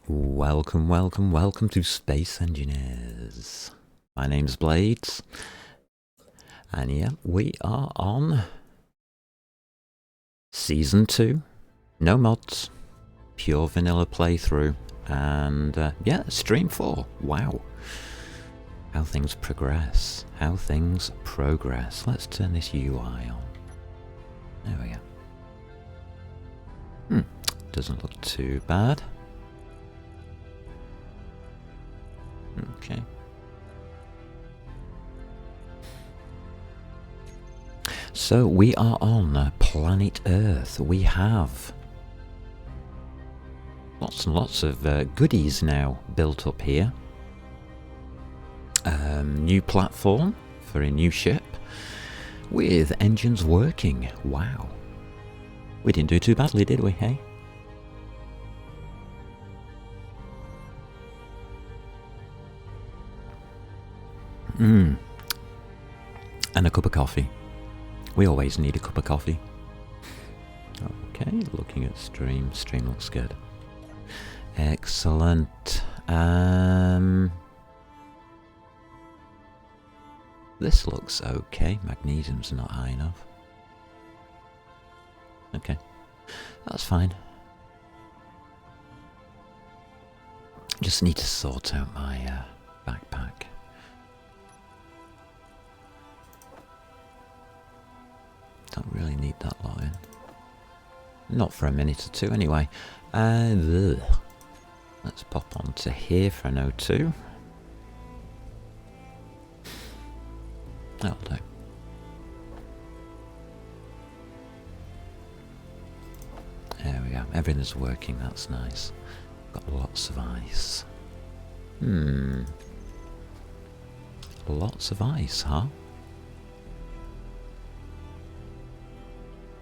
Welcome, welcome, welcome to Space Engineers. My name's Blades, and yeah, we are on Season 2, no mods, pure vanilla playthrough, and yeah, Stream 4, wow. How things progress, Let's turn this UI on. There we go. Doesn't look too bad. Okay. So we are on planet Earth. We have lots and lots of goodies now built up here. New platform for a new ship with engines working. Wow. We didn't do too badly, did we, hey? And a cup of coffee. We always need a cup of coffee. Okay, looking at stream. Stream looks good. Excellent. This looks okay. Magnesium's not high enough. Okay, that's fine. Just need to sort out my backpack. Don't really need that lot in. Not for a minute or two anyway. Let's pop on to here for an O2. That'll do. There we go. Everything's working, that's nice. Got lots of ice. Lots of ice, huh?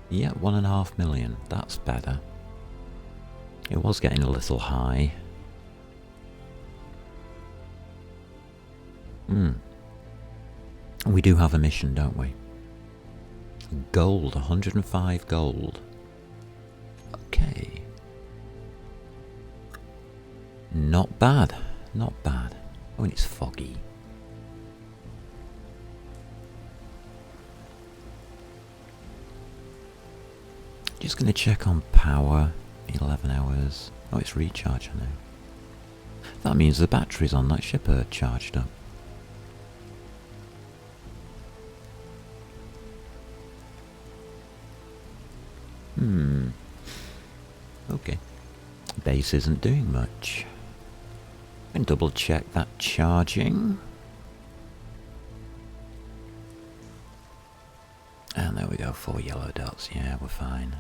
Yeah, 1.5 million. That's better. It was getting a little high. We do have a mission, don't we? Gold, 105 gold. Okay. Not bad, not bad. Oh, and it's foggy. Just going to check on power. 11 hours. Oh, it's recharging now. That means the batteries on that ship are charged up. Okay. Base isn't doing much. And double check that charging. And there we go, 4 yellow dots. Yeah, we're fine.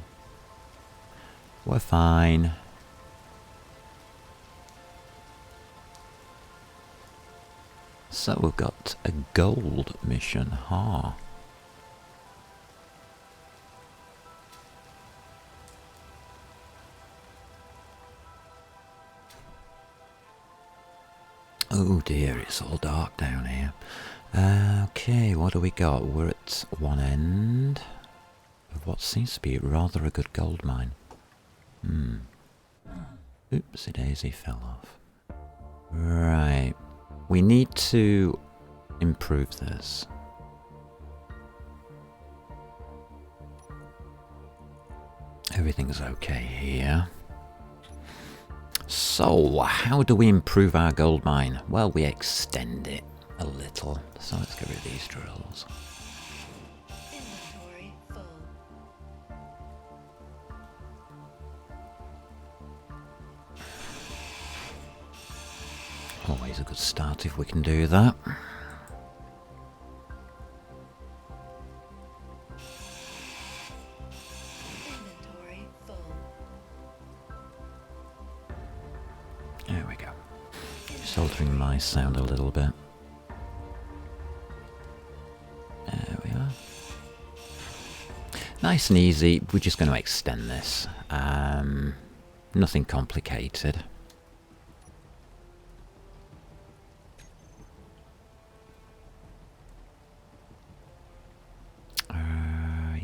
We're fine. So we've got a gold mission, huh? Oh dear, it's all dark down here. Okay, what do we got? We're at one end of what seems to be rather a good gold mine. Oopsie daisy, fell off. Right. We need to improve this. Everything's okay here. So, how do we improve our gold mine? Well, we extend it a little. So let's get rid of these drills. Inventory full. Always a good start if we can do that. Inventory full. There we go. Just altering my sound a little bit. There we are. Nice and easy. We're just going to extend this. Nothing complicated.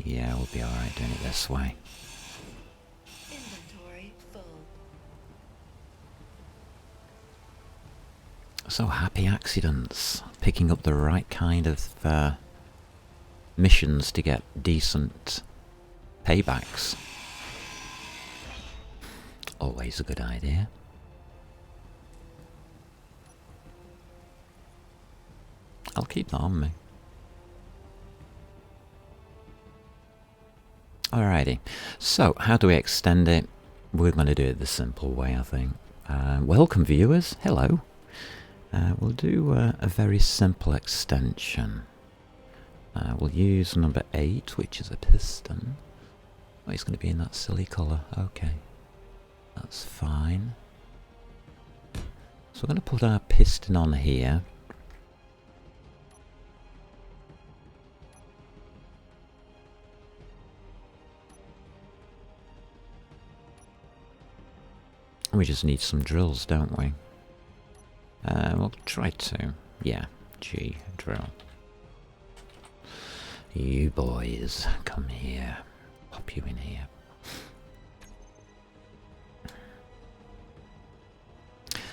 Yeah, we'll be alright doing it this way. Inventory full. So happy accidents. Picking up the right kind of missions to get decent paybacks. Always a good idea. I'll keep that on me. Alrighty, so how do we extend it? We're going to do it the simple way, I think. Welcome viewers, hello. We'll do a very simple extension. We'll use number 8, which is a piston. Oh, it's going to be in that silly colour, okay. That's fine. So we're going to put our piston on here. We just need some drills, don't we? We'll try to. Yeah, G, drill. You boys, come here. Pop you in here.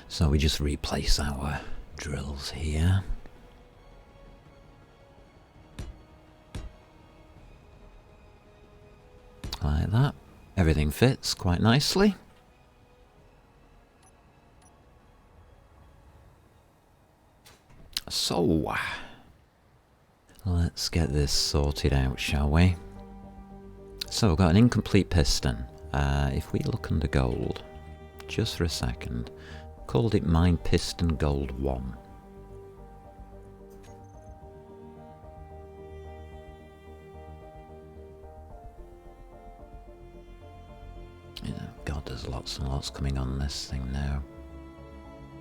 So we just replace our drills here. Like that. Everything fits quite nicely. So, let's get this sorted out, shall we? So, we've got an incomplete piston. If we look under gold, just for a second, called it Mine Piston Gold 1. Yeah, God, there's lots and lots coming on this thing now.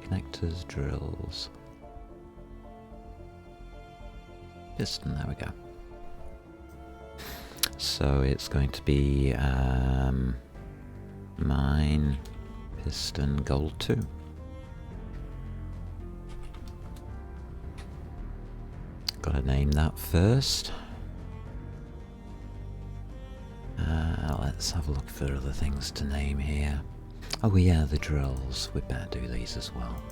Connectors, drills. Piston, there we go. So it's going to be Mine Piston Gold 2. Gotta name that first. Let's have a look for other things to name here. Oh yeah, the drills. We'd better do these as well.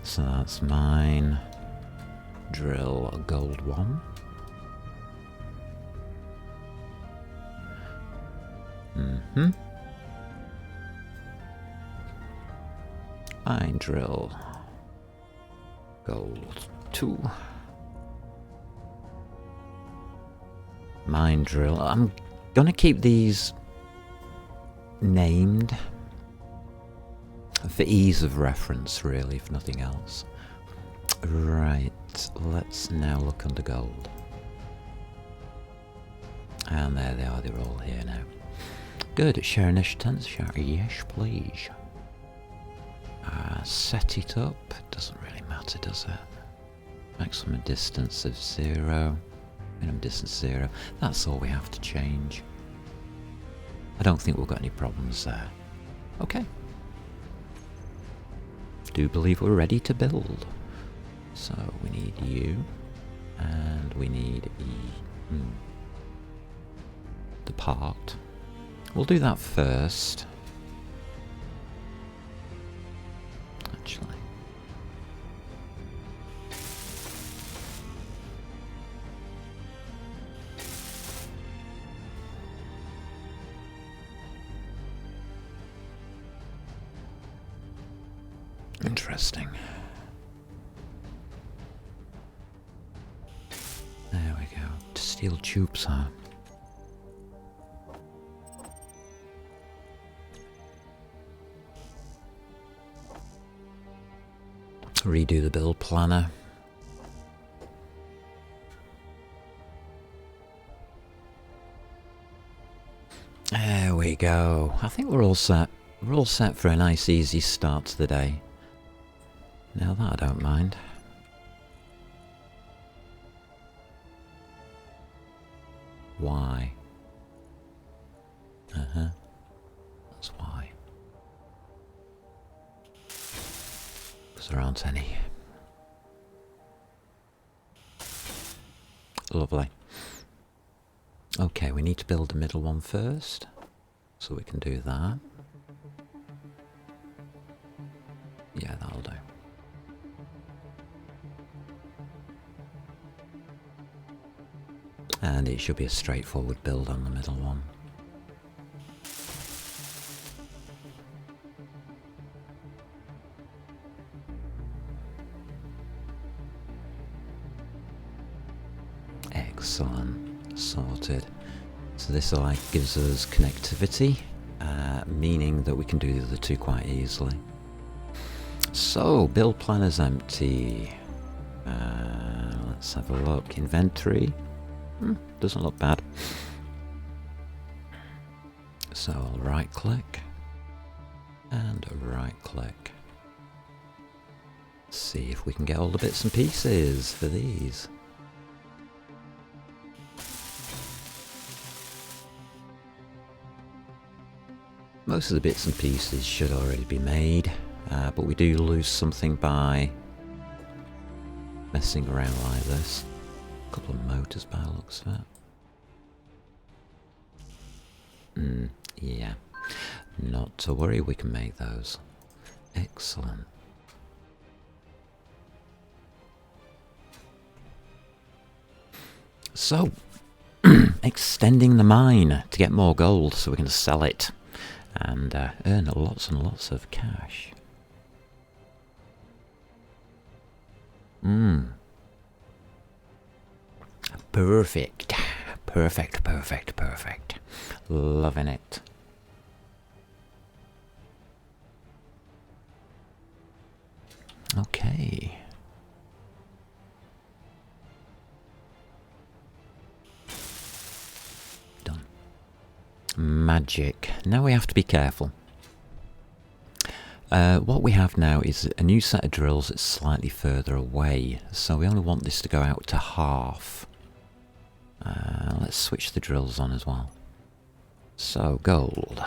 So that's Mine Drill Gold 1. Mine Drill Gold 2. Mine Drill. I'm gonna keep these named for ease of reference, really, if nothing else. Right, let's now look under gold. And there they are, they're all here now. Good, share initiatives, share, yes please. Set it up, doesn't really matter, does it? Maximum distance of 0, minimum distance 0, that's all we have to change. I don't think we've got any problems there. Okay. Do believe we're ready to build. So we need U, and we need E. The part. We'll do that first. Actually. Interesting. There we go. Steel tubes, huh? Redo the build planner. There we go. I think we're all set. We're all set for a nice easy start to the day. Now that I don't mind. Why? That's why. Because there aren't any. Lovely. Okay, we need to build the middle one first. So we can do that. Yeah, that'll do. And it should be a straightforward build on the middle one. Excellent. Sorted. So this like gives us connectivity, meaning that we can do the other two quite easily. So, build planner's empty. Let's have a look. Inventory. Doesn't look bad. So I'll right click and right click. See if we can get all the bits and pieces for these. Most of the bits and pieces should already be made, but we do lose something by messing around like this. A couple of motors by the looks of it. Yeah. Not to worry, we can make those. Excellent. So, extending the mine to get more gold so we can sell it and earn lots and lots of cash. Perfect. Perfect, perfect, perfect. Loving it. Okay. Done. Magic. Now we have to be careful. What we have now is a new set of drills that's slightly further away, so we only want this to go out to half. Let's switch the drills on as well. So, gold.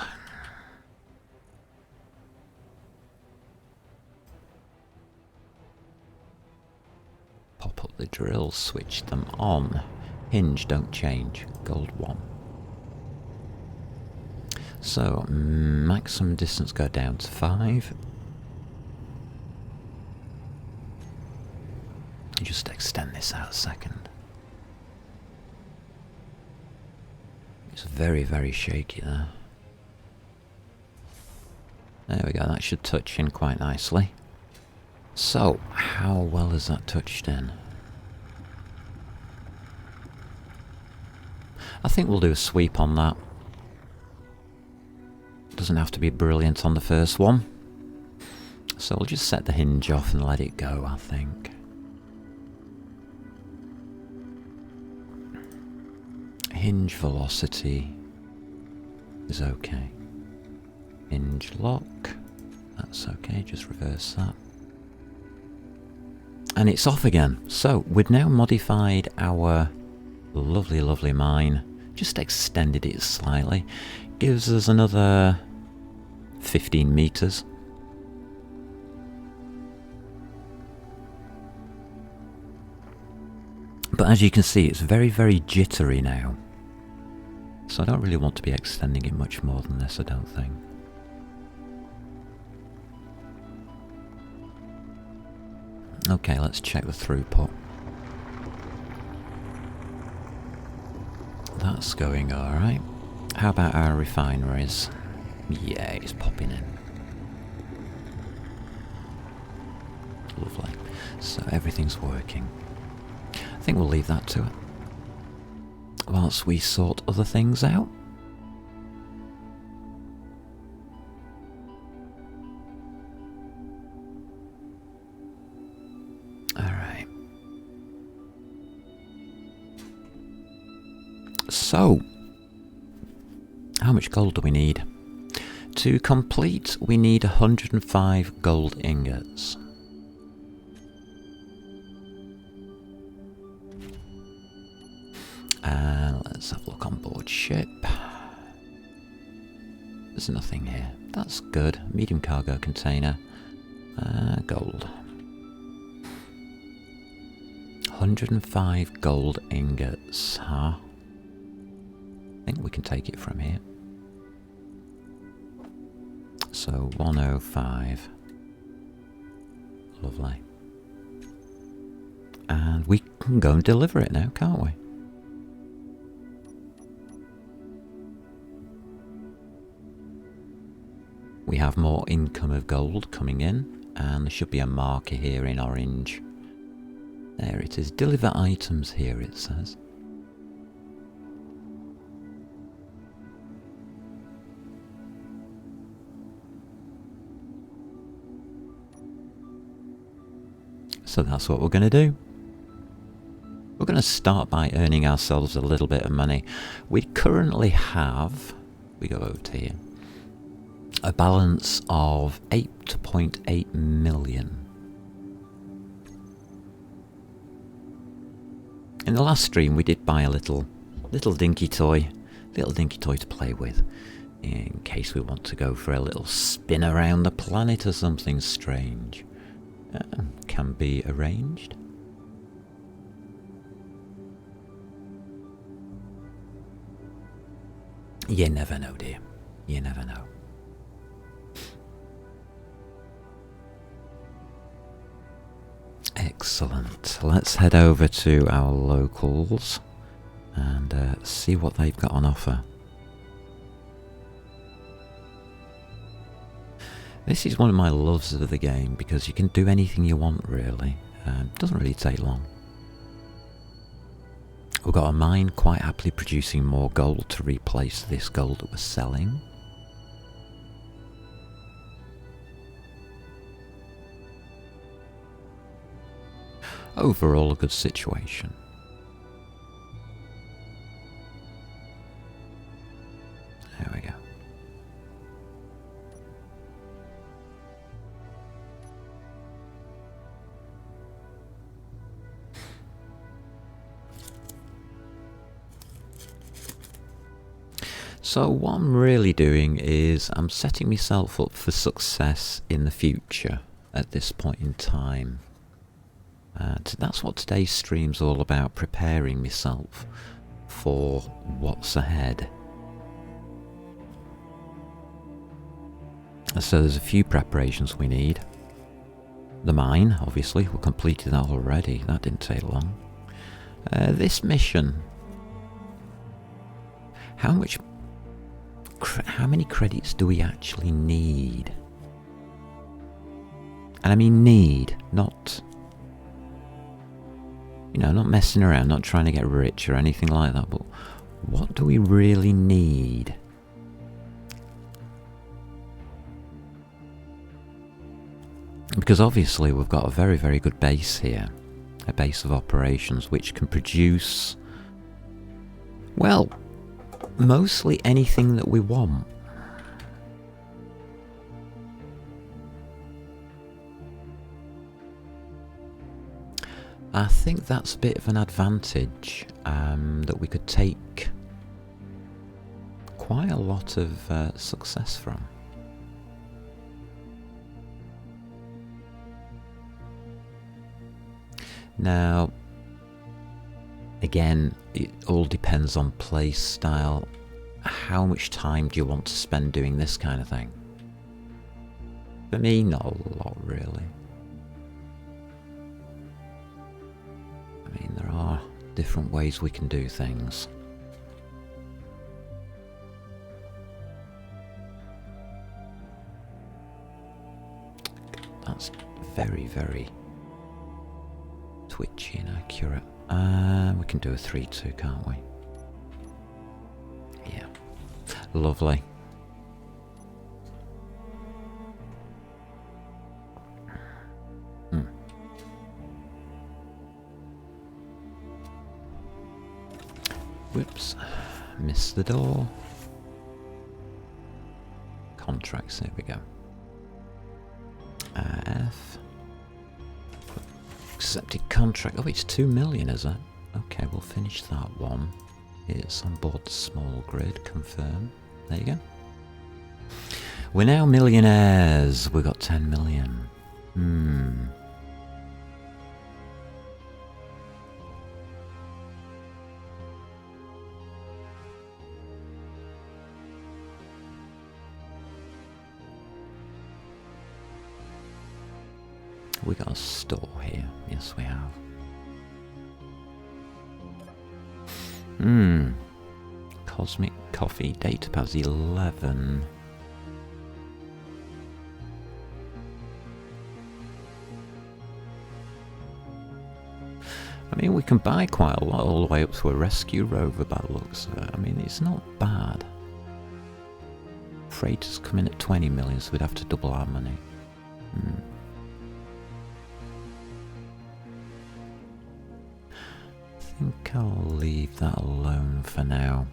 Pop up the drills, switch them on. Hinge, don't change. Gold 1. So, maximum distance go down to 5. Just extend this out a second. It's very, very shaky there. There we go, that should touch in quite nicely. So, how well has that touched in? I think we'll do a sweep on that. Doesn't have to be brilliant on the first one. So we'll just set the hinge off and let it go, I think. Hinge velocity is okay. Hinge lock, that's okay, just reverse that. And it's off again. So we've now modified our lovely, lovely mine. Just extended it slightly. Gives us another 15 meters. But as you can see, it's very, very jittery now. So I don't really want to be extending it much more than this, I don't think. Okay, let's check the throughput. That's going alright. How about our refineries? Yeah, it's popping in. Lovely. So everything's working. I think we'll leave that to it, whilst we sort other things out. Alright. So, how much gold do we need? To complete, we need 105 gold ingots. Let's have a look on board ship. There's nothing here. That's good. Medium cargo container. Gold. 105 gold ingots, huh? I think we can take it from here. So 105. Lovely. And we can go and deliver it now, can't we? have more income of gold coming in, and there should be a marker here in orange. There it is. Deliver items here, it says. So that's what we're going to do. We're going to start by earning ourselves a little bit of money. We currently have, we go over to here, a balance of 8.8 million. In the last stream we did buy a little dinky toy to play with, in case we want to go for a little spin around the planet or something strange. Can be arranged. You never know, dear. You never know. Excellent. Let's head over to our locals and see what they've got on offer. This is one of my loves of the game because you can do anything you want, really. Doesn't really take long. We've got a mine quite happily producing more gold to replace this gold that we're selling. Overall, a good situation. There we go. So what I'm really doing is I'm setting myself up for success in the future at this point in time. That's what today's stream's all about, preparing myself for what's ahead. So there's a few preparations we need. The mine, obviously, we completed that already, that didn't take long. This mission, how many credits do we actually need? And I mean need, not, you know, not messing around, not trying to get rich or anything like that, but what do we really need? Because obviously we've got a very, very good base here, a base of operations which can produce, well, mostly anything that we want. I think that's a bit of an advantage that we could take quite a lot of success from. Now, again, it all depends on play style. How much time do you want to spend doing this kind of thing? For me, not a lot, really. I mean, there are different ways we can do things. That's very, very twitchy and accurate. We can do a 3-2, can't we? Yeah. Lovely. Whoops. Missed the door. Contracts, there we go. F. Accepted contract. Oh, it's 2 million, is it? Okay, we'll finish that one. It's on board the small grid. Confirm. There you go. We're now millionaires. We've got 10 million. We got a store here. Yes, we have. Cosmic Coffee. Data pads 11. mean, we can buy quite a lot all the way up to a rescue rover by the looks of it. I mean, it's not bad. Freighters come in at 20 million, so we'd have to double our money. I think I'll leave that alone for now.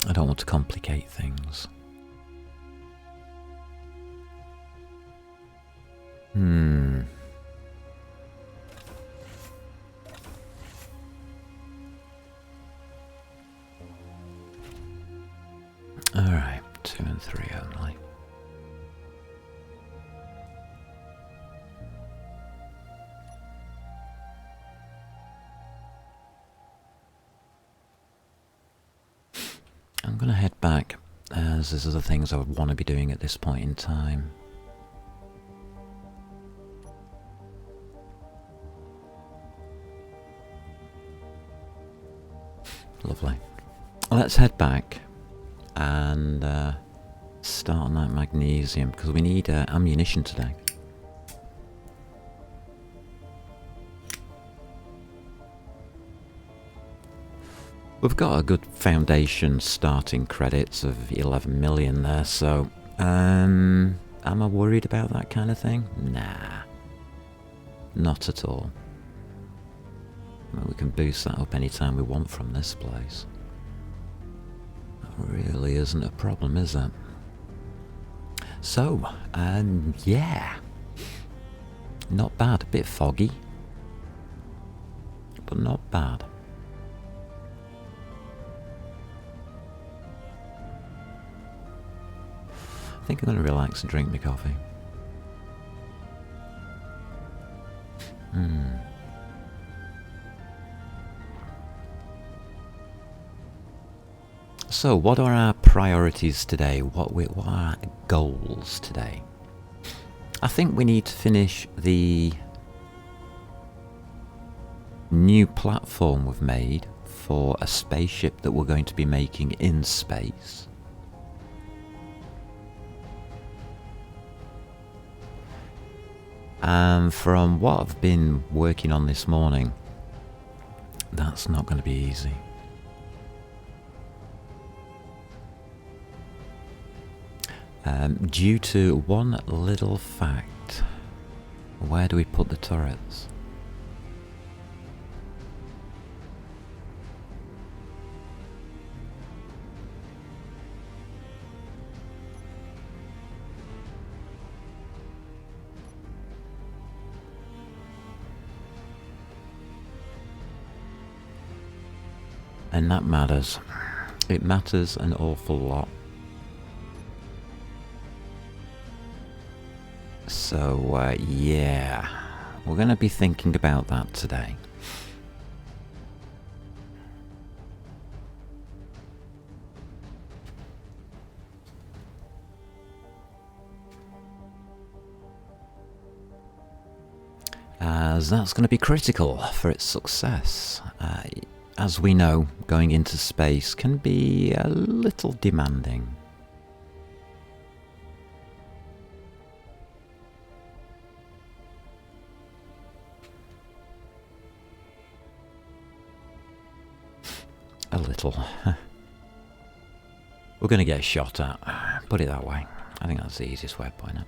I don't want to complicate things. Alright, 2 and 3 only. I'm going to head back, as there's other things I would want to be doing at this point in time. Lovely. Let's head back and start on that magnesium, because we need ammunition today. We've got a good foundation starting credits of 11 million there, so am I worried about that kind of thing? Nah, not at all. Well, we can boost that up anytime we want from this place. That really isn't a problem, is it? So, yeah. Not bad, a bit foggy, but not bad. I think I'm going to relax and drink my coffee. So, what are our priorities today? What are our goals today? I think we need to finish the new platform we've made for a spaceship that we're going to be making in space. And from what I've been working on this morning, that's not going to be easy. Due to one little fact. Where do we put the turrets? And that matters. It matters an awful lot. So, yeah, we're going to be thinking about that today. As that's going to be critical for its success. As we know, going into space can be a little demanding. A little. We're going to get shot at. Put it that way. I think that's the easiest way of putting it.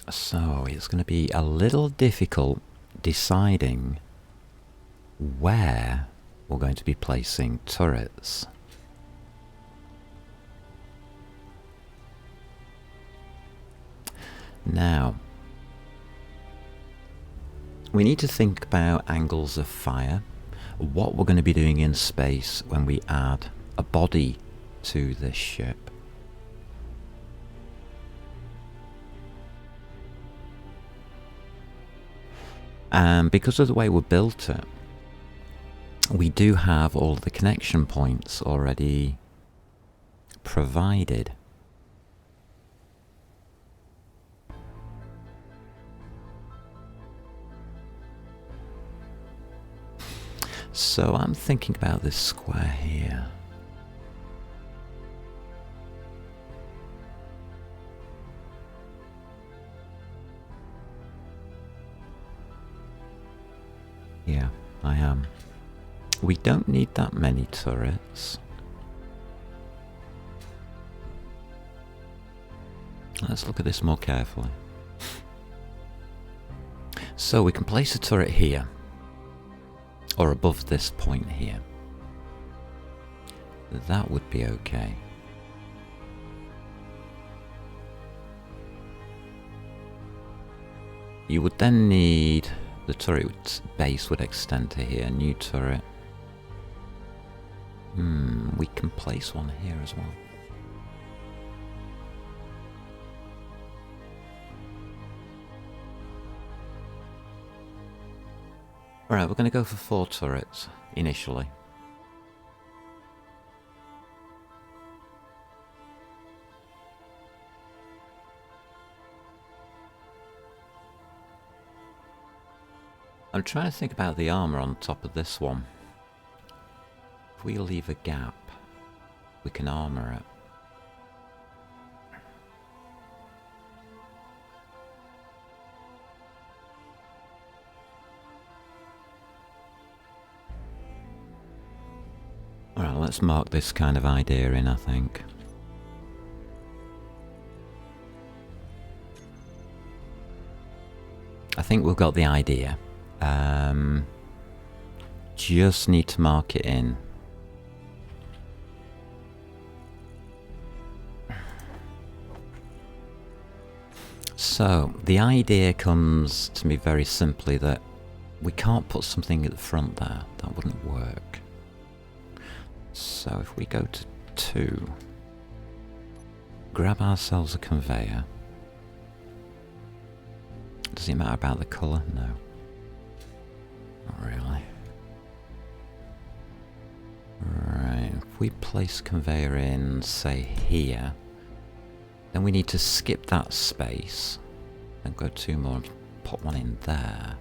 So it's going to be a little difficult deciding where we're going to be placing turrets. Now, we need to think about angles of fire, what we're going to be doing in space when we add a body to this ship. And because of the way we built it, we do have all the connection points already provided. So I'm thinking about this square here. Yeah, I am. We don't need that many turrets. Let's look at this more carefully. So we can place a turret here, or above this point here. That would be okay. You would then need the turret base would extend to here. New turret. We can place one here as well. Alright, we're going to go for 4 turrets initially. I'm trying to think about the armour on top of this one. If we leave a gap, we can armour it. Alright, let's mark this kind of idea in, I think. I think we've got the idea. Just need to mark it in. So, the idea comes to me very simply that we can't put something at the front there. That wouldn't work. So if we go to 2, grab ourselves a conveyor. Does it matter about the colour? No. Not really. Right, if we place conveyor in, say here, then we need to skip that space, then go 2 more and put one in there.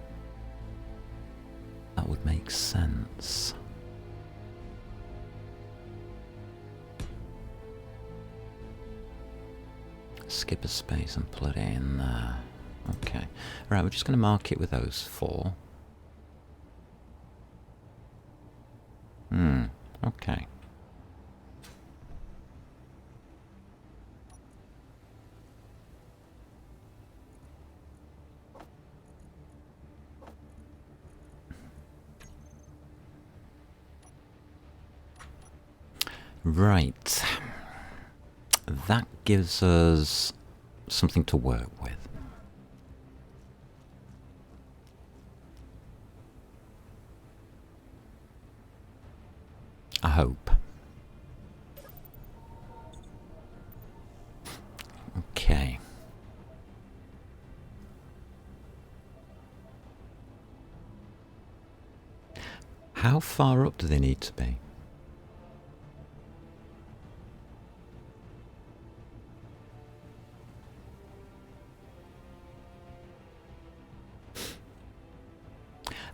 That would make sense. Skip a space and put it in there. Okay. Right, we're just going to mark it with those 4. Okay. Right. That gives us something to work with. I hope. Okay. How far up do they need to be?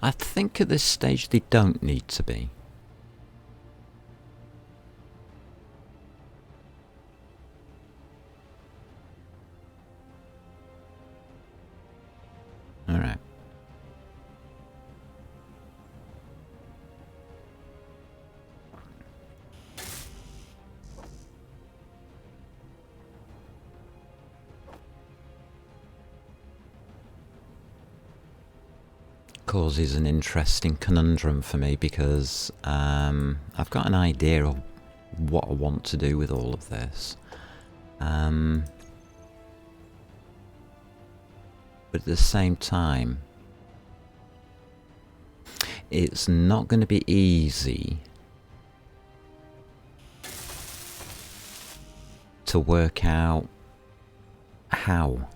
I think at this stage they don't need to be. All right. Causes an interesting conundrum for me because I've got an idea of what I want to do with all of this. But at the same time, it's not going to be easy to work out how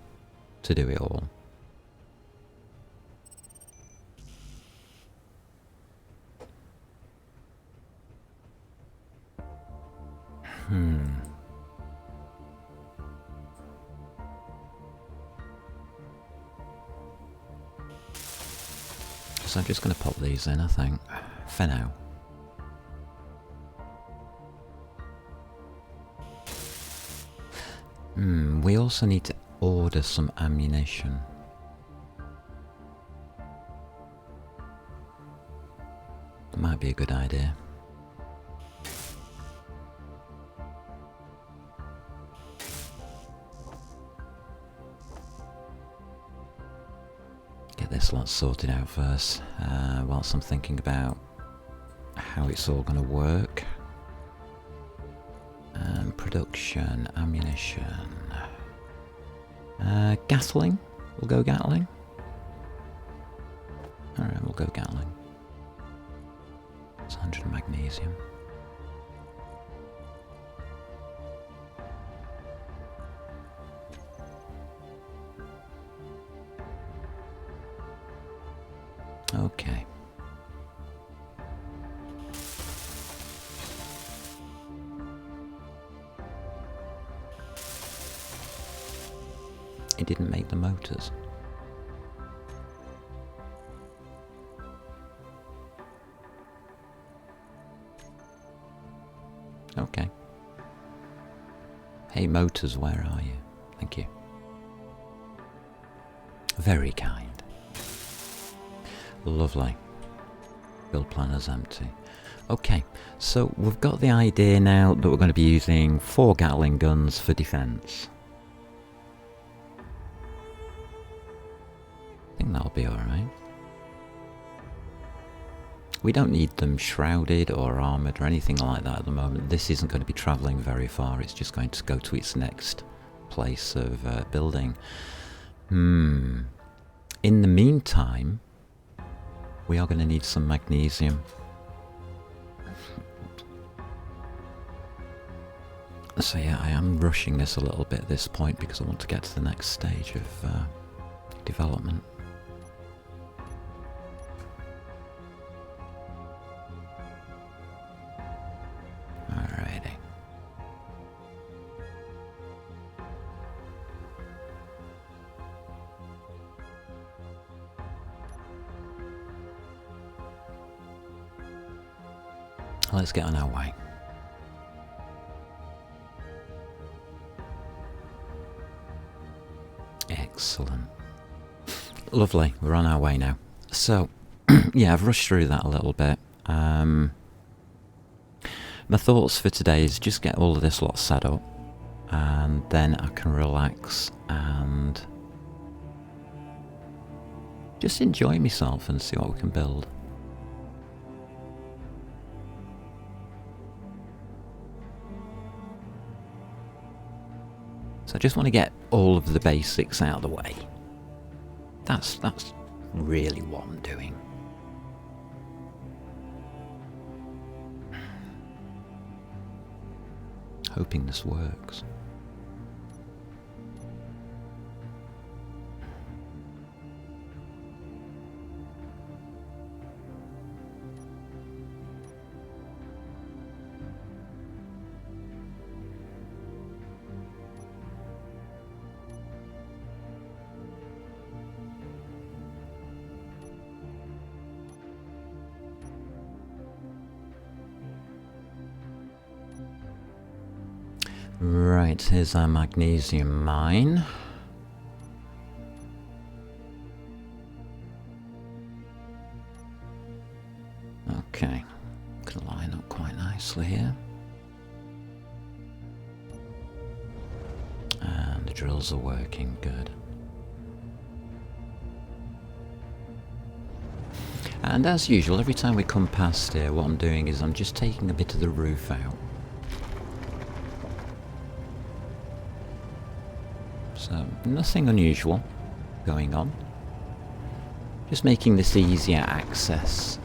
to do it all. So I'm just going to pop these in, I think. for now. We also need to order some ammunition. Might be a good idea. Get this lot sorted out first, whilst I'm thinking about how it's all going to work. Production, ammunition. Gatling? We'll go Gatling. Alright, we'll go Gatling. It's 100 magnesium. Okay. It didn't make the motors. Okay. Hey motors, where are you? Thank you. Very kind. Lovely. Build planner's empty. Okay, so we've got the idea now that we're going to be using 4 Gatling guns for defence. I think that'll be alright. We don't need them shrouded or armoured or anything like that at the moment. This isn't going to be travelling very far, it's just going to go to its next place of building. In the meantime, we are going to need some magnesium. So yeah, I am rushing this a little bit at this point because I want to get to the next stage of development. Alrighty. Let's get on our way. Excellent. Lovely, we're on our way now. So, yeah, I've rushed through that a little bit. My thoughts for today is just get all of this lot set up, and then I can relax and just enjoy myself and see what we can build. So I just want to get all of the basics out of the way. That's really what I'm doing. Hoping this works. Right, here's our magnesium mine. Okay, can line up quite nicely here. And the drills are working good. And as usual, every time we come past here, what I'm doing is I'm just taking a bit of the roof out. So, nothing unusual going on. Just making this easier access.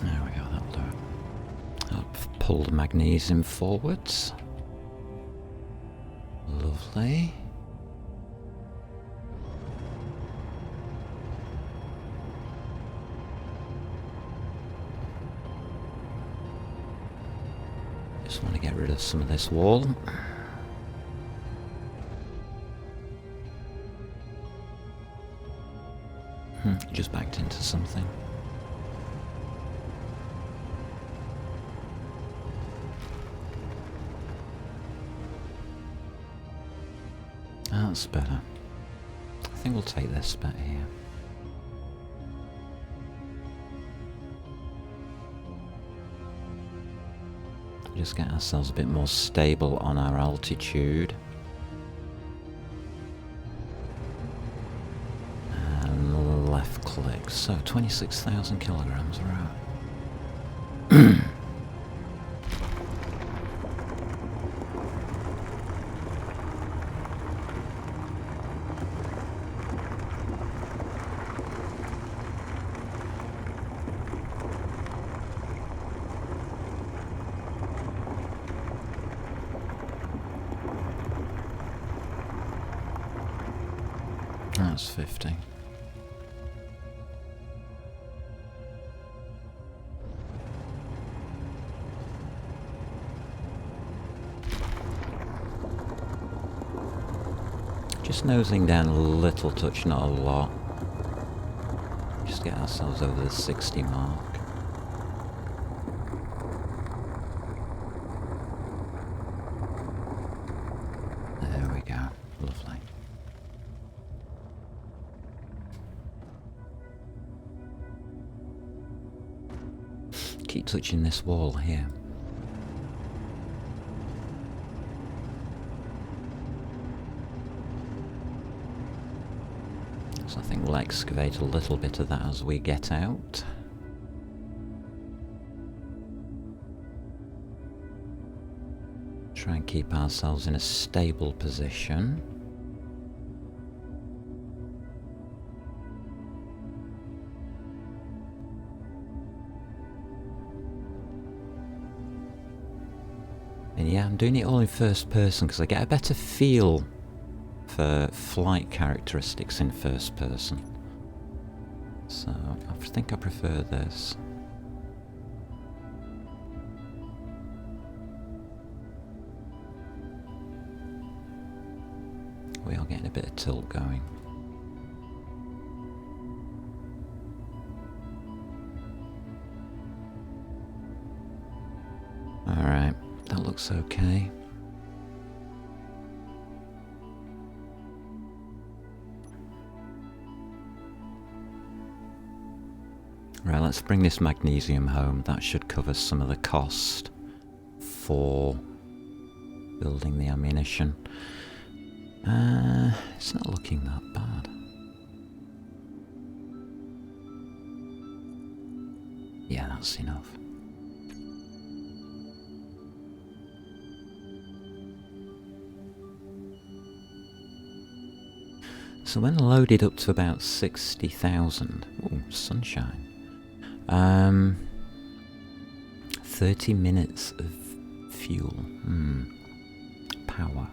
There we go, that'll do it. I'll pull the magnesium forwards. Lovely. Just want to get rid of some of this wall. Just backed into something. That's better. I think we'll take this bet here. Just get ourselves a bit more stable on our altitude. And left click. So 26,000 kilograms, right. That's 50. Just nosing down a little touch, not a lot. Just get ourselves over the 60 mark. There we go. Lovely. Keep touching this wall here. So I think we'll excavate a little bit of that as we get out. Try and keep ourselves in a stable position. And yeah, I'm doing it all in first person because I get a better feel for flight characteristics in first person. So I think I prefer this. We are getting a bit of tilt going. Alright, that looks okay. Right, let's bring this magnesium home. That should cover some of the cost for building the ammunition. It's not looking that bad. Yeah, that's enough. So when loaded up to about 60,000, ooh, sunshine. 30 minutes of fuel. Power.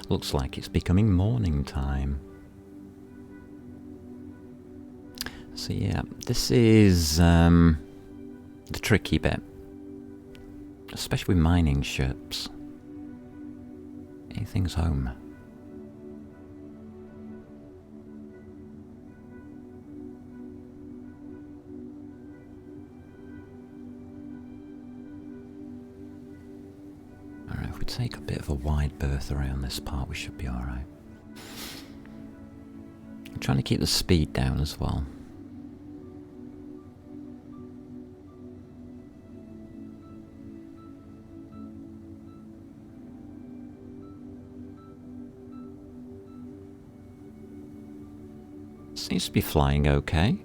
Looks like it's becoming morning time. So yeah, this is the tricky bit. Especially with mining ships. Anything's home. Alright, if we take a bit of a wide berth around this part, we should be alright. I'm trying to keep the speed down as well. Seems to be flying okay.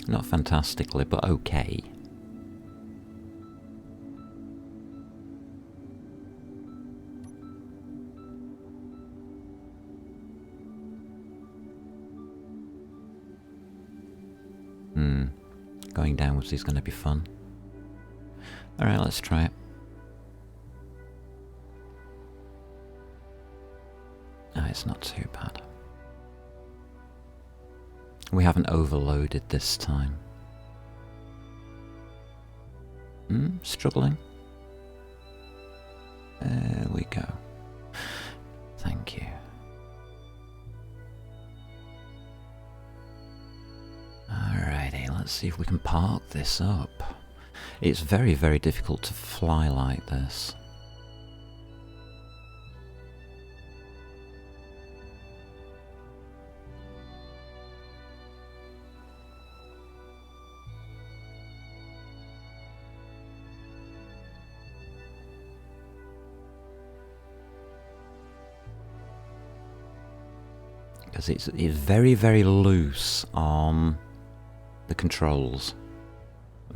Not fantastically, but okay. Going downwards is going to be fun. Alright, let's try it. It's not too bad. We haven't overloaded this time. Struggling? There we go. Thank you. Alrighty, let's see if we can park this up. It's very, very difficult to fly like this. Because it's very, very loose on the controls.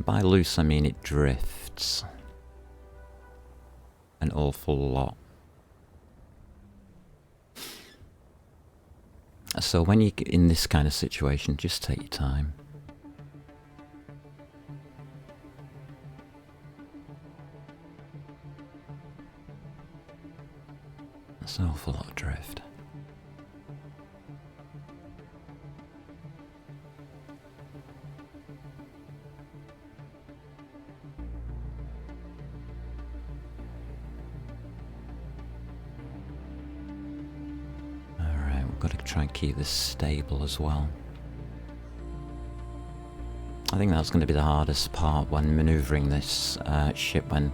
By loose I mean it drifts an awful lot. So when you're in this kind of situation, just take your time. That's an awful lot of drift. Got to try and keep this stable as well. I think that's going to be the hardest part when manoeuvring this ship when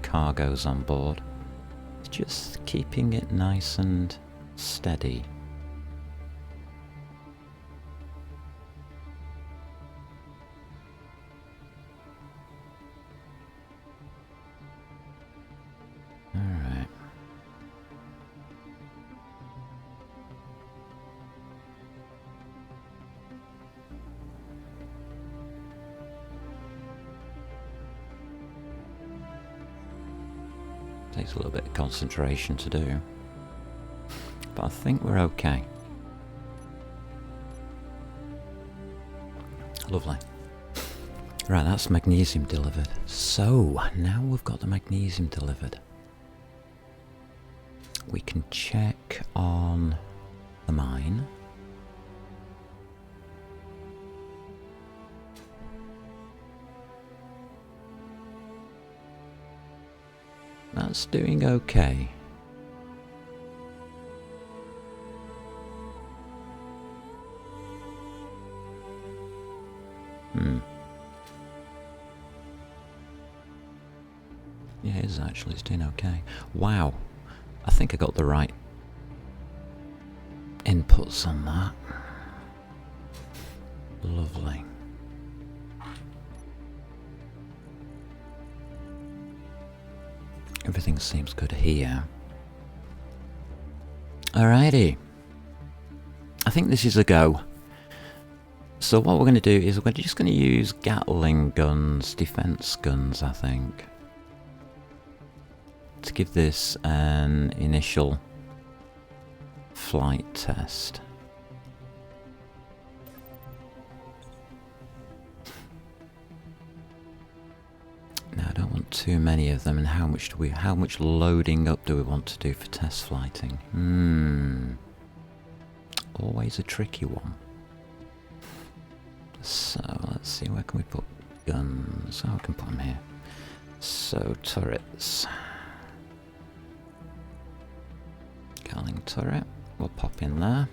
cargo's on board. It's just keeping it nice and steady. Alright. Takes a little bit of concentration to do, but I think we're okay. Lovely. Right, that's magnesium delivered. So, now we've got the magnesium delivered. We can check on the mine. That's doing okay. Yeah, it is actually. It's doing okay. Wow. I think I got the right inputs on that. Lovely. Everything seems good here. Alrighty. I think this is a go. So what we're going to do is we're just going to use Gatling guns, defense guns, I think, to give this an initial flight test. Now I don't want too many of them, and how much loading up do we want to do for test flighting? Always a tricky one. So let's see, where can we put guns? Oh, I can put them here. So turrets. Gatling turret, we'll pop in there.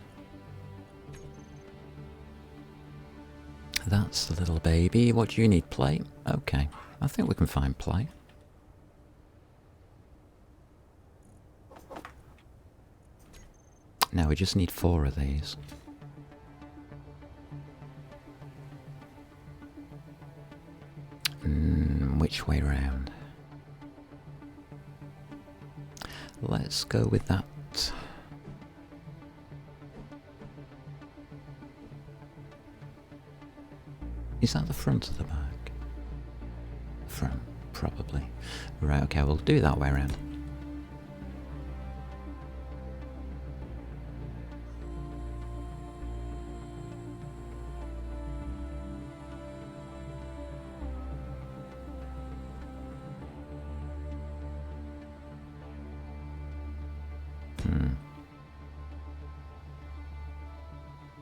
That's the little baby. What do you need? Plate? Okay, I think we can find plate. Now we just need 4 of these. Which way round? Let's go with that. Is that the front or the back? Front, probably. Right, okay, we'll do it that way around.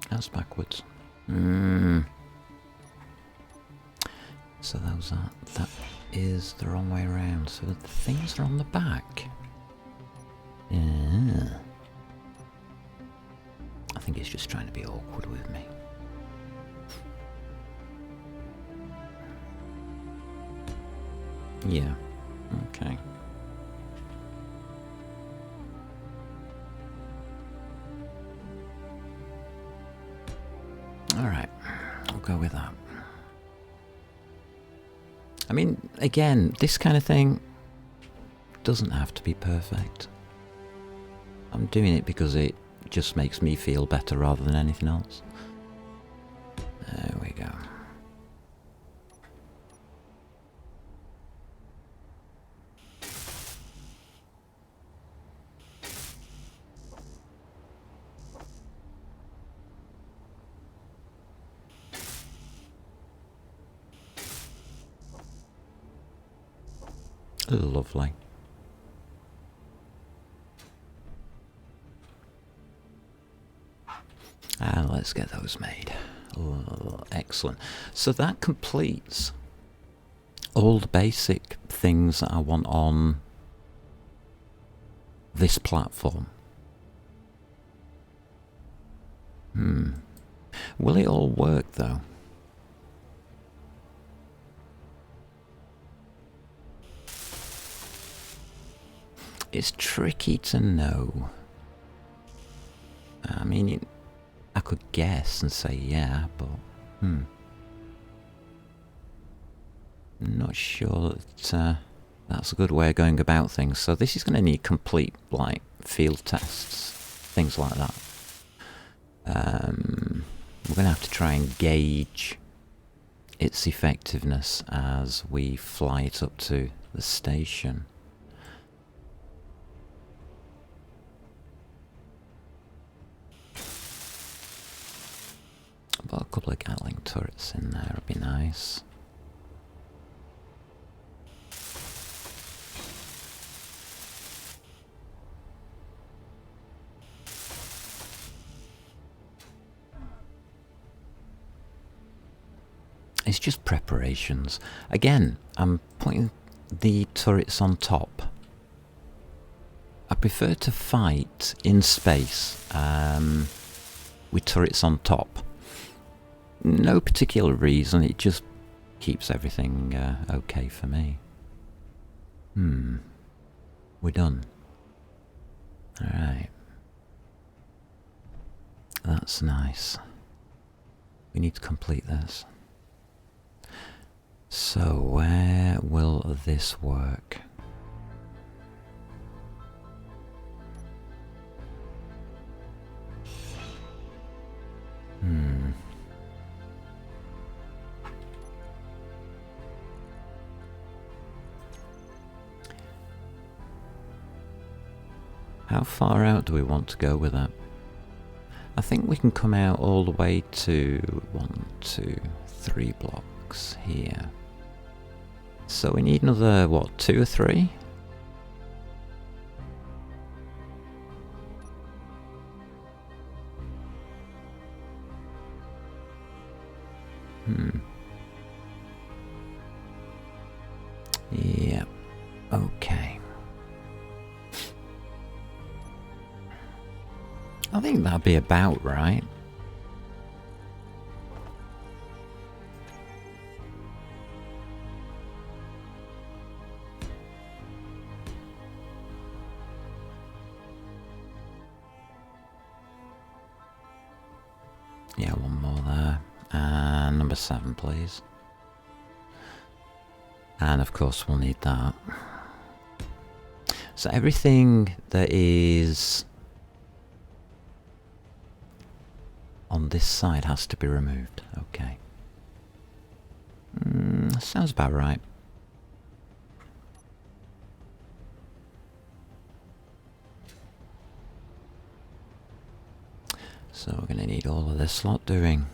That's backwards. So that is the wrong way around. So the things are on the back. Yeah. I think he's just trying to be awkward with me. Yeah. Okay. Alright. I'll go with that. I mean, again, this kind of thing doesn't have to be perfect. I'm doing it because it just makes me feel better rather than anything else. There we go. Lovely. And let's get those made. Oh, excellent. So that completes all the basic things that I want on this platform. Will it all work though? It's tricky to know. I mean, I could guess and say yeah, but I'm not sure that that's a good way of going about things. So this is going to need complete, like, field tests, things like that. We're going to have to try and gauge its effectiveness as we fly it up to the station. But a couple of Gatling turrets in there would be nice. It's just preparations. Again, I'm putting the turrets on top. I prefer to fight in space with turrets on top. No particular reason, it just keeps everything okay for me. We're done. Alright. That's nice. We need to complete this. So, where will this work? How far out do we want to go with that? I think we can come out all the way to 1, 2, 3 blocks here. So we need another, what, 2 or 3? Yeah, okay. I think that'd be about right. Yeah, one more there. And number 7, please. And of course we'll need that. So everything that is on this side has to be removed. Okay. Sounds about right. So we're going to need all of this lot doing.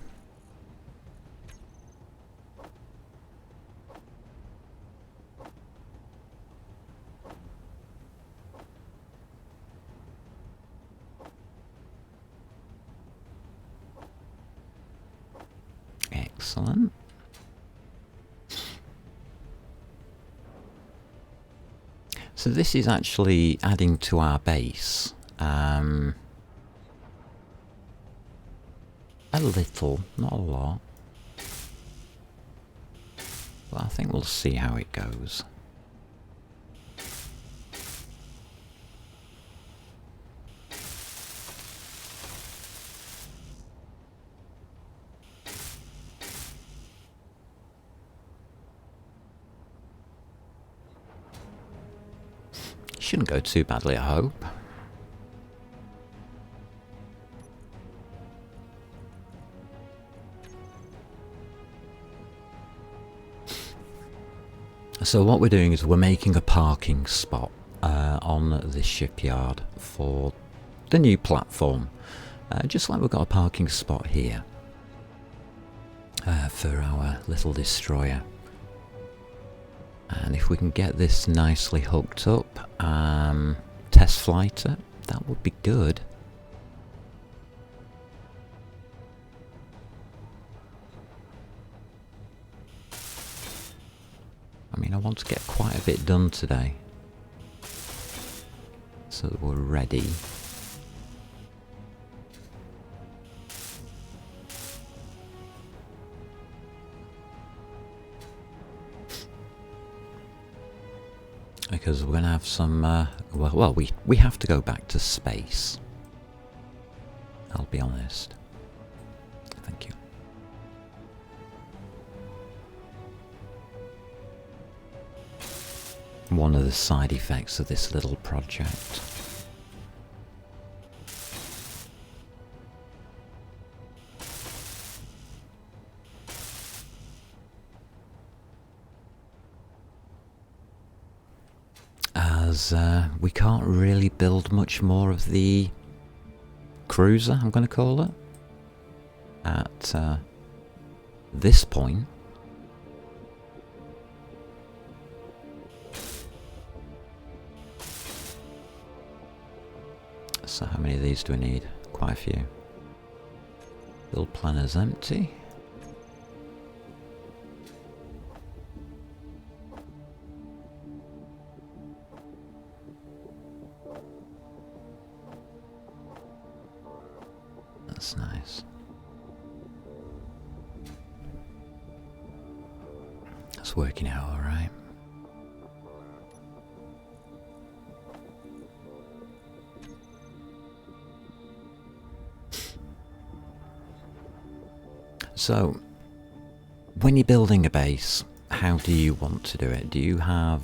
Excellent. So this is actually adding to our base. A little, not a lot. But I think we'll see how it goes. Shouldn't go too badly, I hope. So what we're doing is we're making a parking spot on this shipyard for the new platform. Just like we've got a parking spot here for our little destroyer. And if we can get this nicely hooked up, test flighter, that would be good. I mean, I want to get quite a bit done today, so that we're ready. Because we're going to have some, well, we have to go back to space. I'll be honest. Thank you. One of the side effects of this little project. As we can't really build much more of the cruiser, I'm going to call it, at this point. So how many of these do we need? Quite a few. Build planner's empty. That's nice. That's working out all right. So, when you're building a base, how do you want to do it? Do you have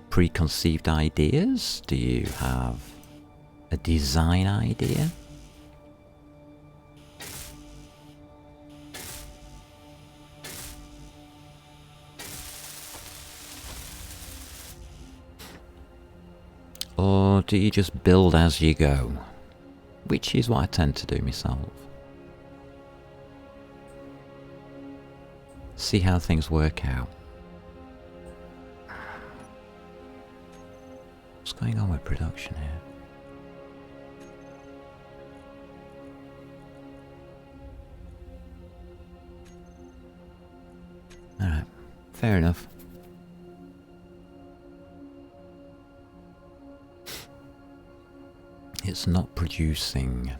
preconceived ideas? Do you have a design idea? Or do you just build as you go? Which is what I tend to do myself. See how things work out. What's going on with production here? Alright, fair enough. It's not producing.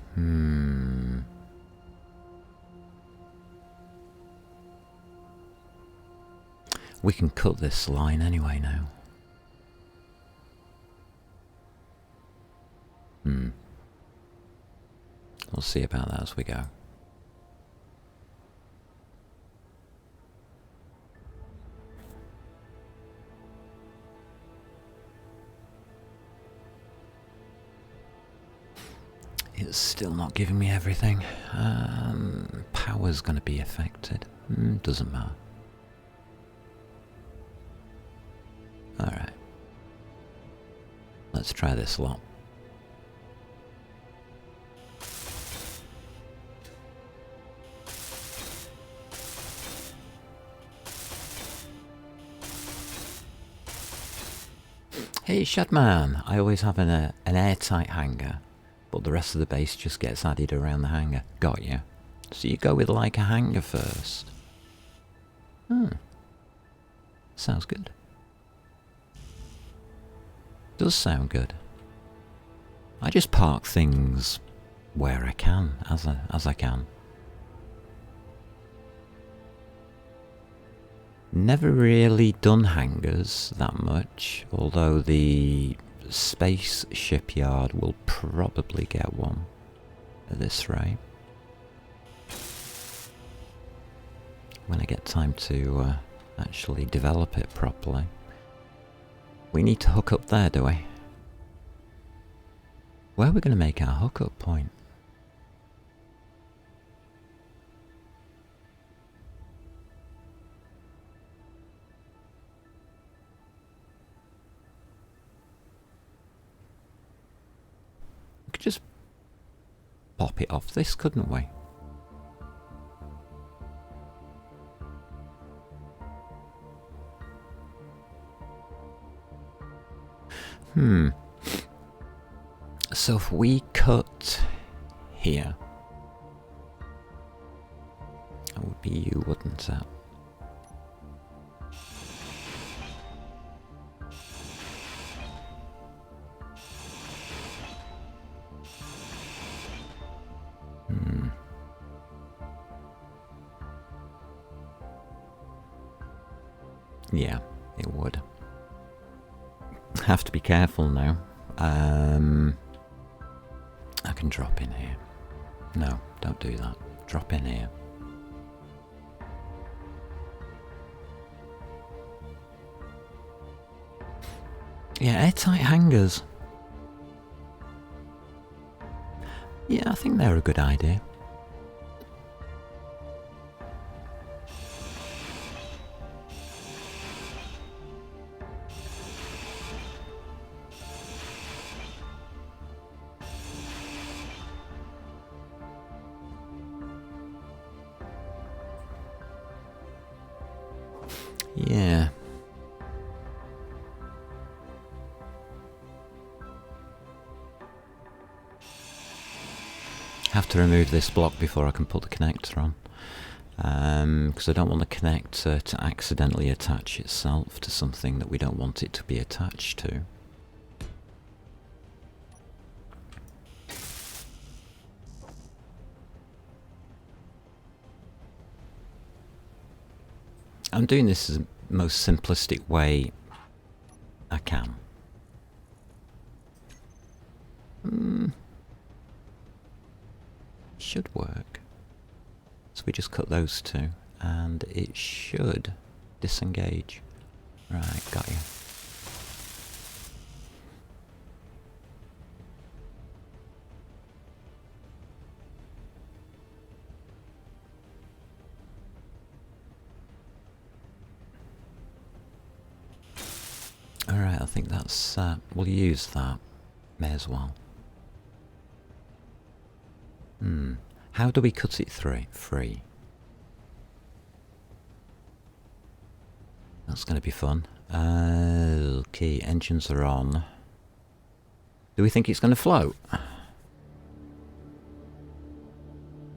We can cut this line anyway now. We'll see about that as we go. It's still not giving me everything. Power's going to be affected. Doesn't matter. Alright. Let's try this lot. Hey Shadman, I always have an airtight hangar, but the rest of the base just gets added around the hangar. Got you. So you go with like a hangar first. Hmm. Sounds good. Does sound good. I just park things where I can, as I can. Never really done hangars that much, although the space shipyard will probably get one at this rate. When I get time to actually develop it properly. We need to hook up there, do we? Where are we going to make our hookup point? We could just pop it off this, couldn't we? So if we cut here, that would be you, wouldn't it? Yeah, it would. Have to be careful now. I can drop in here. No, don't do that. Drop in here. Yeah, airtight hangers. Yeah, I think they're a good idea. Yeah. Have to remove this block before I can put the connector on. Because I don't want the connector to accidentally attach itself to something that we don't want it to be attached to. I'm doing this as the most simplistic way I can. Should work. So we just cut those two and it should disengage. Right, got you. Alright, I think that's, we'll use that. May as well. How do we cut it free? That's going to be fun. Okay, engines are on. Do we think it's going to float?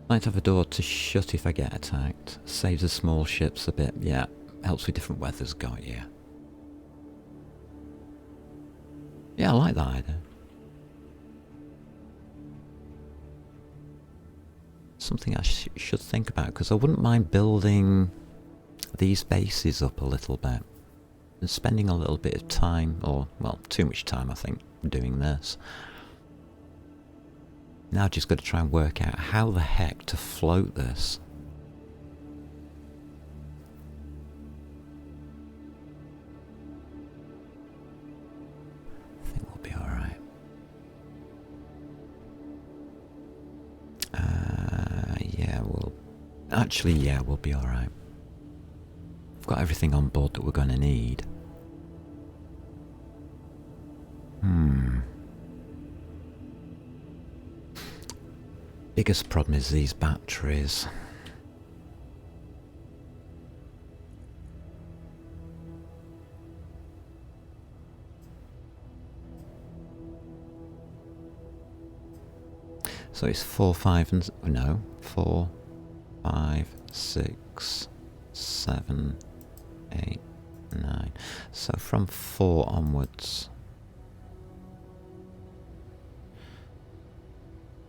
Might have a door to shut if I get attacked. Saves the small ships a bit. Yeah, helps with different weathers. Got you. Yeah, I like that idea. Something I should think about, because I wouldn't mind building these bases up a little bit and spending a little bit of time, or, well, too much time I think, doing this. Now I've just got to try and work out how the heck to float this. I think we'll be alright. Actually, yeah, we'll be alright. We've got everything on board that we're going to need. Biggest problem is these batteries. So it's 4, 5 and... no, 4, 5, 6, 7, 8, 9. So from 4 onwards.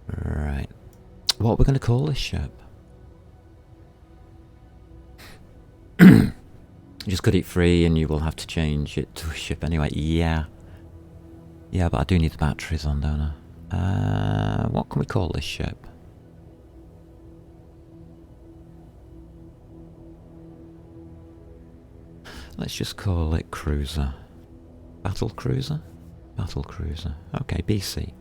Right. What are we going to call this ship? Just cut it free and you will have to change it to a ship anyway. Yeah. Yeah, but I do need the batteries on, don't I? What can we call this ship? Let's just call it Cruiser. Battle Cruiser? Battle Cruiser. Okay, BC.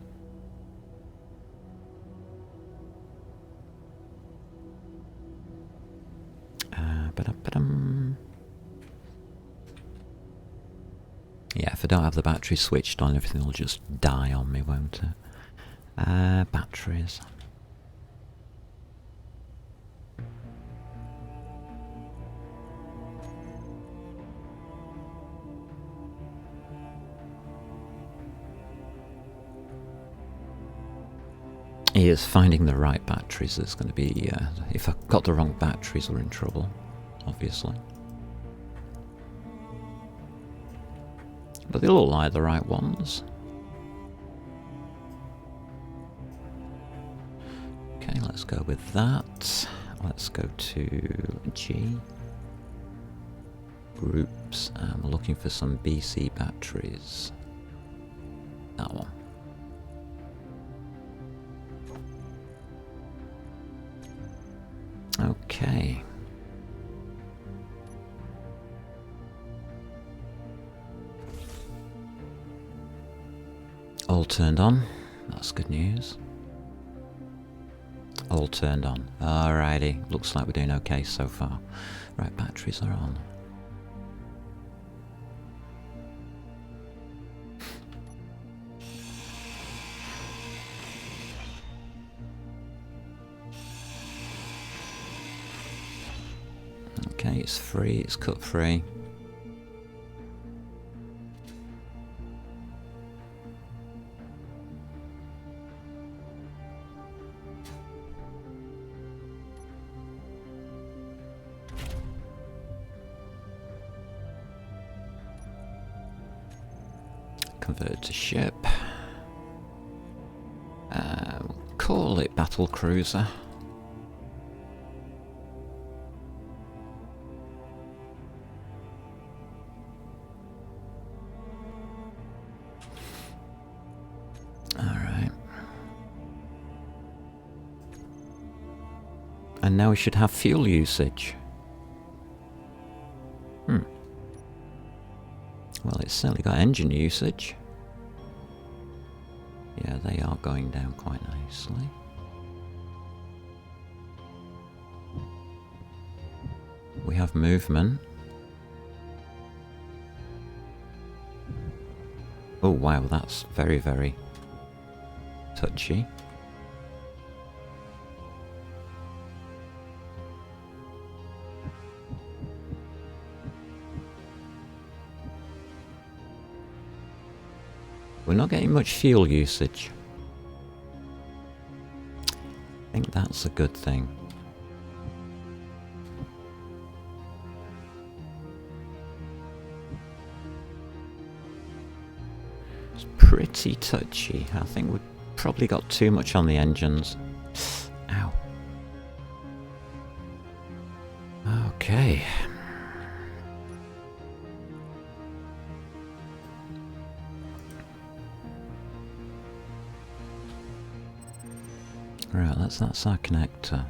Ba-dum. Yeah, if I don't have the battery switched on, everything will just die on me, won't it? Batteries. Yes, finding the right batteries is going to be... if I got the wrong batteries, we're in trouble, obviously. But they look like the right ones. Okay, let's go with that. Let's go to G. Groups, and we're looking for some BC batteries. That one. Okay. All turned on. That's good news. All turned on. Alrighty. Looks like we're doing okay so far. Right, batteries are on. Okay, it's free, it's cut free. Convert to ship. We'll call it Battle Cruiser. Alright. And now we should have fuel usage. Well, it's certainly got engine usage. Yeah, they are going down quite nicely. We have movement. Oh wow, that's very, very touchy. We're not getting much fuel usage. I think that's a good thing. It's pretty touchy. I think we've probably got too much on the engines. Ow. Okay. Right, that's our connector.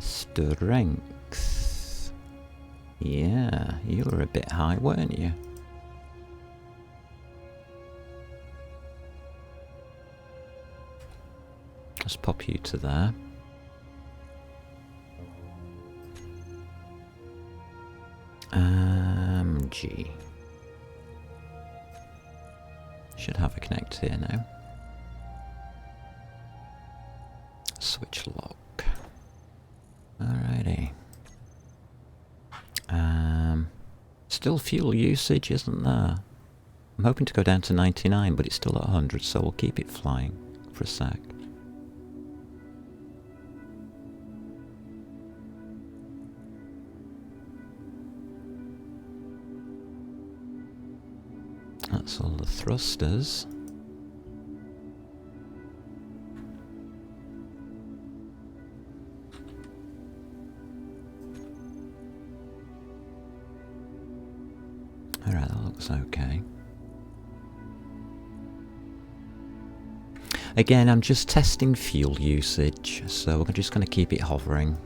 Strength. Yeah, you were a bit high, weren't you? Let's pop you to there. G. Should have a connect here now. Switch lock. Alrighty. Still fuel usage, isn't there? I'm hoping to go down to 99, but it's still at 100, so we'll keep it flying for a sec. thrusters. Alright, that looks okay. Again, I'm just testing fuel usage, so we're just going to keep it hovering.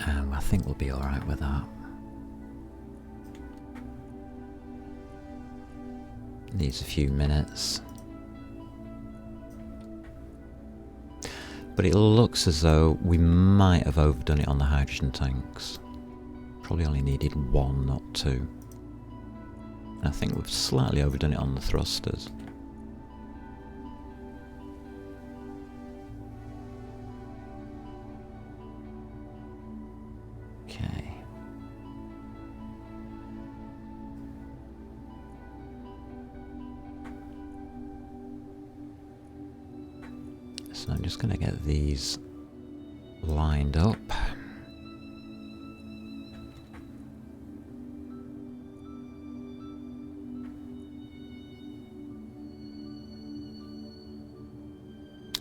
And I think we'll be alright with that. Needs a few minutes. But it looks as though we might have overdone it on the hydrogen tanks. Probably only needed one, not two. And I think we've slightly overdone it on the thrusters. Okay. So I'm just going to get these lined up.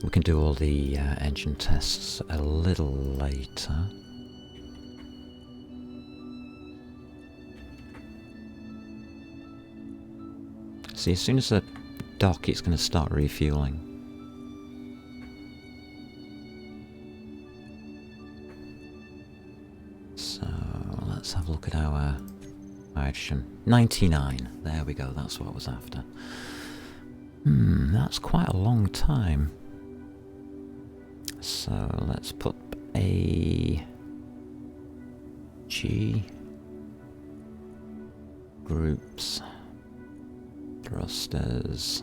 We can do all the engine tests a little later. See, as soon as I dock, it's going to start refueling. So let's have a look at our hydrogen. 99. There we go. That's what I was after. That's quite a long time. So let's put a G groups thrusters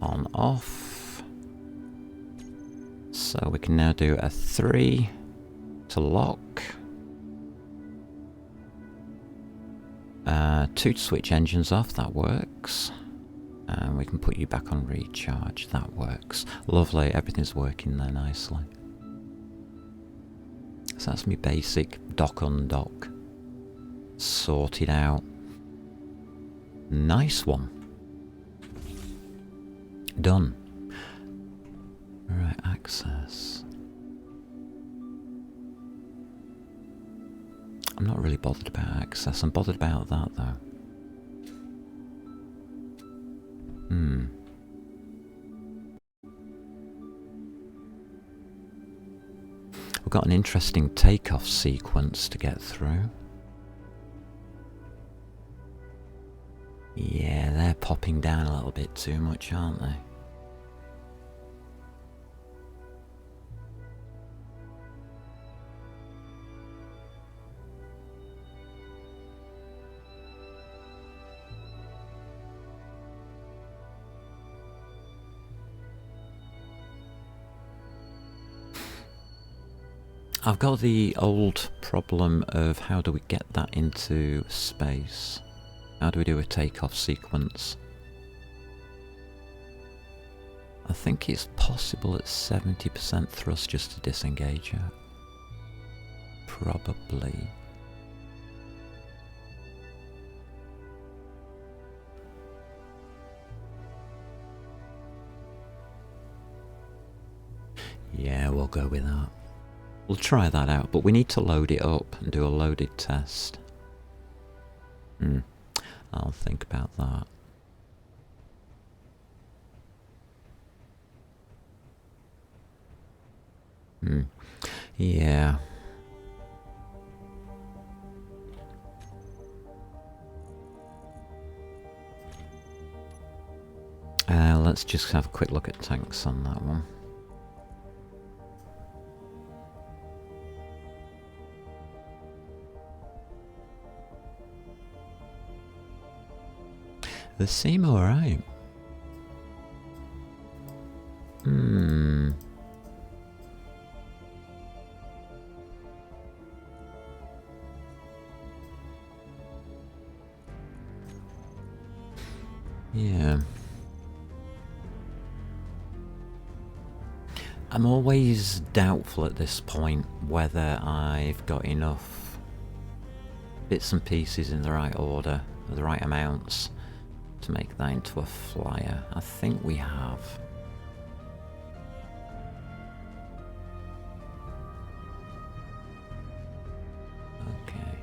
on off. So we can now do a 3 to lock. 2 to switch engines off, that works. And we can put you back on recharge, that works. Lovely, everything's working there nicely. So that's my basic dock undock sorted out. Nice one. Done. Right, access. I'm not really bothered about access, I'm bothered about that though. We've got an interesting takeoff sequence to get through. Yeah, they're popping down a little bit too much, aren't they? I've got the old problem of how do we get that into space? How do we do a takeoff sequence? I think it's possible at 70% thrust just to disengage it. Probably. Yeah, we'll go with that. We'll try that out, but we need to load it up and do a loaded test. I'll think about that. Yeah. Let's just have a quick look at tanks on that one. They seem alright. Yeah. I'm always doubtful at this point whether I've got enough bits and pieces in the right order, the right amounts to make that into a flyer. I think we have. Okay.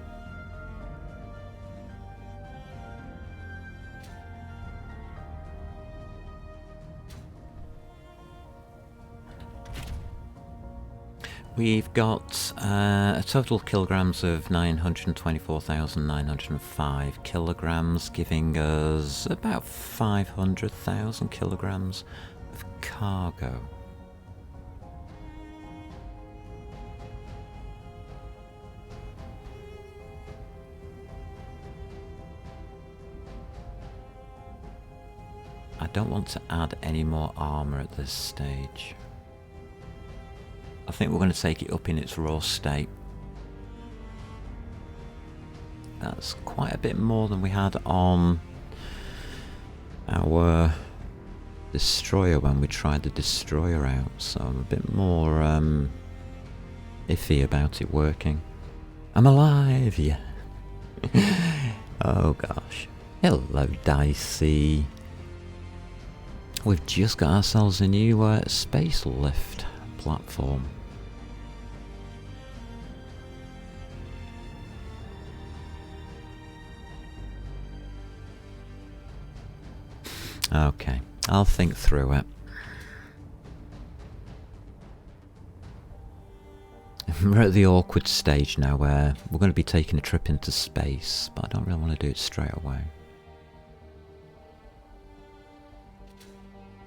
We've got a total kilograms of 924,905 kilograms, giving us about 500,000 kilograms of cargo. I don't want to add any more armour at this stage. I think we're going to take it up in its raw state. That's quite a bit more than we had on our destroyer when we tried the destroyer out, so I'm a bit more iffy about it working. I'm alive, yeah. Oh gosh. Hello, Dicey. We've just got ourselves a new space lift platform. Okay, I'll think through it. We're at the awkward stage now where we're going to be taking a trip into space, but I don't really want to do it straight away.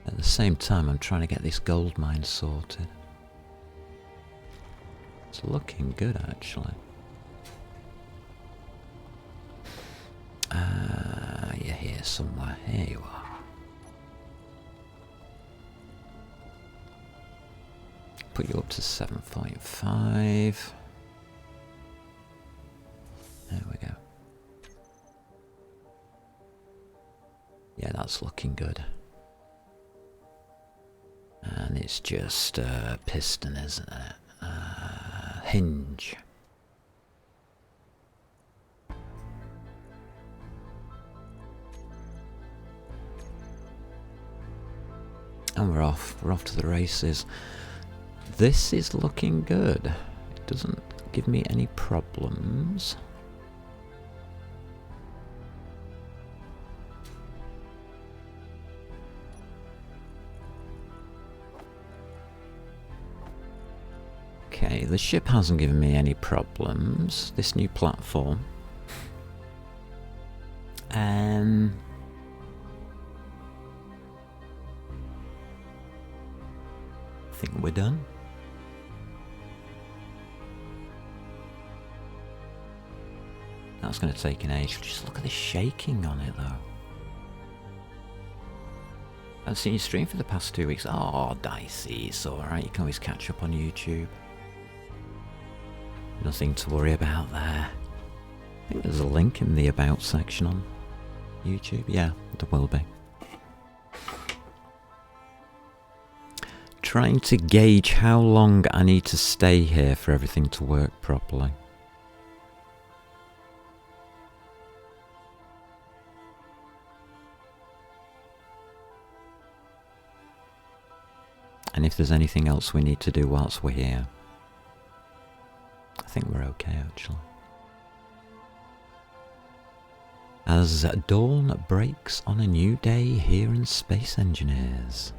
At the same time, I'm trying to get this gold mine sorted. It's looking good, actually. You're here somewhere. Here you are. Put you up to 7.5. There we go. Yeah, that's looking good. And it's just a piston, isn't it? Hinge. And we're off to the races. This is looking good. It doesn't give me any problems. Okay, the ship hasn't given me any problems. This new platform. I think we're done. That's going to take an age. Just look at the shaking on it, though. I haven't seen you stream for the past 2 weeks. Oh, Dicey, it's alright. You can always catch up on YouTube. Nothing to worry about there. I think there's a link in the About section on YouTube. Yeah, there will be. Trying to gauge how long I need to stay here for everything to work properly. And if there's anything else we need to do whilst we're here. I think we're okay, actually. As dawn breaks on a new day here in Space Engineers.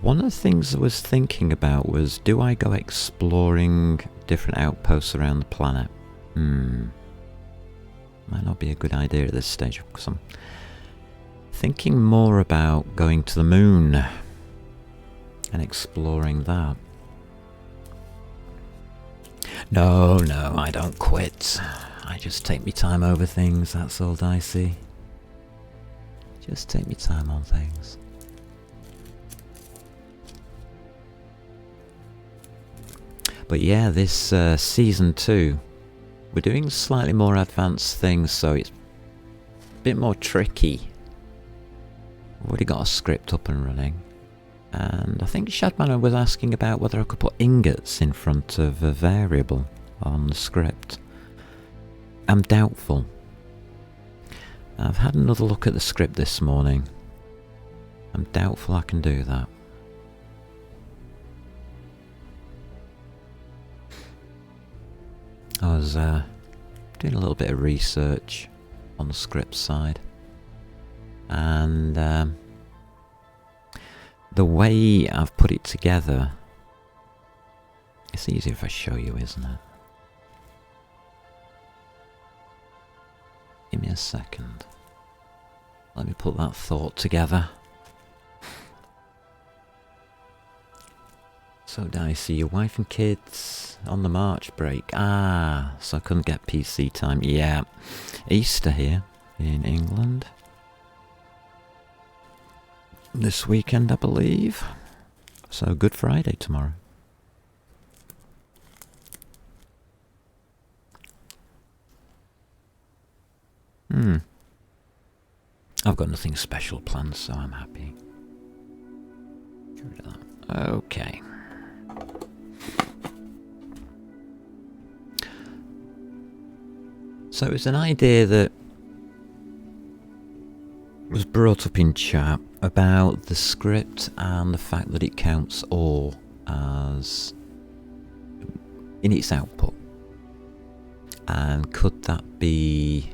One of the things I was thinking about was, do I go exploring different outposts around the planet? Might not be a good idea at this stage, because I'm thinking more about going to the moon and exploring that. No, I don't quit. I just take me time over things, that's all, Dicey. Just take me time on things. But yeah, this season 2, we're doing slightly more advanced things, so it's a bit more tricky. We've already got a script up and running. And I think Shadman was asking about whether I could put ingots in front of a variable on the script. I'm doubtful. I've had another look at the script this morning. I'm doubtful I can do that. I was doing a little bit of research on the script side, and the way I've put it together, it's easier if I show you, isn't it? Give me a second. Let me put that thought together. So Dicey, your wife and kids on the March break. Ah, so I couldn't get PC time. Yeah, Easter here in England. This weekend, I believe. So Good Friday tomorrow. I've got nothing special planned, so I'm happy. Get rid of that. Okay. So it's an idea that was brought up in chat about the script and the fact that it counts OR as in its output. And could that be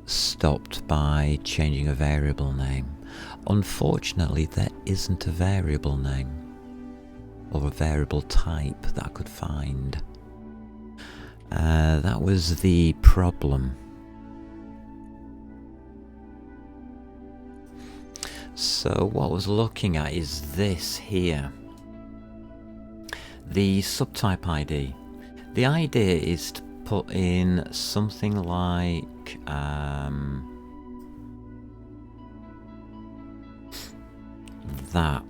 stopped by changing a variable name? Unfortunately, there isn't a variable name or a variable type that I could find. That was the problem. So what I was looking at is this here. The subtype ID. The idea is to put in something like that.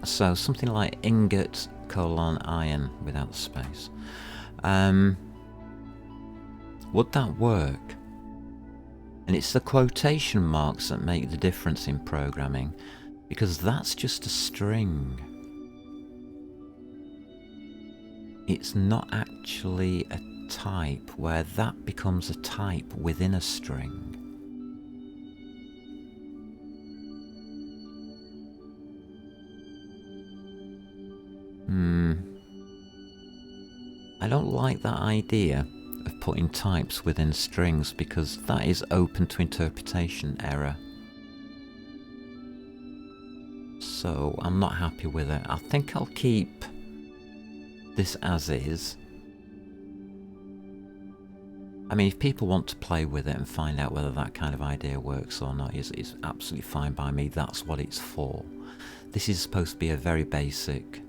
So something like ingot : iron without the space. Would that work? And it's the quotation marks that make the difference in programming, because that's just a string. It's not actually a type, where that becomes a type within a string. I don't like that idea of putting types within strings, because that is open to interpretation error. So I'm not happy with it. I think I'll keep this as is. I mean, if people want to play with it and find out whether that kind of idea works or not, it's absolutely fine by me. That's what it's for. This is supposed to be a very basic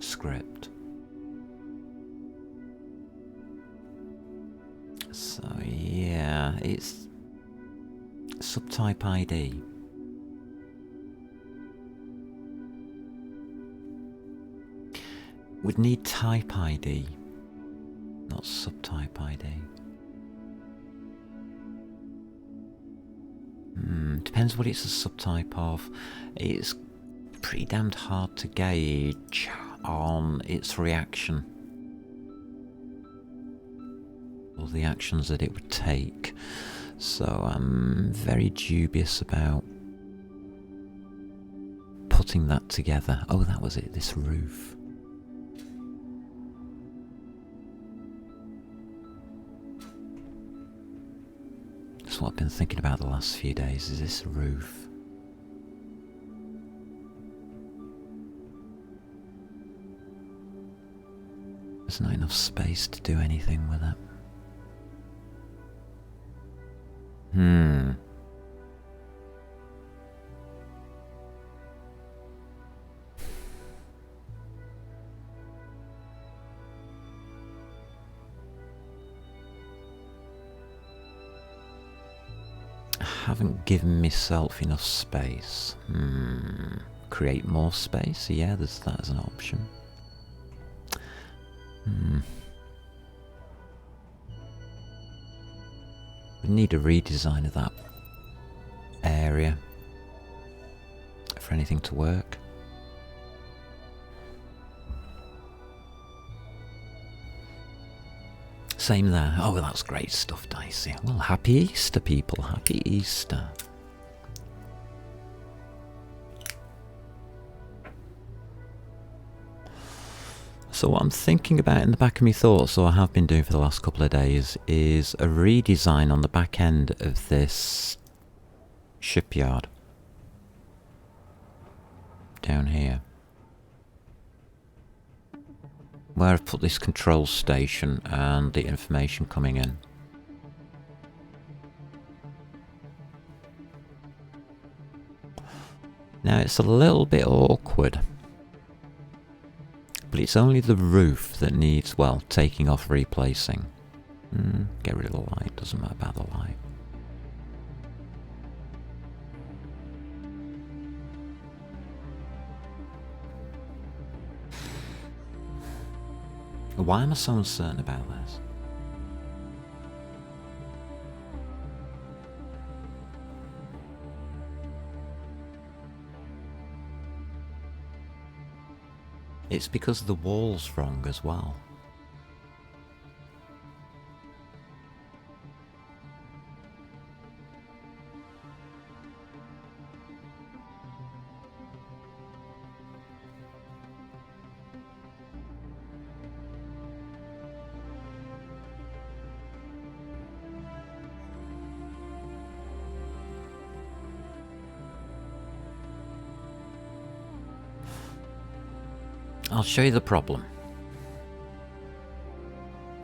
script. So yeah, it's subtype ID. We'd need type ID, not subtype ID. Depends what it's a subtype of. It's pretty damned hard to gauge on its reaction, or the actions that it would take. So I'm very dubious about putting that together. Oh, that was it, this roof. That's what I've been thinking about the last few days, is this roof. There's not enough space to do anything with it. I haven't given myself enough space. Create more space? Yeah, there's that as an option. We need a redesign of that area for anything to work. Same there. Oh, well, that's great stuff, Dicey. Well, happy Easter, people. Happy Easter. So what I'm thinking about in the back of my thoughts, or I have been doing for the last couple of days, is a redesign on the back end of this shipyard. Down here. Where I've put this control station and the information coming in. Now it's a little bit awkward, but it's only the roof that needs, well, taking off, replacing. Get rid of the light, doesn't matter about the light. Why am I so uncertain about this? It's because the wall's wrong as well. I'll show you the problem.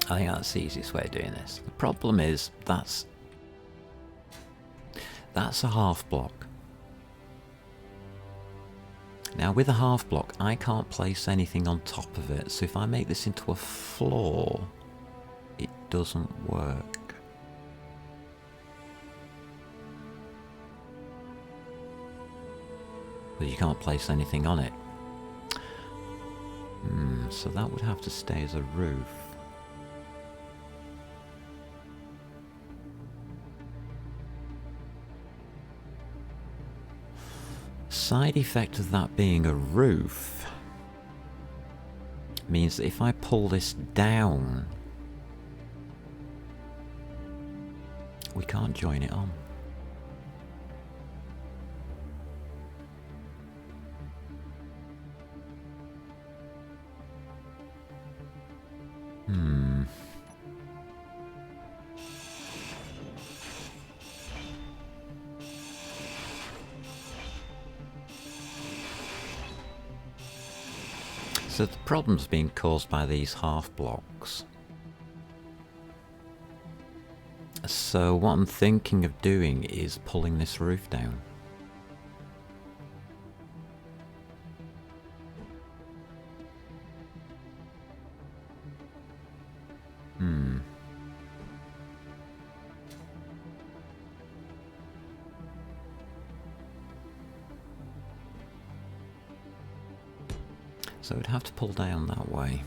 I think that's the easiest way of doing this. The problem is that's a half block. Now with a half block, I can't place anything on top of it. So if I make this into a floor, it doesn't work. But you can't place anything on it. So that would have to stay as a roof. Side effect of that being a roof means that if I pull this down, we can't join it on. So the problem's being caused by these half blocks. So what I'm thinking of doing is pulling this roof down. So we'd have to pull down that way.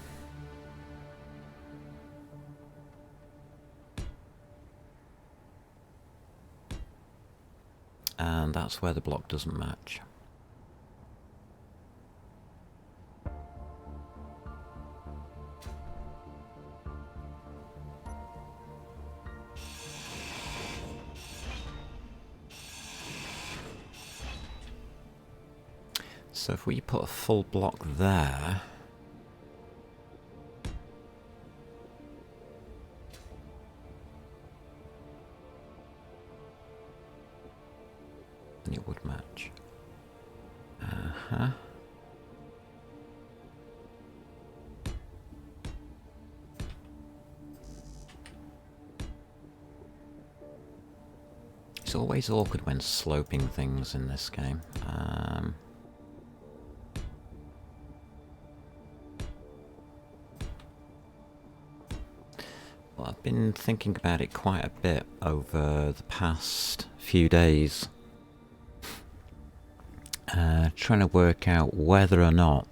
And that's where the block doesn't match. So if we put a full block there, then it would match. It's always awkward when sloping things in this game. Well, I've been thinking about it quite a bit over the past few days. Trying to work out whether or not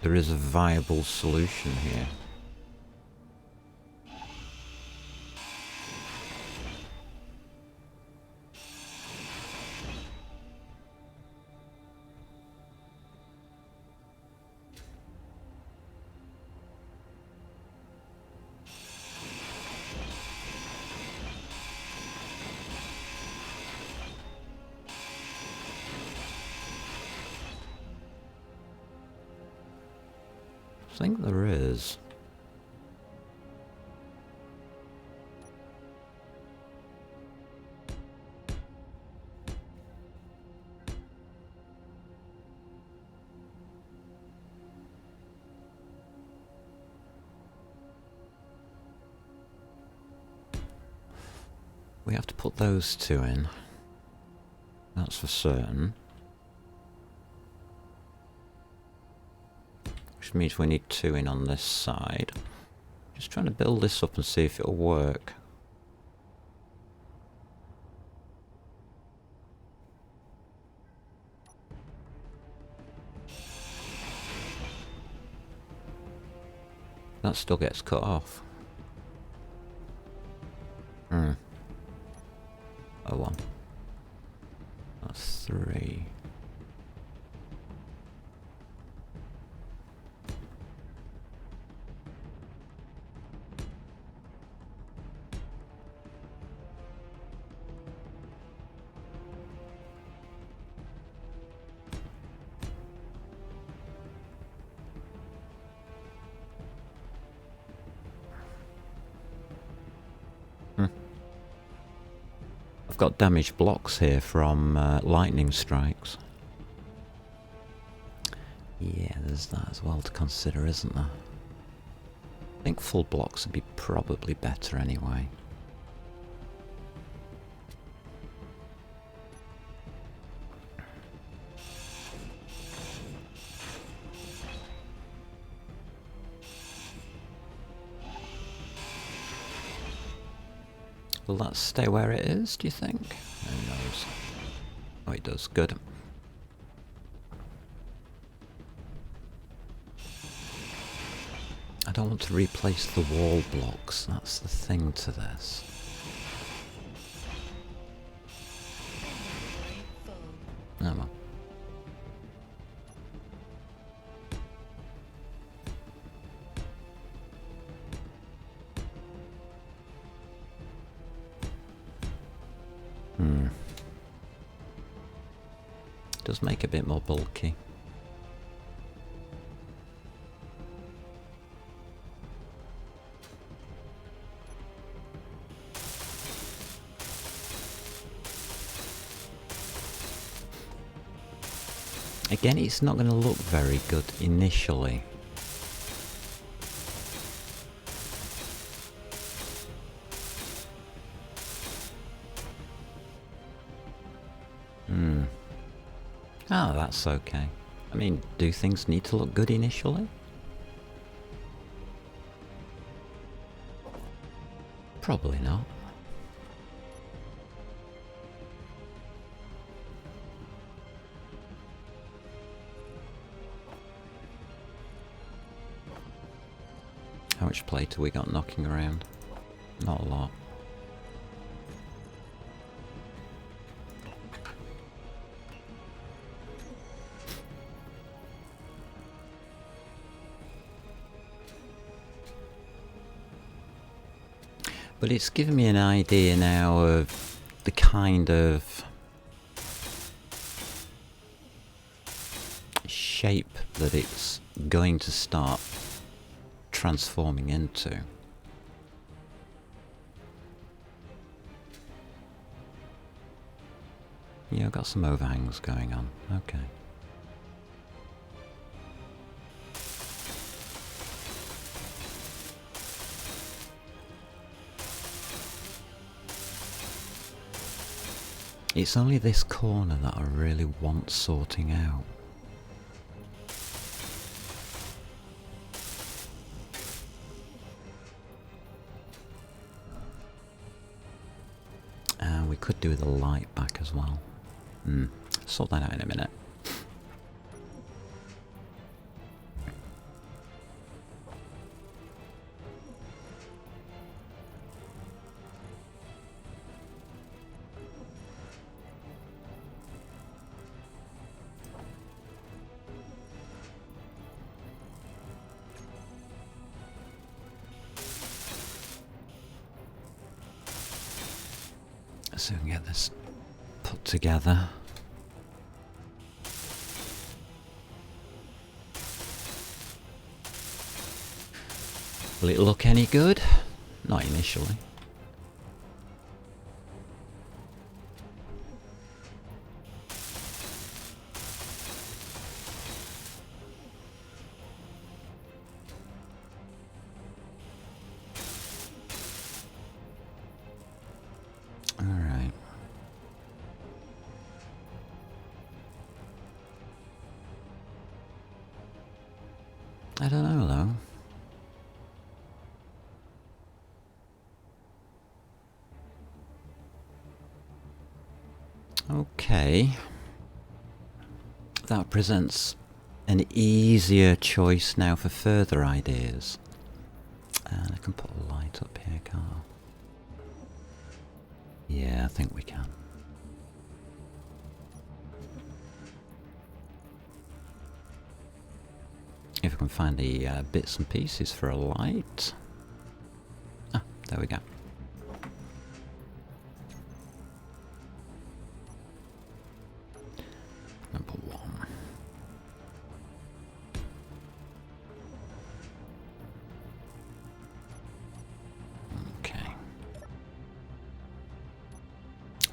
there is a viable solution here. think there is. We have to put those two in. That's for certain. Which means we need two in on this side. Just trying to build this up and see if it'll work. That still gets cut off. Oh well. That's 3. Got damaged blocks here from lightning strikes. Yeah, there's that as well to consider, isn't there? I think full blocks would be probably better anyway. Will that stay where it is, do you think? Who knows? Oh, it does. Good. I don't want to replace the wall blocks. That's the thing to this. Oh well. Does make it a bit more bulky. Again, it's not going to look very good initially. Oh, that's okay. I mean, do things need to look good initially? Probably not. How much plate have we got knocking around? Not a lot. But it's given me an idea now of the kind of shape that it's going to start transforming into. Yeah, I've got some overhangs going on. Okay. It's only this corner that I really want sorting out. And we could do the light back as well. Sort that out in a minute. So we can get this put together. Will it look any good? Not initially. Alright. I don't know though. Okay. That presents an easier choice now for further ideas. And I can put a light up here, can't I? Yeah, I think we can. If I can find the bits and pieces for a light. Ah, there we go. Number 1. Okay.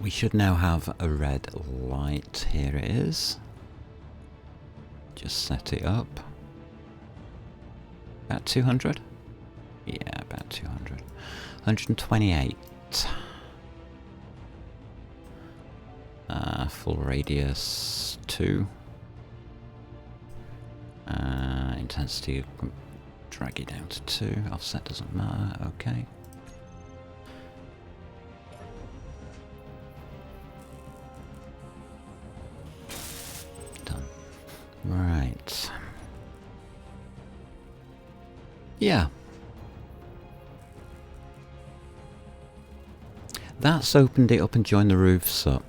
We should now have a red light. Here it is. Just set it up. About 200? Yeah, about 200. 128. Full radius 2. Intensity, drag it down to 2. Offset doesn't matter, okay. Done. Right. Yeah. That's opened it up and joined the roofs up.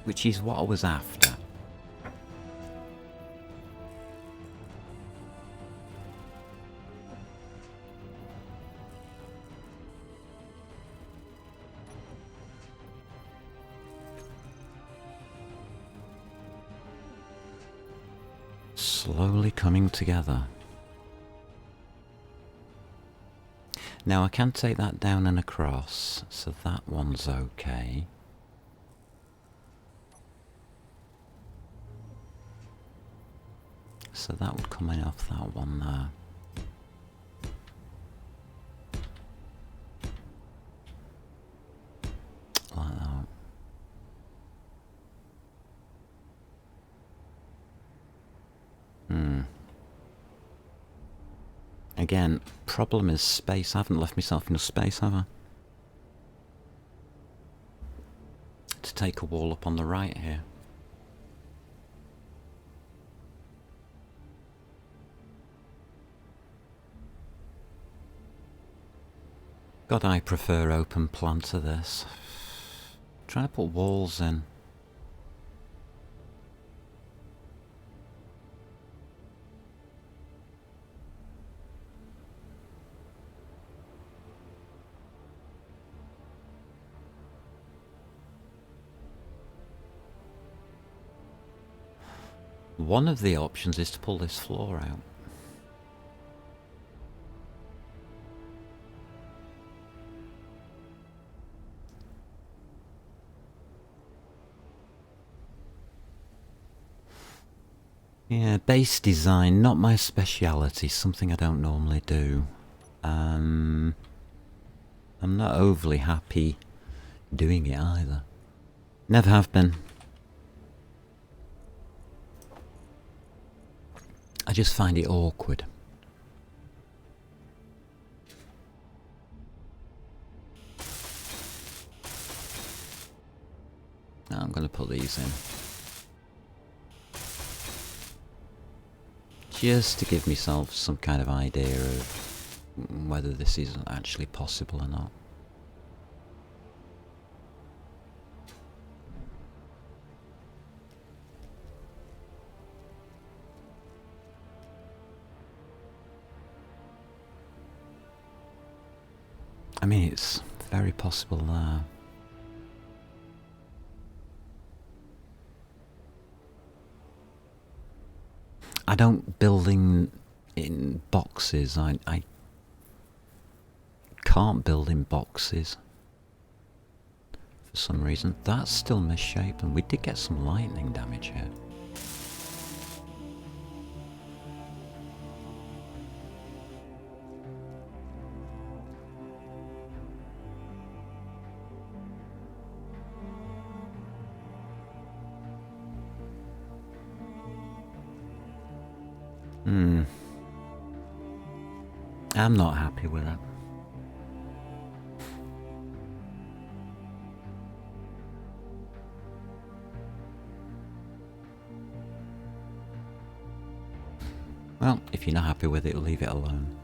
Which is what I was after. Slowly coming together. Now I can take that down and across, so that one's okay. So that would come in off that one there. Like that. Again, problem is space. I haven't left myself enough space, have I? To take a wall up on the right here. God, I prefer open plan to this. Trying to put walls in. One of the options is to pull this floor out. Yeah, base design, not my speciality, something I don't normally do. I'm not overly happy doing it either. Never have been. I just find it awkward. Now I'm going to put these in. Just to give myself some kind of idea of whether this is actually possible or not. I mean, it's very possible there. I don't build in boxes. I can't build in boxes for some reason. That's still misshapen. We did get some lightning damage here. I'm not happy with it. Well, if you're not happy with it, leave it alone.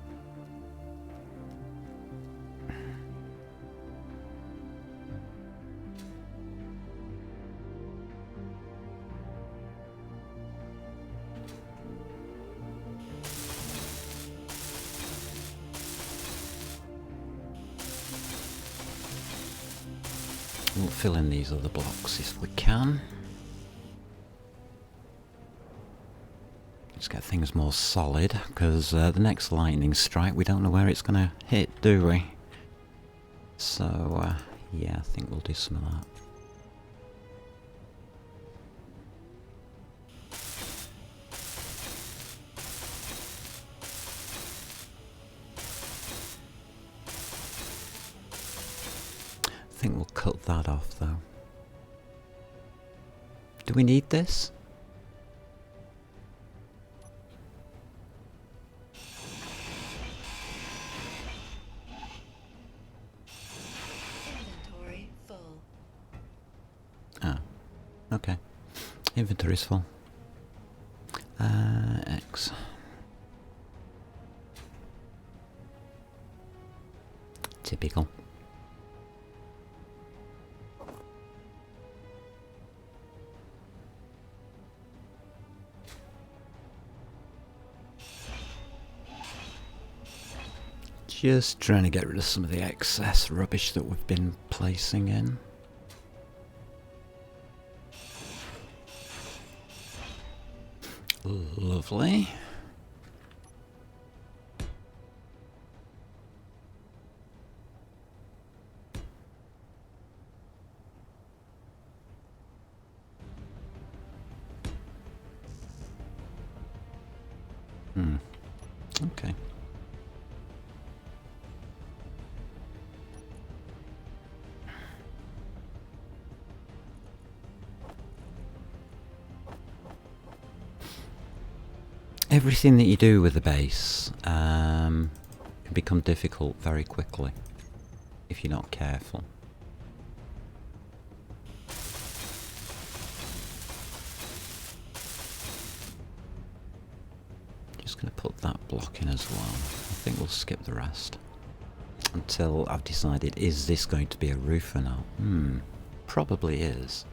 We'll fill in these other blocks if we can. Let's get things more solid, because the next lightning strike, we don't know where it's going to hit, do we? So, yeah, I think we'll do some of that. I think we'll cut that off though. Do we need this? Inventory full. Ah, okay. Inventory's full. X. Typical. Just trying to get rid of some of the excess rubbish that we've been placing in. Lovely. Okay. Everything that you do with the base can become difficult very quickly if you're not careful. Just going to put that block in as well. I think we'll skip the rest until I've decided, is this going to be a roof or not? Probably is.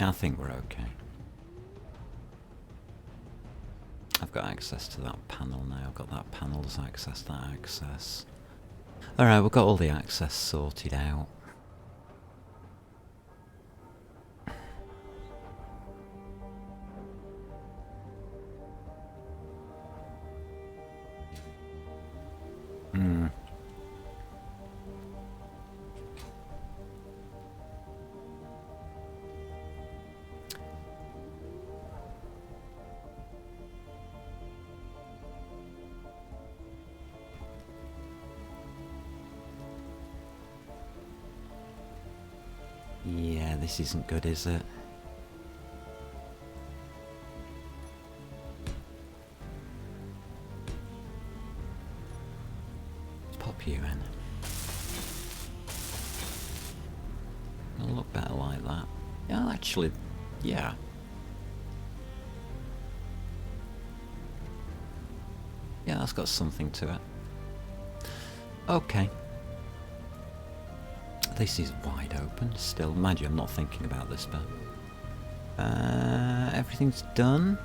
I think we're okay. I've got access to that panel now. I've got that panel's access, that access. Alright, we've got all the access sorted out. Yeah, this isn't good, is it? Pop you in. It'll look better like that. Yeah, actually, yeah. Yeah, that's got something to it. Okay. This is wide open still. Mind you, I'm not thinking about this bit. Everything's done.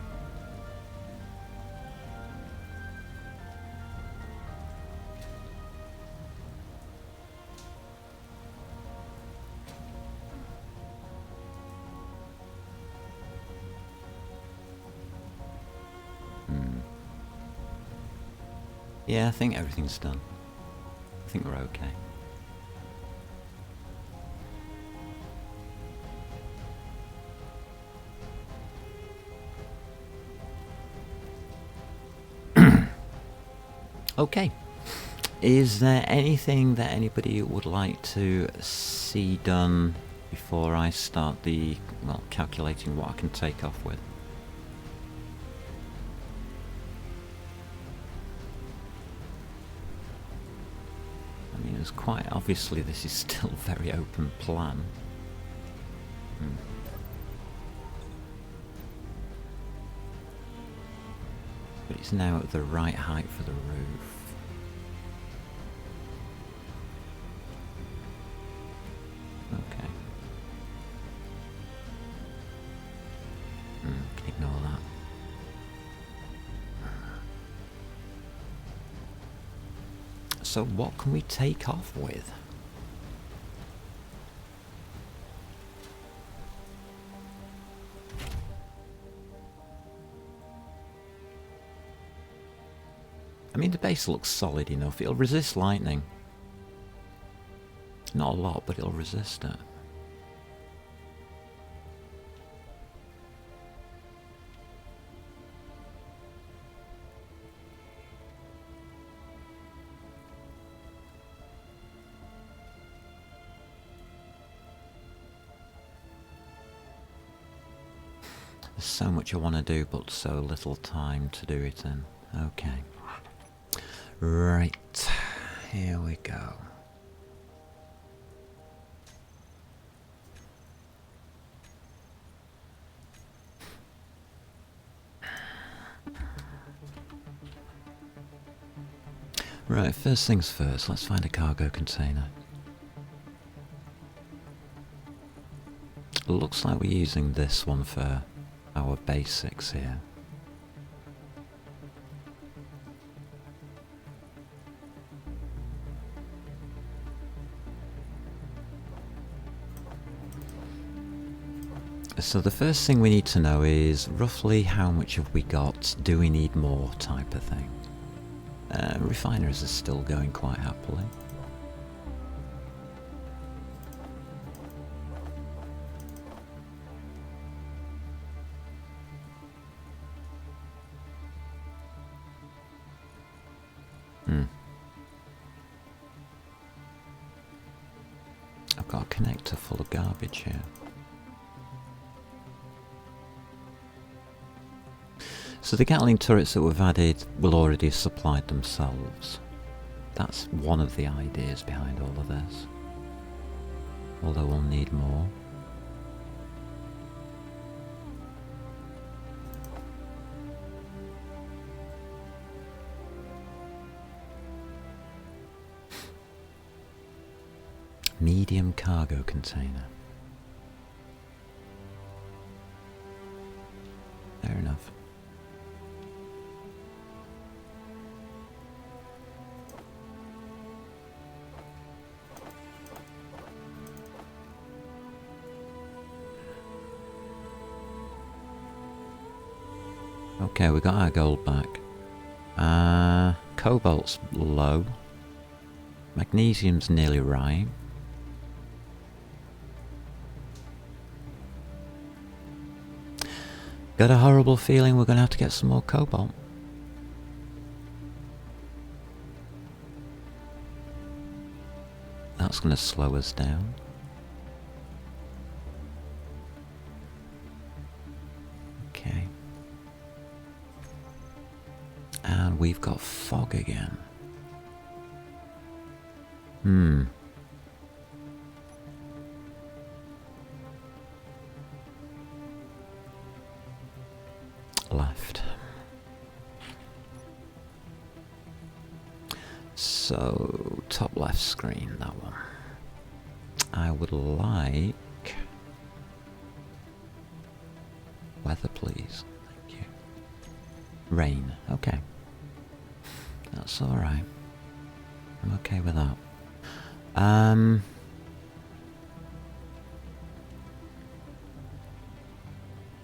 Yeah, I think everything's done. I think we're okay. Okay. Is there anything that anybody would like to see done before I start the, well, calculating what I can take off with? I mean, it's quite obviously this is still a very open plan. But it's now at the right height for the roof. Okay. Can ignore that. So what can we take off with? I mean, the base looks solid enough. It'll resist lightning. Not a lot, but it'll resist it. There's so much I want to do, but so little time to do it in. Okay. Right. Here we go. Right, first things first, let's find a cargo container. Looks like we're using this one for our basics here. So the first thing we need to know is roughly how much have we got, do we need more type of thing. Refiners are still going quite happily. I've got a connector full of garbage here. So the Gatling turrets that we've added will already have supplied themselves. That's one of the ideas behind all of this. Although we'll need more. Medium cargo container. Fair enough. Okay, we got our gold back. Cobalt's low. Magnesium's nearly right. Got a horrible feeling we're going to have to get some more cobalt. That's going to slow us down. Okay. And we've got fog again. Left. So, top left screen, that one. I would like weather, please. Thank you. Rain. Okay. That's alright. I'm okay with that.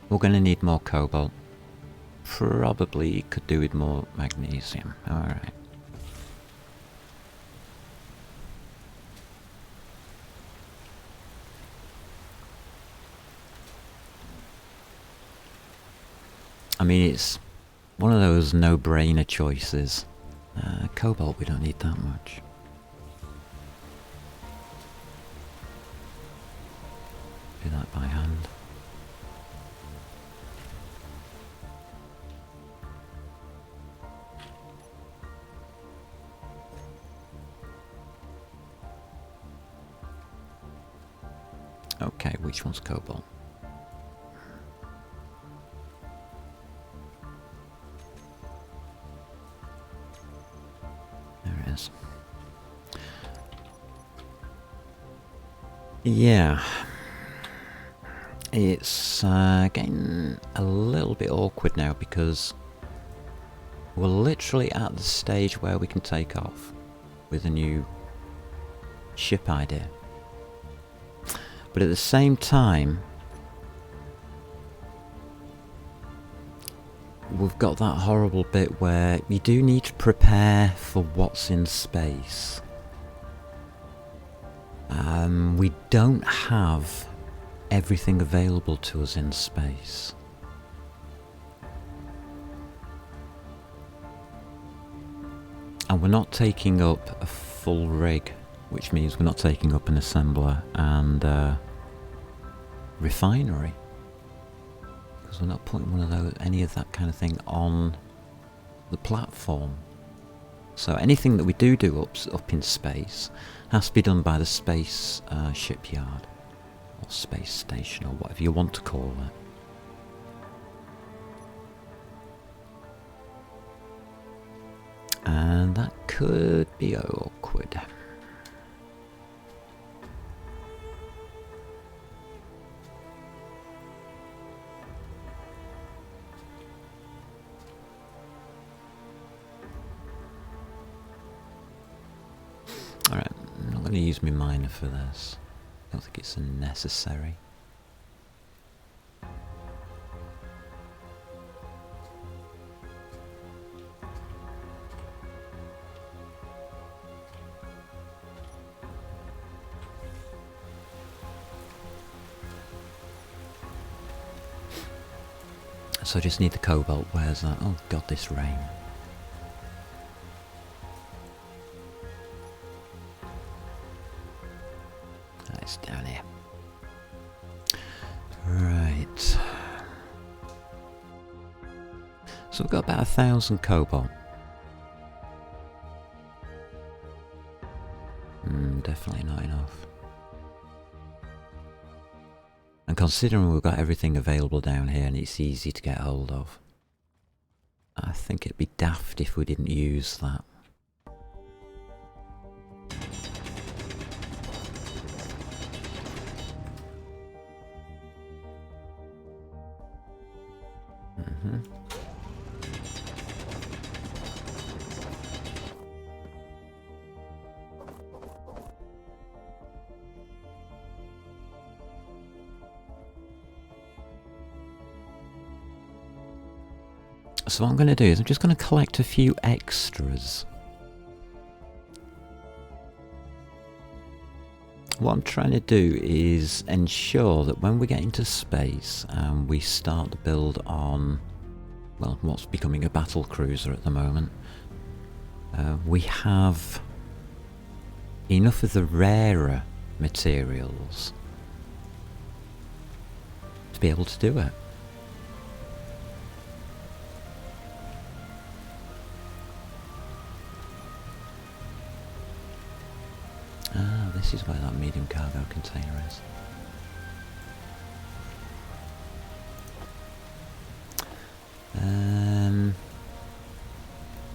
We're going to need more cobalt. Probably could do with more magnesium. Alright. I mean, it's one of those no-brainer choices. Cobalt, we don't need that much. Do that by hand. Okay, which one's cobalt? There it is. Yeah. It's getting a little bit awkward now because we're literally at the stage where we can take off with a new ship idea. But at the same time, we've got that horrible bit where you do need to prepare for what's in space. We don't have everything available to us in space. And we're not taking up a full rig, which means we're not taking up an assembler and refinery, because we're not putting any of that kind of thing on the platform. So anything that we do up in space has to be done by the space shipyard or space station or whatever you want to call it. And that could be awkward. Alright, I'm not going to use my miner for this. I don't think it's necessary. So I just need the cobalt. Where's that? Oh god, this rain. It's down here. Right. So we've got about 1,000 cobalt. Definitely not enough. And considering we've got everything available down here and it's easy to get hold of, I think it'd be daft if we didn't use that. So what I'm going to do is I'm just going to collect a few extras. What I'm trying to do is ensure that when we get into space and we start to build on, well, what's becoming a battle cruiser at the moment, we have enough of the rarer materials to be able to do it. This is where that medium cargo container is.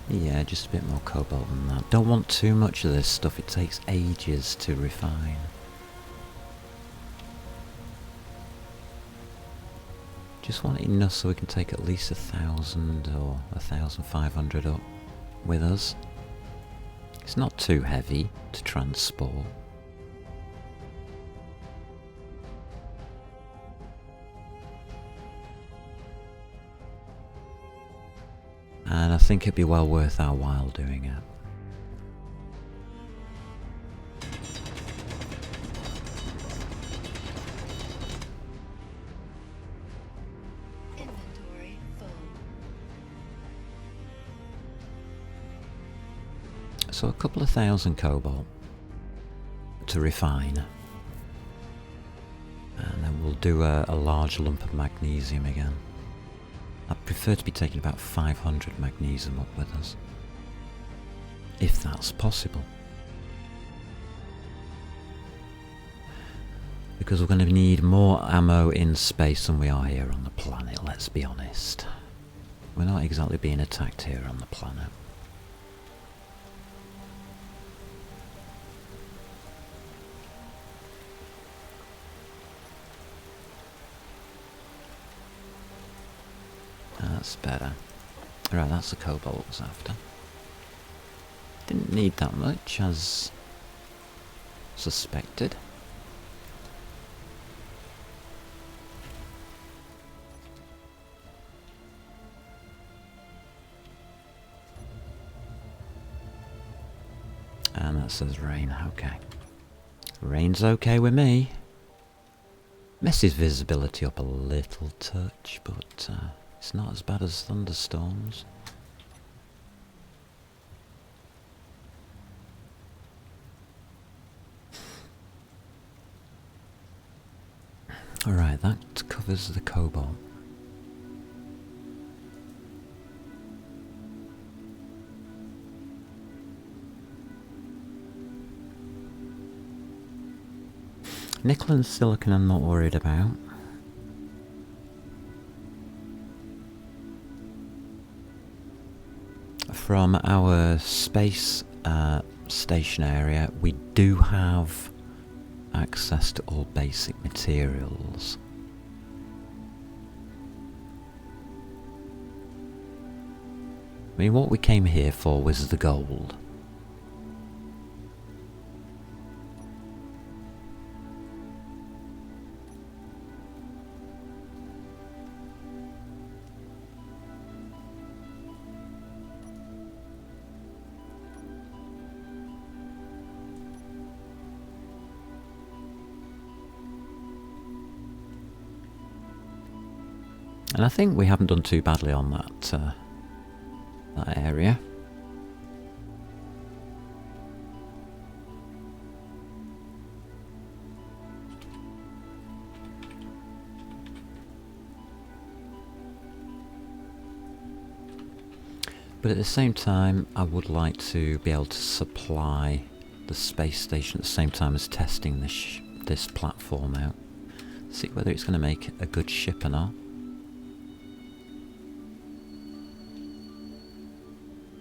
Yeah, just a bit more cobalt than that. Don't want too much of this stuff, it takes ages to refine. Just want enough so we can take at least 1,000 or 1,500 up with us. It's not too heavy to transport. And I think it'd be well worth our while doing it. Inventory full. So a couple of thousand cobalt to refine. And then we'll do a large lump of magnesium again. I'd prefer to be taking about 500 magnesium up with us, if that's possible. Because we're going to need more ammo in space than we are here on the planet, let's be honest. We're not exactly being attacked here on the planet. That's better. Right, that's the cobalt I was after. Didn't need that much, as suspected. And that says rain, okay. Rain's okay with me. Messes visibility up a little touch, but it's not as bad as thunderstorms. Alright, that covers the cobalt. Nickel and silicon I'm not worried about. From our space station area, we do have access to all basic materials. I mean, what we came here for was the gold. And I think we haven't done too badly on that area. But at the same time, I would like to be able to supply the space station at the same time as testing this platform out. See whether it's going to make a good ship or not.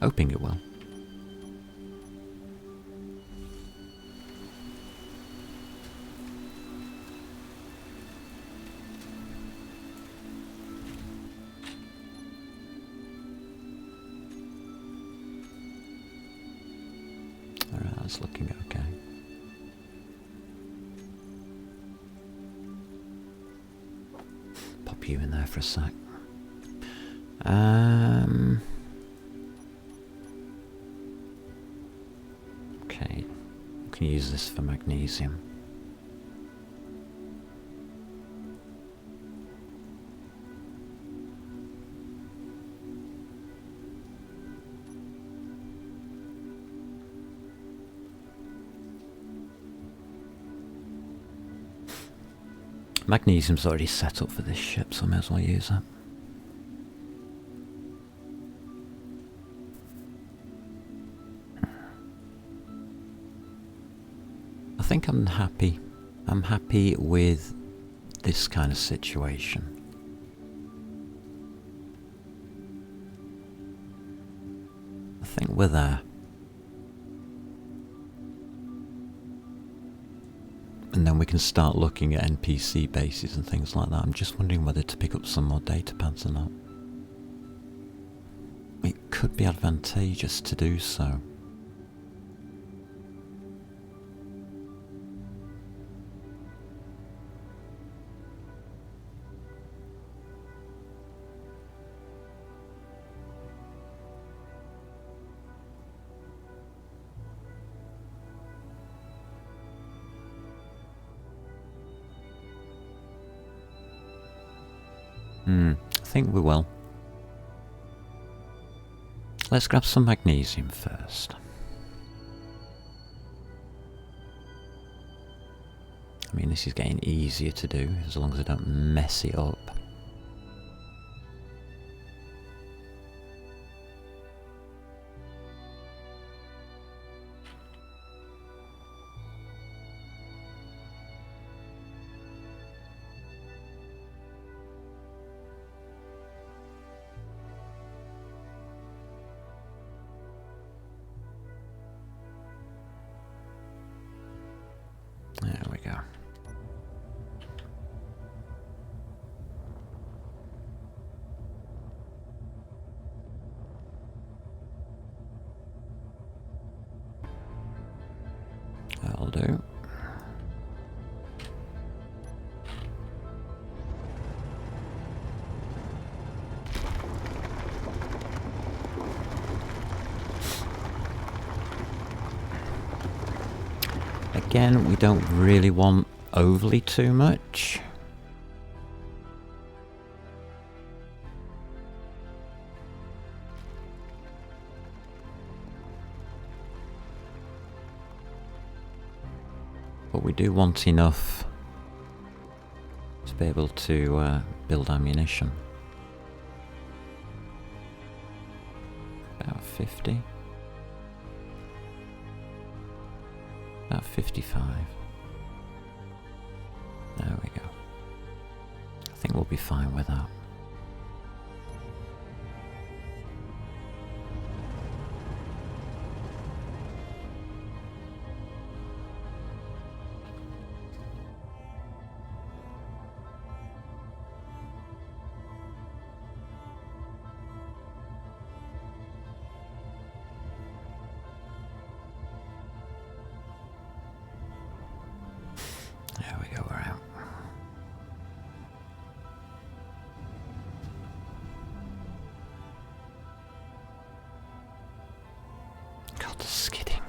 Hoping it will. Alright, that's looking okay. Pop you in there for a sec. Okay, we can use this for magnesium. Magnesium's already set up for this ship, so I may as well use it. I think I'm happy. I'm happy with this kind of situation. I think we're there. And then we can start looking at NPC bases and things like that. I'm just wondering whether to pick up some more data pads or not. It could be advantageous to do so. I think we will. Let's grab some magnesium first. I mean, this is getting easier to do as long as I don't mess it up. There we go. That'll do. Again, we don't really want overly too much. But we do want enough to be able to build ammunition. About 50. About 55. There we go. I think we'll be fine with that. There we go, we're out. God, the skidding.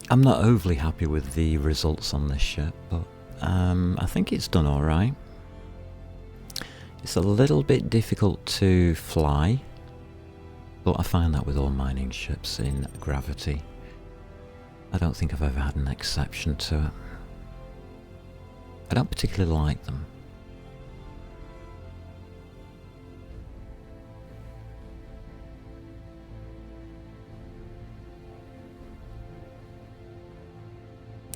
I'm not overly happy with the results on this ship, but I think it's done alright. It's a little bit difficult to fly, but I find that with all mining ships in Gravity. I don't think I've ever had an exception to it. I don't particularly like them.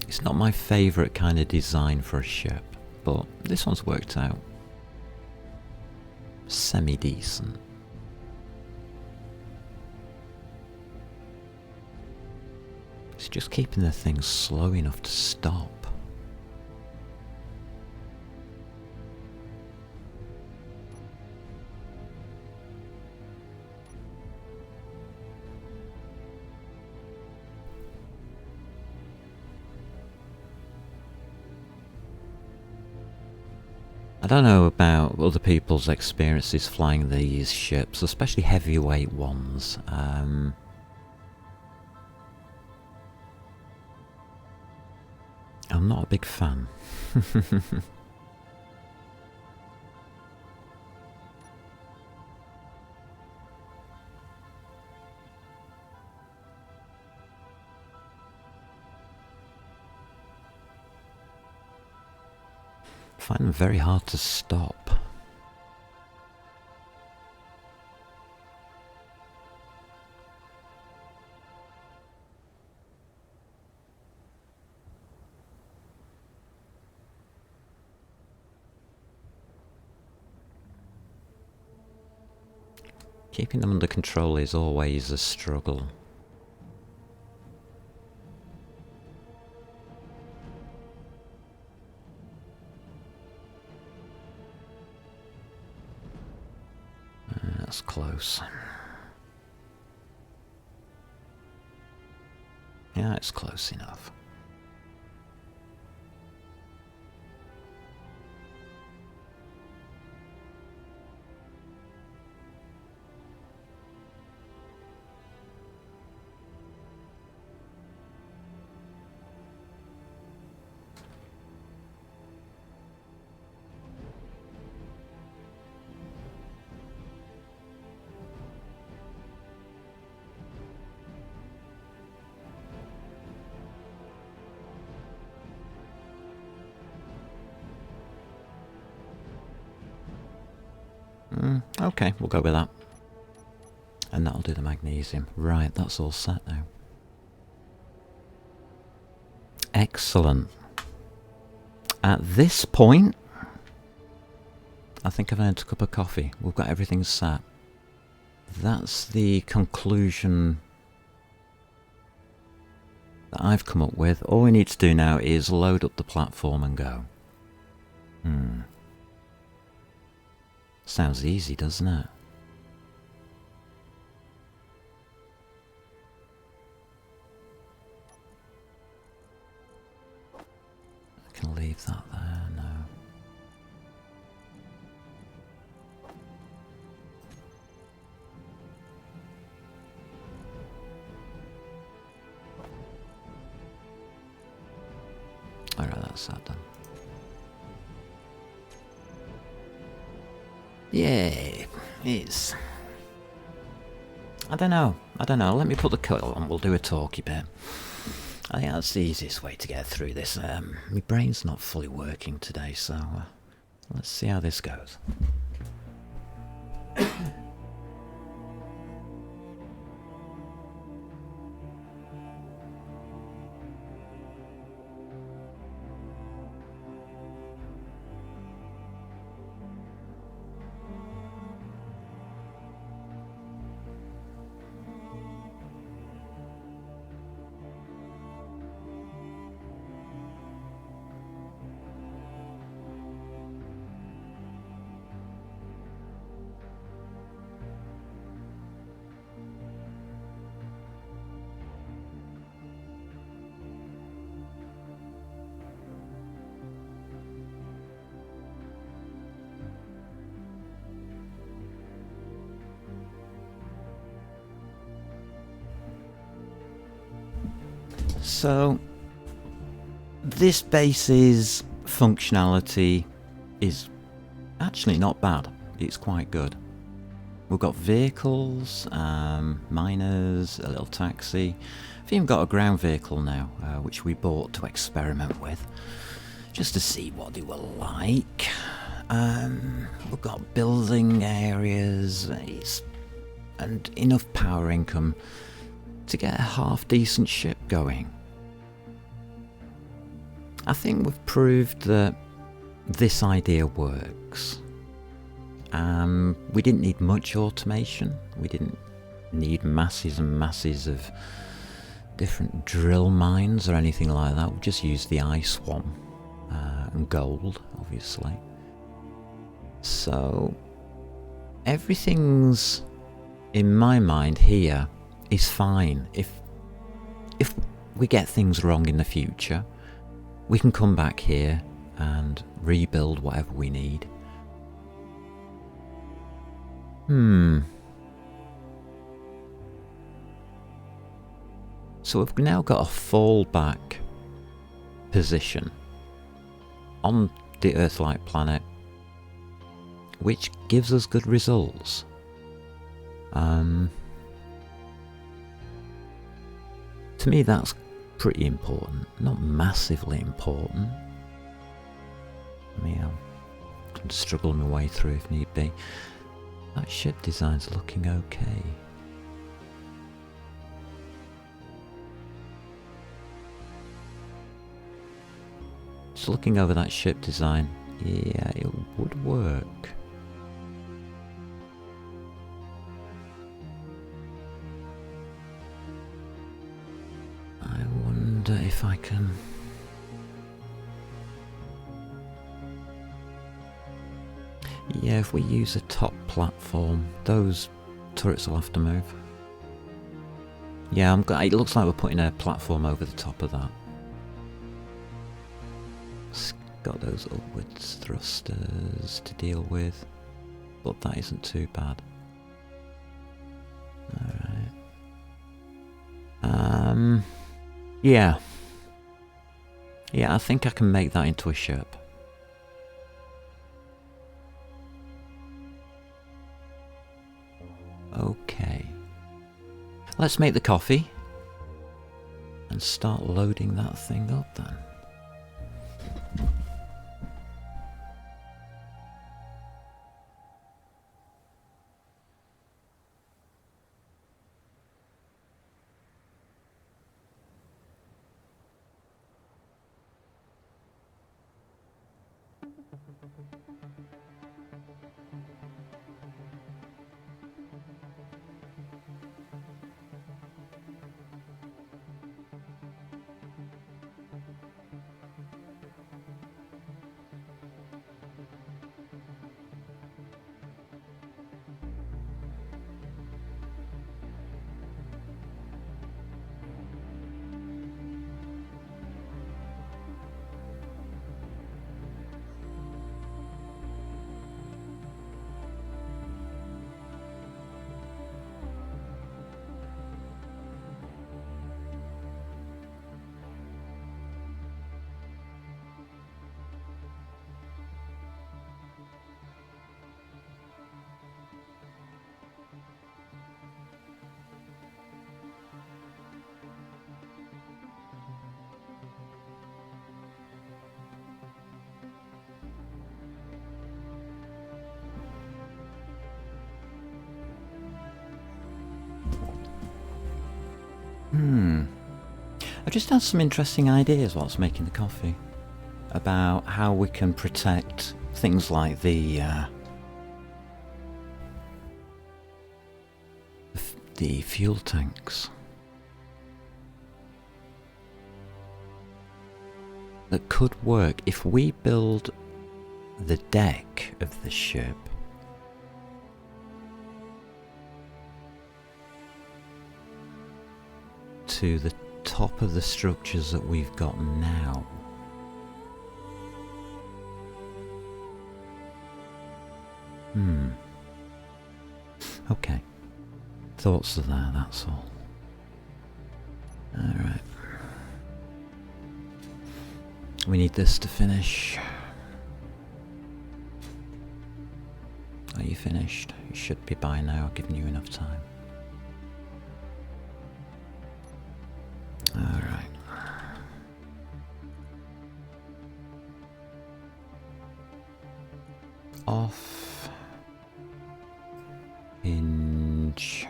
It's not my favourite kind of design for a ship, but this one's worked out semi-decent. It's just keeping the thing slow enough to stop. I don't know about other people's experiences flying these ships, especially heavyweight ones. I'm not a big fan. I find them very hard to stop. Keeping them under control is always a struggle. That's close. Yeah, it's close enough. Okay, we'll go with that. And that'll do the magnesium. Right, that's all set now. Excellent. At this point, I think I've earned a cup of coffee. We've got everything set. That's the conclusion that I've come up with. All we need to do now is load up the platform and go. Sounds easy, doesn't it? I can leave that there, no. Alright, that's that done. Yeah, it's... I don't know. Let me put the kettle on, we'll do a talky bit. I think that's the easiest way to get through this. My brain's not fully working today, so let's see how this goes. So, this base's functionality is actually not bad. It's quite good. We've got vehicles, miners, a little taxi. We've even got a ground vehicle now, which we bought to experiment with, just to see what they were like. We've got building areas, and enough power income to get a half-decent ship going. I think we've proved that this idea works. We didn't need much automation. We didn't need masses and masses of different drill mines or anything like that. We just used the ice one and gold, obviously. So everything's, in my mind here, is fine. If we get things wrong in the future, we can come back here and rebuild whatever we need. So we've now got a fallback position on the Earth-like planet, which gives us good results. To me, that's pretty important. Not massively important. I mean, I can struggle my way through if need be. That ship design's looking okay. Just looking over that ship design, yeah, it would work. I wonder if I can... Yeah, if we use a top platform, those turrets will have to move. Yeah, it looks like we're putting a platform over the top of that. It's got those upwards thrusters to deal with, but that isn't too bad. Alright. Yeah. Yeah, I think I can make that into a ship. Okay. Let's make the coffee and start loading that thing up then. I just had some interesting ideas whilst making the coffee about how we can protect things like the fuel tanks that could work if we build the deck of the ship to the top of the structures that we've got now. Okay. Thoughts are there, that's all. Alright. We need this to finish. Are you finished? You should be by now, giving you enough time. Alright. Off. Hinge.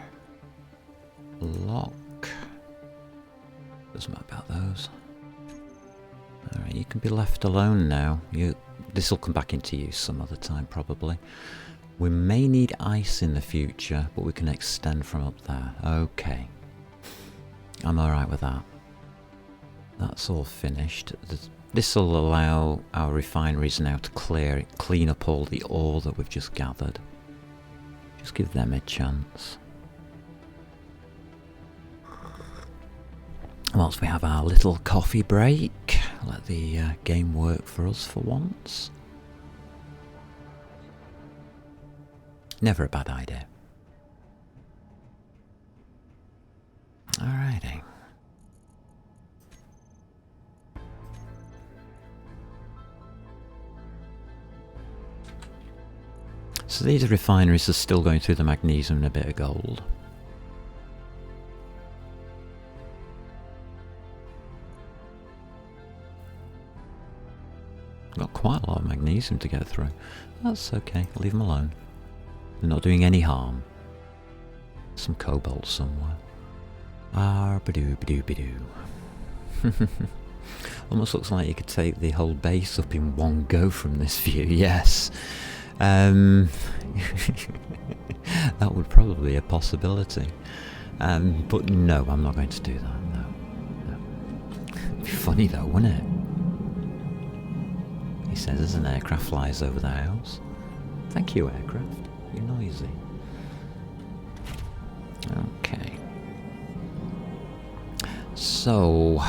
Lock. Doesn't matter about those. Alright, you can be left alone now. This will come back into use some other time probably. We may need ice in the future, but we can extend from up there. Okay. I'm alright with that. That's all finished. This will allow our refineries now to clean up all the ore that we've just gathered. Just give them a chance. Whilst we have our little coffee break, let the game work for us for once. Never a bad idea. Alrighty. So these refineries are still going through the magnesium and a bit of gold. Got quite a lot of magnesium to get through. That's okay, leave them alone. They're not doing any harm. Some cobalt somewhere. Ba-doo-ba-doo-ba-doo. Almost looks like you could take the whole base up in one go from this view, yes. That would probably be a possibility. But no, I'm not going to do that, no. It'd be funny though, wouldn't it? He says as an aircraft flies over the house. Thank you, aircraft. You're noisy. Okay. So...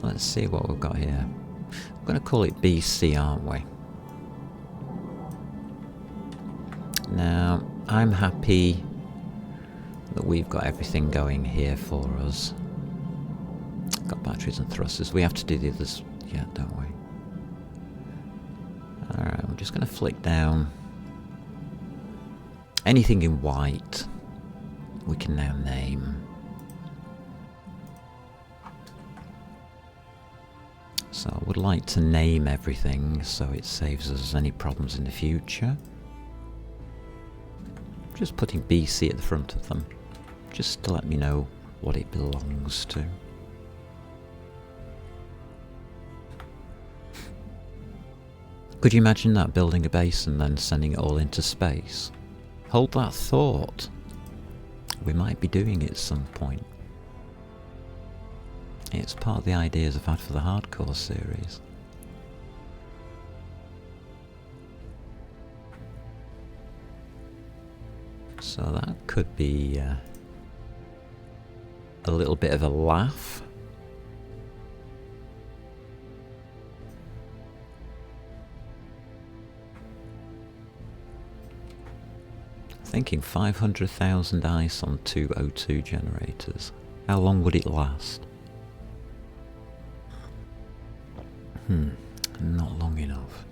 let's see what we've got here. We're going to call it BC, aren't we? Now, I'm happy that we've got everything going here for us. Got batteries and thrusters. We have to do the others yet, don't we? Alright, we're just going to flick down. Anything in white we can now name. So I would like to name everything so it saves us any problems in the future. Just putting BC at the front of them, just to let me know what it belongs to. Could you imagine that, building a base and then sending it all into space? Hold that thought. We might be doing it at some point. It's part of the ideas I've had for the Hardcore series. So that could be a little bit of a laugh. Thinking 500,000 ice on 2 O2 generators. How long would it last? Not long enough.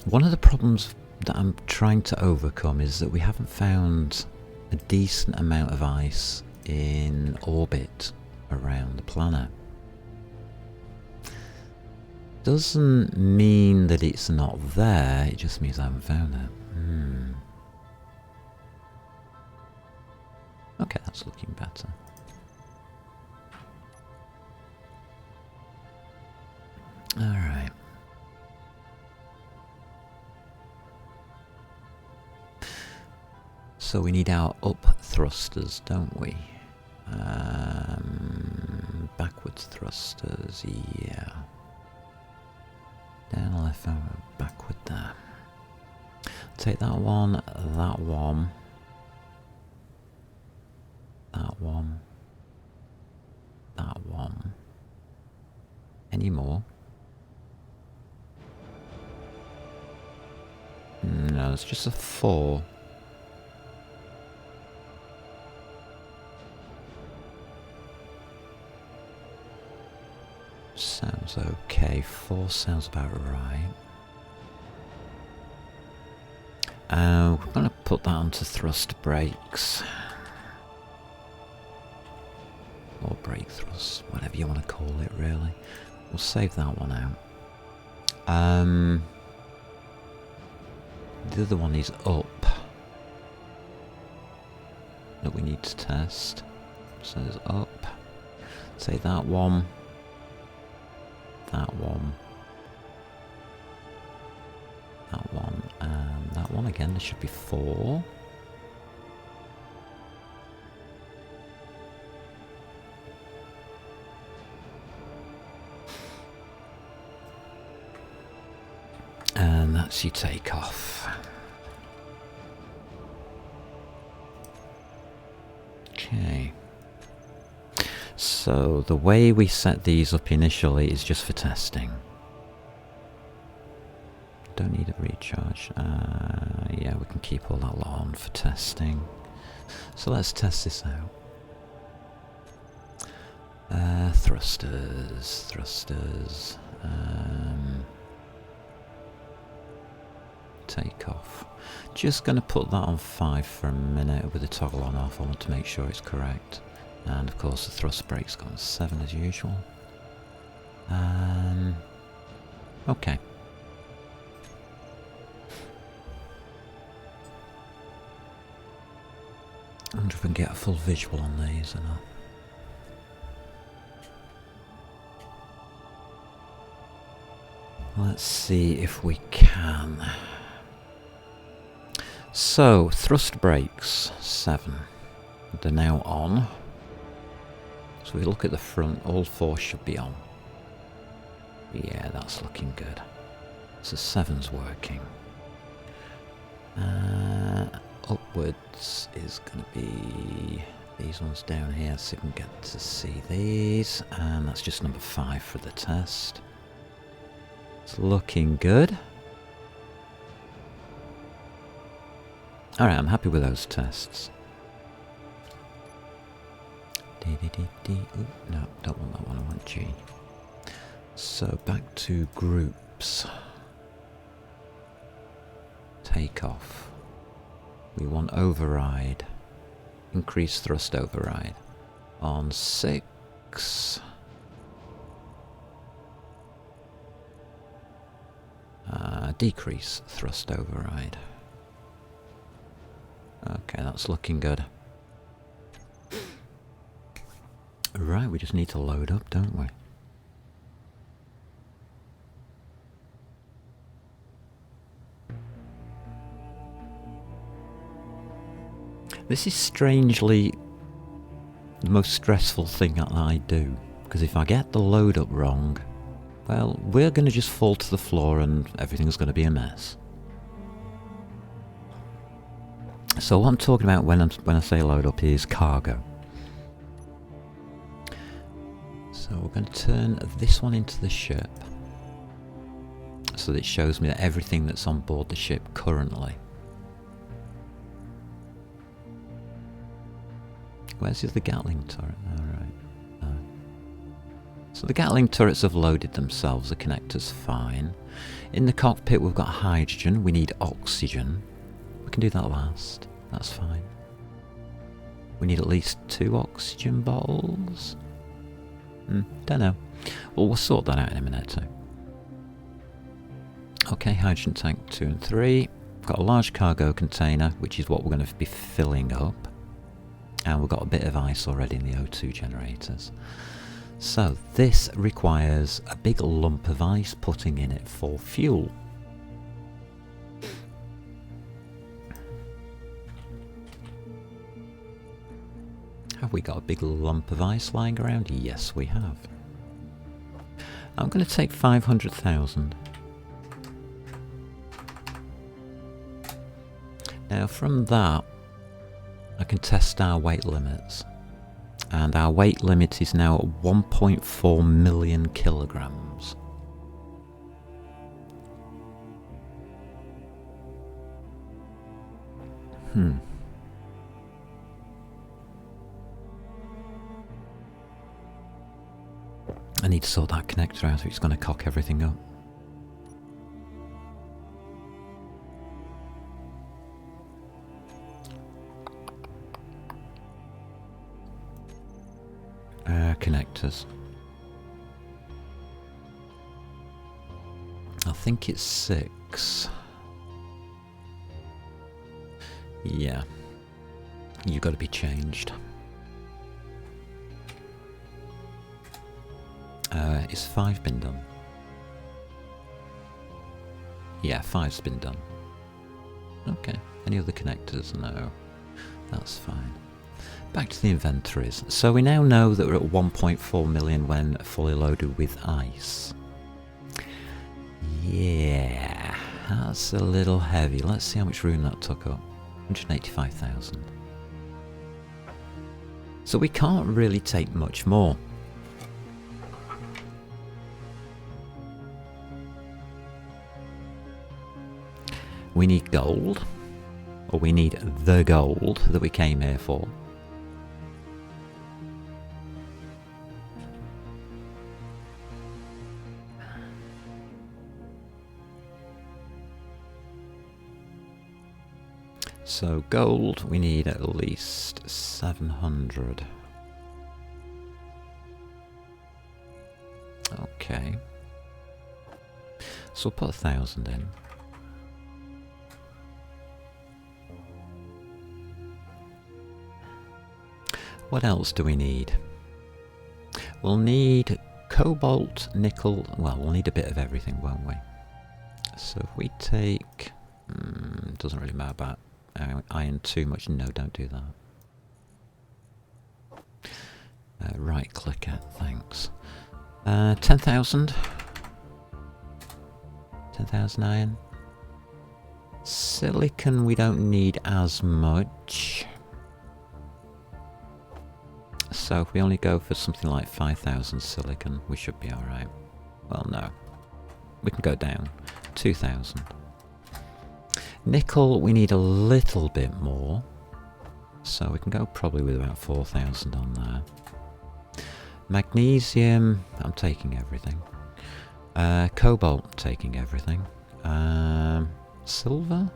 One of the problems that I'm trying to overcome is that we haven't found a decent amount of ice in orbit around the planet. Doesn't mean that it's not there, it just means I haven't found it. Okay, that's looking better. Alright. So we need our up thrusters, don't we? Backwards thrusters, yeah. Down, left, forward, backward there. Take that one, that one. That one. That one. Any more? No, it's just a 4. Sounds okay. 4 sounds about right. We're going to put that onto thrust brakes. Or brake thrust, whatever you want to call it, really. We'll save that one out. The other one is up. That we need to test. So there's up. Say that one. That one. That one. And that one again. There should be 4. And that's your takeoff. Okay. So the way we set these up initially is just for testing. Don't need a recharge. Yeah, we can keep all that lot on for testing. So let's test this out. Thrusters. Takeoff. Just going to put that on 5 for a minute with the toggle on off. I want to make sure it's correct. And of course the thrust brake's got 7 as usual. Okay. I wonder if we can get a full visual on these or not. Let's see if we can. So, thrust brakes, 7. They're now on. So we look at the front, all 4 should be on. Yeah, that's looking good. So 7's working. Upwards is going to be these ones down here, so you can get to see these. And that's just number 5 for the test. It's looking good. Alright, I'm happy with those tests. Ooh, no, don't want that one, I want G. So back to groups. Takeoff. We want override. Increase thrust override. On 6. Decrease thrust override. Okay, that's looking good. Right, we just need to load up, don't we? This is strangely the most stressful thing that I do, because if I get the load up wrong, well, we're going to just fall to the floor and everything's going to be a mess. So what I'm talking about when I say load up is cargo. So we're going to turn this one into the ship, so that it shows me that everything that's on board the ship currently. Where's the Gatling turret? Alright. No. So the Gatling turrets have loaded themselves, the connector's fine. In the cockpit we've got hydrogen, we need oxygen. We can do that last, that's fine. We need at least 2 oxygen bottles. Don't know. Well, we'll sort that out in a minute too. Okay, hydrogen tank 2 and 3. We've got a large cargo container, which is what we're going to be filling up. And we've got a bit of ice already in the O2 generators. So this requires a big lump of ice putting in it for fuel. Have we got a big lump of ice lying around? Yes, we have. I'm going to take 500,000. Now from that, I can test our weight limits. And our weight limit is now at 1.4 million kilograms. I need to sort that connector out or it's going to cock everything up. Connectors. I think it's 6. Yeah. You've got to be changed. Is 5 been done? Yeah, 5's been done. Okay. Any other connectors? No. That's fine. Back to the inventories. So we now know that we're at 1.4 million when fully loaded with ice. Yeah, that's a little heavy. Let's see how much room that took up. 185,000. So we can't really take much more. We need gold, or we need the gold that we came here for. So gold, we need at least 700. Okay. So we'll put 1,000 in. What else do we need? We'll need cobalt, nickel, well, we'll need a bit of everything, won't we? So if we take... doesn't really matter about iron too much. No, don't do that. Right click it, thanks. 10,000. 10,000 iron. Silicon we don't need as much. So if we only go for something like 5,000 silicon, we should be alright. Well, no. We can go down. 2,000. Nickel, we need a little bit more. So we can go probably with about 4,000 on there. Magnesium, I'm taking everything. Cobalt, taking everything. Silver?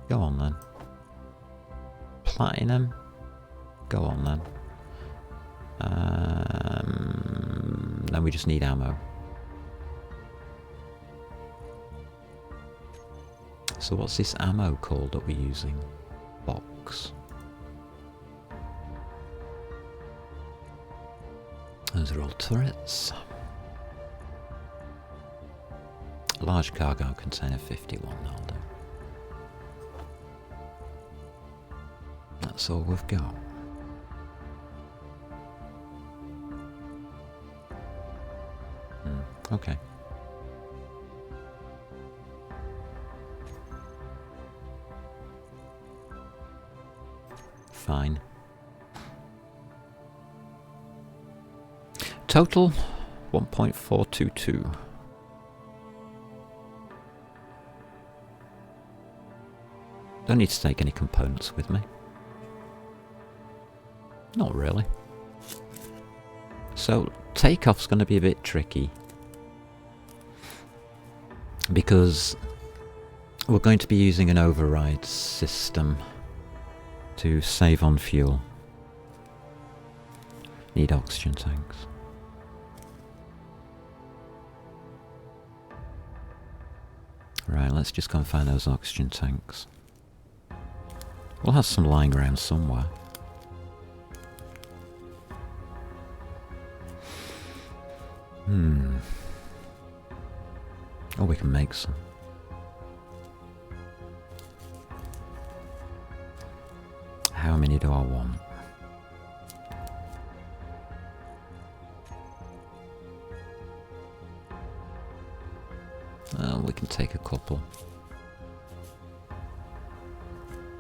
Go on then. Platinum? Go on then. Then we just need ammo. So what's this ammo called that we're using? Box. Those are all turrets. Large cargo container 51, that'll do. That's all we've got. Okay. Fine. Total 1.422. Don't need to take any components with me. Not really. So takeoff's going to be a bit tricky, because we're going to be using an override system to save on fuel. Need oxygen tanks. Right, let's just go and find those oxygen tanks. We'll have some lying around somewhere. Oh, we can make some. How many do I want? Well, we can take a couple.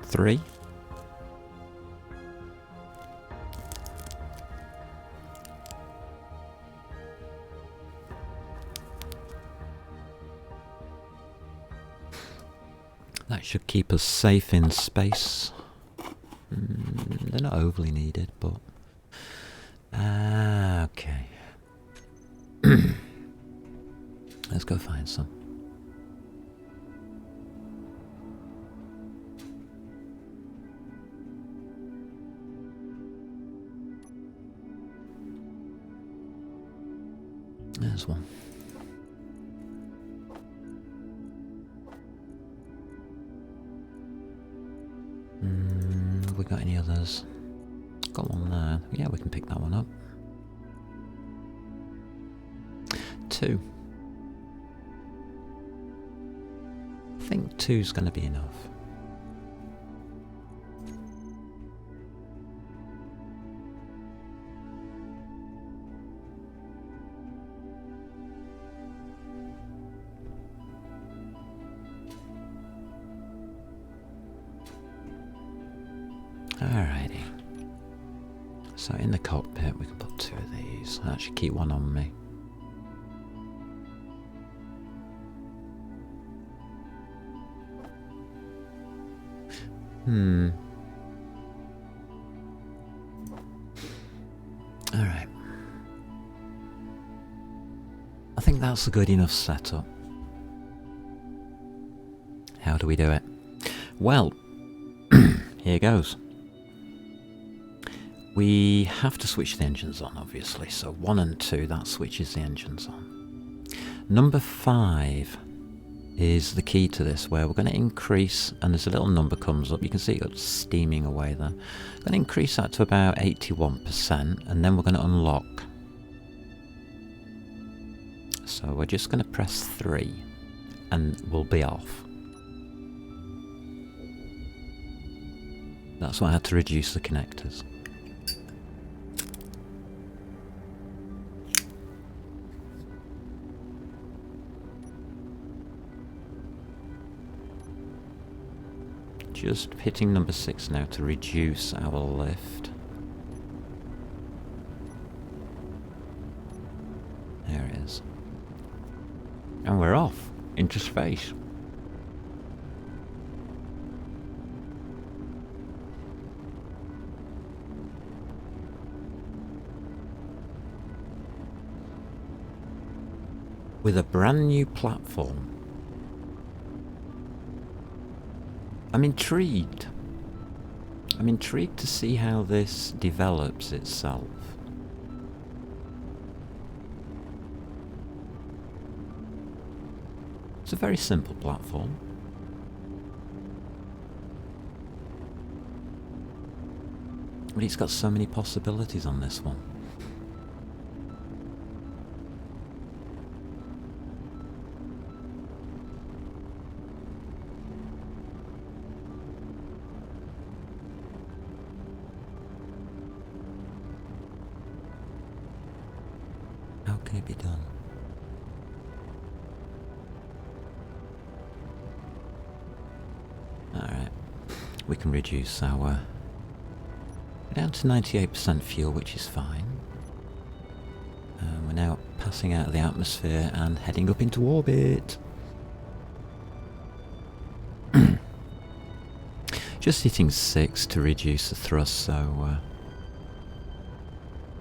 3. That should keep us safe in space. They're not overly needed, but... okay. Let's go find some. There's one. Have we got any others? Got one there. Yeah, we can pick that one up. 2. I think 2's going to be enough. Alrighty. So in the cockpit we can put 2 of these. That should keep one on me. Alright. I think that's a good enough setup. How do we do it? Well, here goes. We have to switch the engines on, obviously, so 1 and 2, that switches the engines on. Number 5 is the key to this, where we're going to increase, and there's a little number comes up, you can see it's steaming away there. We're going to increase that to about 81%, and then we're going to unlock. So we're just going to press 3, and we'll be off. That's why I had to reduce the connectors. Just hitting number 6 now to reduce our lift. There it is. And we're off into space. With a brand new platform. I'm intrigued. I'm intrigued to see how this develops itself. It's a very simple platform. But it's got so many possibilities on this one. How can it be done? Alright, we can reduce our... down to 98% fuel, which is fine. We're now passing out of the atmosphere and heading up into orbit. Just hitting 6 to reduce the thrust, so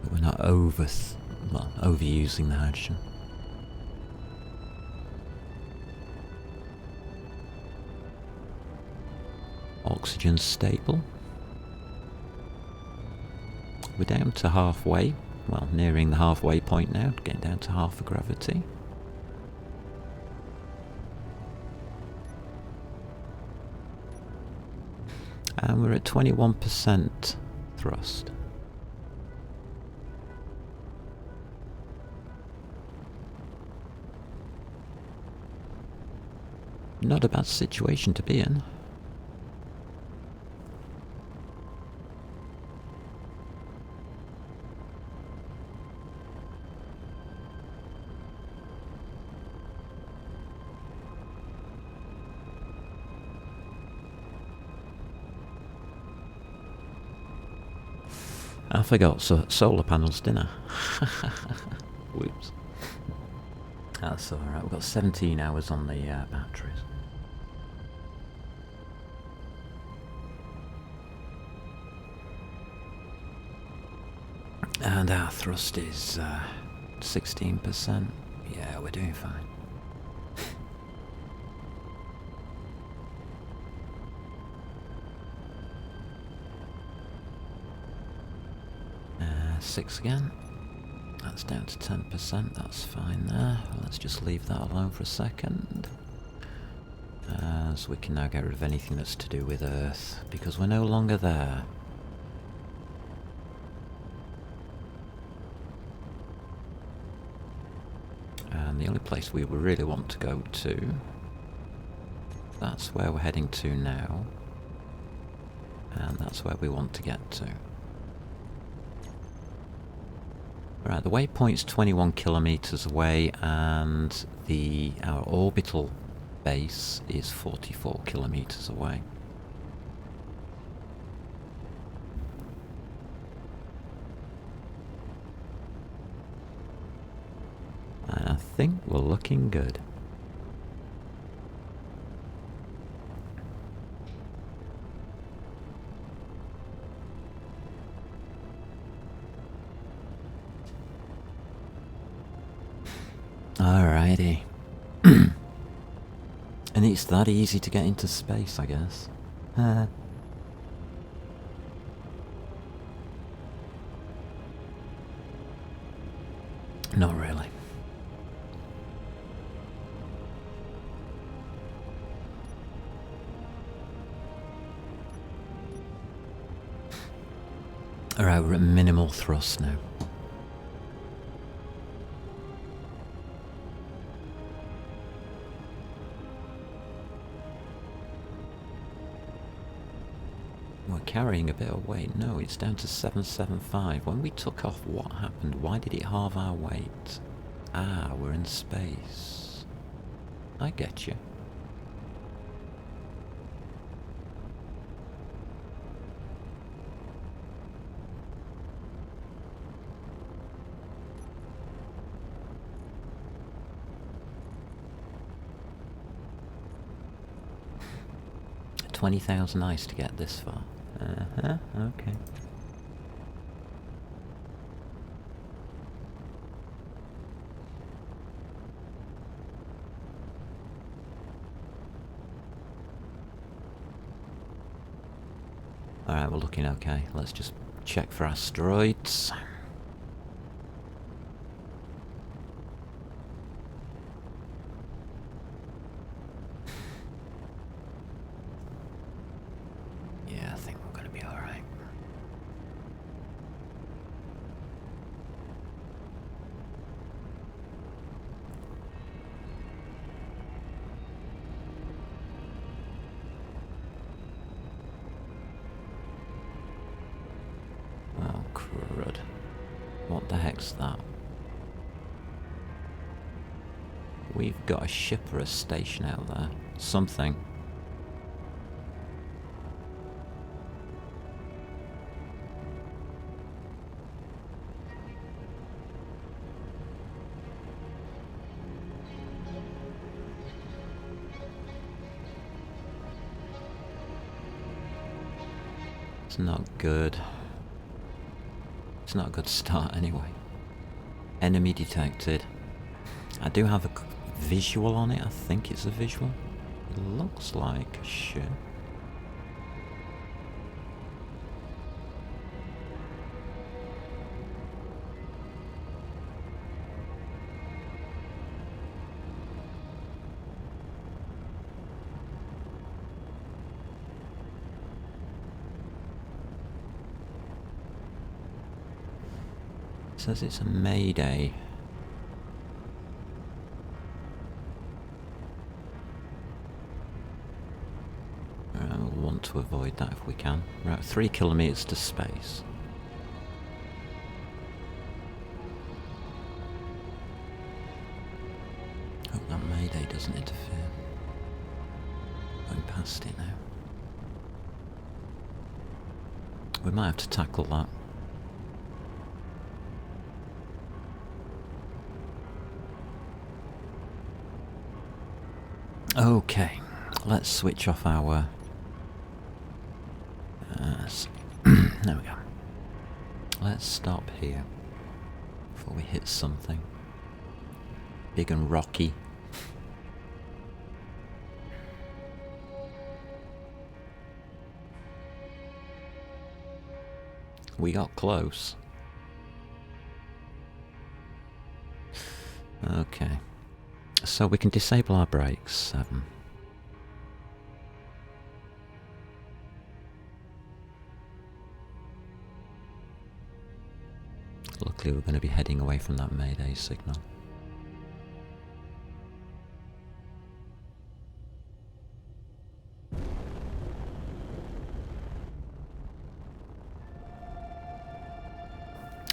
that we're not overusing the hydrogen. Oxygen's stable. We're down to halfway, well, nearing the halfway point now, getting down to half the gravity. And we're at 21% thrust. Not a bad situation to be in. I forgot solar panels, didn't I? Whoops. That's alright, we've got 17 hours on the batteries. And our thrust is 16%. Yeah, we're doing fine. 6 again. That's down to 10%, that's fine there. Let's just leave that alone for a second. So we can now get rid of anything that's to do with Earth, because we're no longer there. And the only place we really want to go to, that's where we're heading to now. And that's where we want to get to. Right, the waypoint's 21 kilometers away, and our orbital base is 44 kilometers away. And I think we're looking good. Alrighty. And it's that easy to get into space, I guess. Not really. Alright, we're at minimal thrust now. We're carrying a bit of weight. No, it's down to 775. When we took off, what happened? Why did it halve our weight? Ah, we're in space. I get you. $20,000 ice to get this far. Okay. Alright, we're looking okay. Let's just check for asteroids. Yeah, I think we're going to be alright. Oh, crud. What the heck's that? We've got a ship or a station out there. Something. It's not good. It's not a good start anyway. Enemy detected. I do have a visual on it. I think it's a visual. It looks like a ship. says it's a Mayday. We'll want to avoid that if we can. Right, 3 kilometres to space. Hope that Mayday doesn't interfere. Going past it now. We might have to tackle that. Okay, let's switch off our... there we go. Let's stop here before we hit something big and rocky. We got close. Okay. So we can disable our brakes, 7. Luckily we're going to be heading away from that Mayday signal.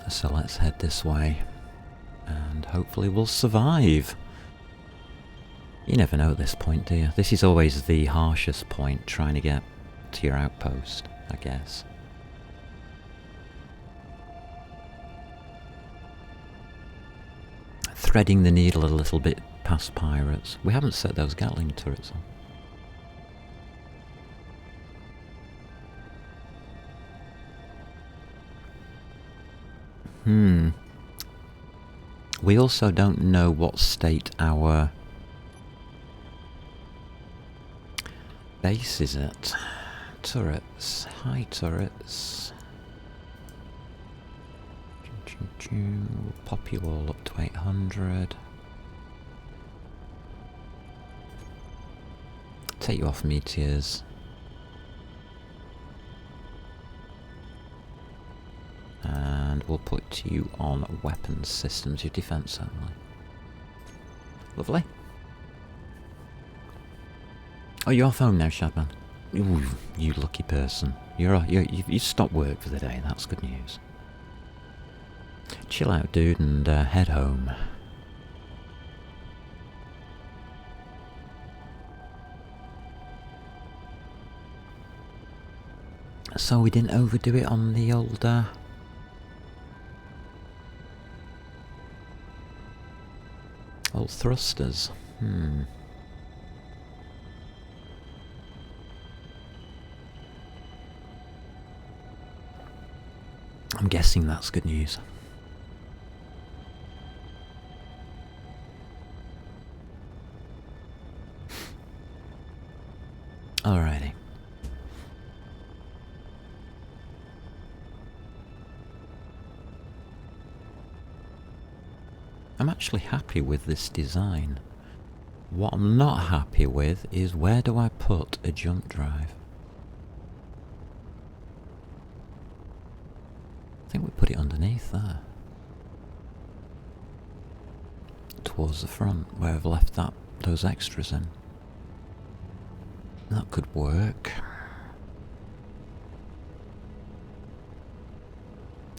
So let's head this way, and hopefully we'll survive. You never know at this point, do you? This is always the harshest point, trying to get to your outpost, I guess. Threading the needle a little bit past pirates. We haven't set those Gatling turrets on. We also don't know what state our base is at. Turrets. High turrets. We'll pop you all up to 800. Take you off meteors. And we'll put you on weapons systems, your defense only. Lovely. Oh, you're off home now, Shadman. Ooh, you lucky person. You stopped work for the day, that's good news. Chill out, dude, and head home. So we didn't overdo it on the old... old thrusters. I'm guessing that's good news. Alrighty. I'm actually happy with this design. What I'm not happy with is where do I put a jump drive? I think we put it underneath there. Towards the front, where I've left those extras in. That could work.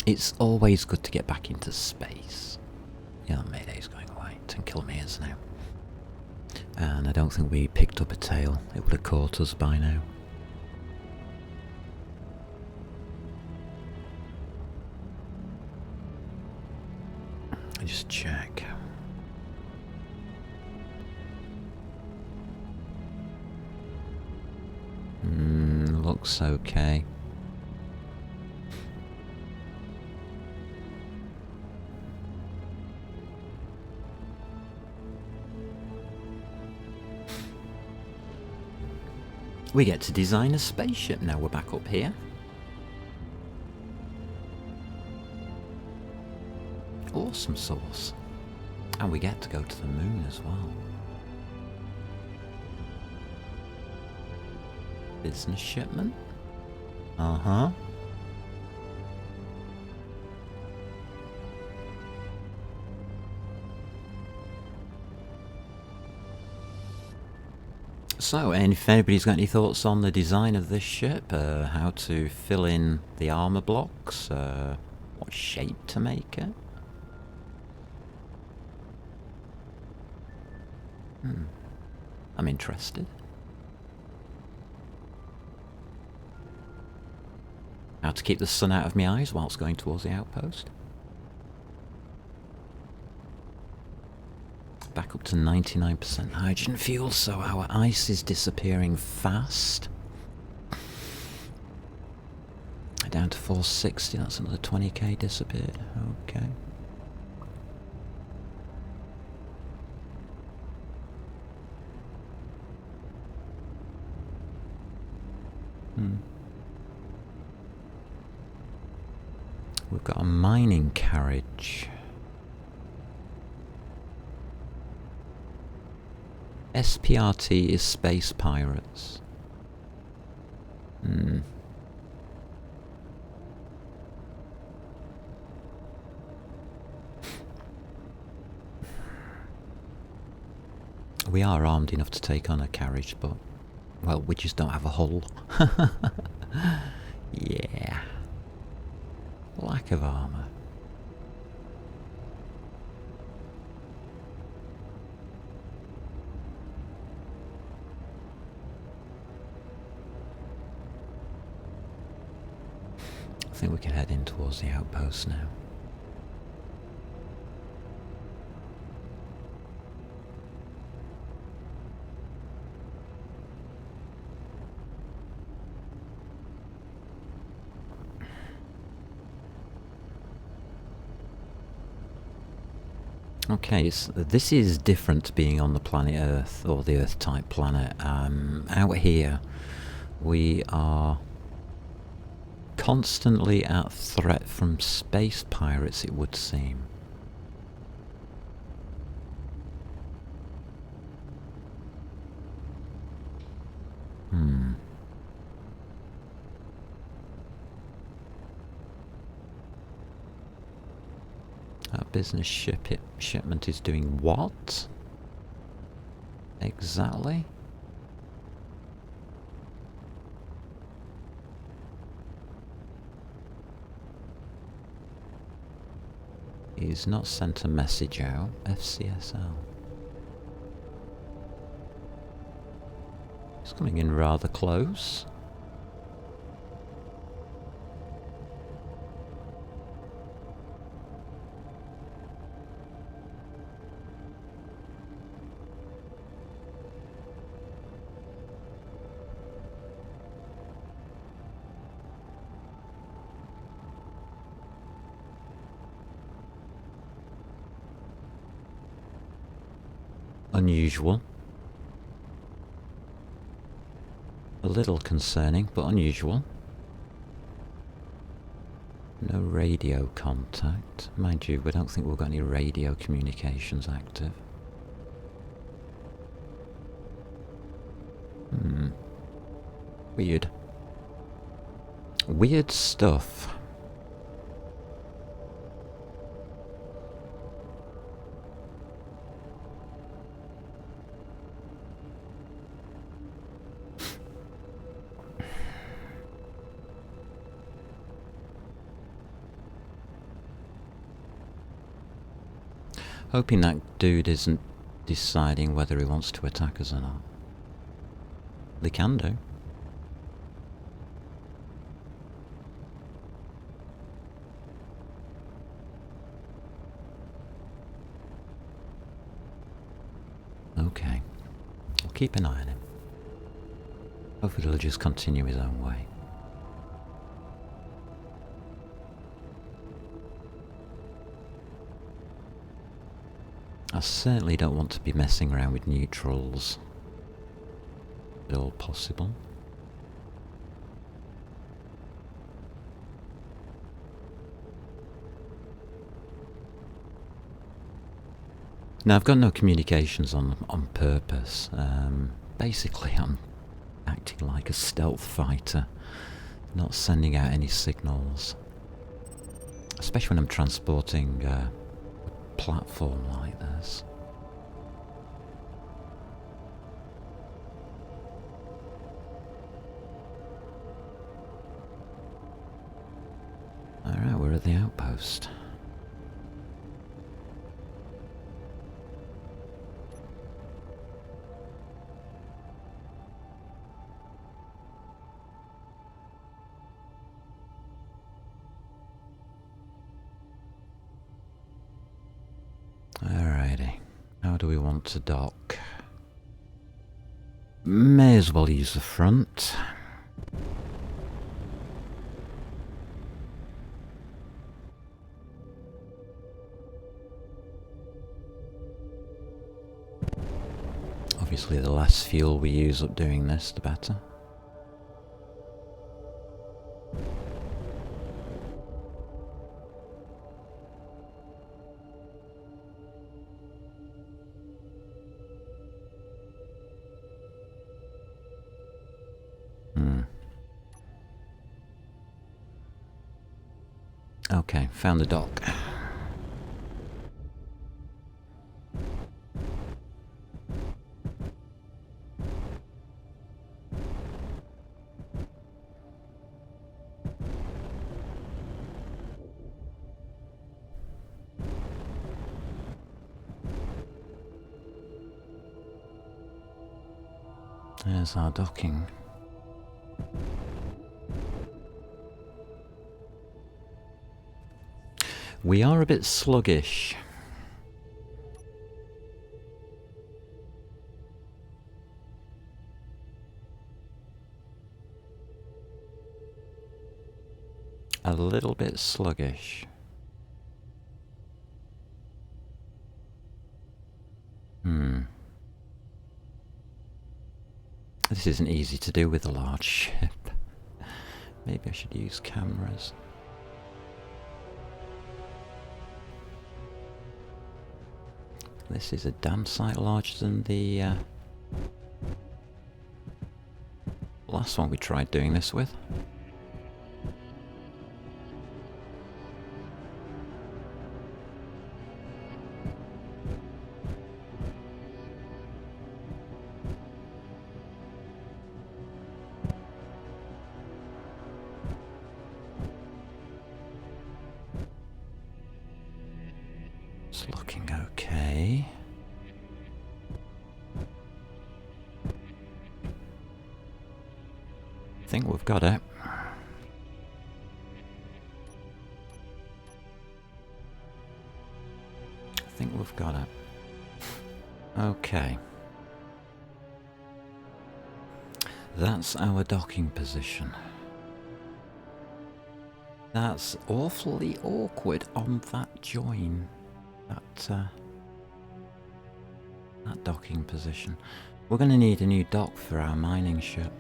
It's always good to get back into space. Yeah, that Mayday's going away. 10 kilometres now. And I don't think we picked up a tail. It would have caught us by now. I just check. Looks okay. We get to design a spaceship now we're back up here. Awesome sauce. And we get to go to the moon as well. Business shipment? Uh-huh. So, and if anybody's got any thoughts on the design of this ship, how to fill in the armor blocks, what shape to make it? I'm interested. How to keep the sun out of my eyes whilst going towards the outpost. Back up to 99% hydrogen fuel, so our ice is disappearing fast. Down to 460, that's another 20k disappeared. Okay. We've got a mining carriage. SPRT is Space Pirates. We are armed enough to take on a carriage, but, well, we just don't have a hull. Yeah. Lack of armour. I think we can head in towards the outpost now. Okay, so this is different to being on the planet Earth, or the Earth-type planet. Out here, we are constantly at threat from space pirates, it would seem. Our business shipment is doing what? Exactly? He's not sent a message out. FCSL. It's coming in rather close. Unusual. A little concerning, but unusual. No radio contact. Mind you, we don't think we've got any radio communications active. Weird. Weird stuff. Hoping that dude isn't deciding whether he wants to attack us or not. They can do. Okay. We'll keep an eye on him. Hopefully he'll just continue his own way. I certainly don't want to be messing around with neutrals. At all possible. Now I've got no communications on purpose. Basically I'm acting like a stealth fighter, not sending out any signals. Especially when I'm transporting a platform like this. Alright, we're at the outpost. Alrighty, how do we want to dock? May as well use the front. Obviously the less fuel we use up doing this, the better. Okay, found the dock. There's our docking. We are a bit sluggish. A little bit sluggish. This isn't easy to do with a large ship. Maybe I should use cameras. This is a damn sight larger than the last one we tried doing this with. It's looking okay. I think we've got it. I think we've got it. Okay. That's our docking position. That's awfully awkward on that join. That docking position. We're going to need a new dock for our mining ship.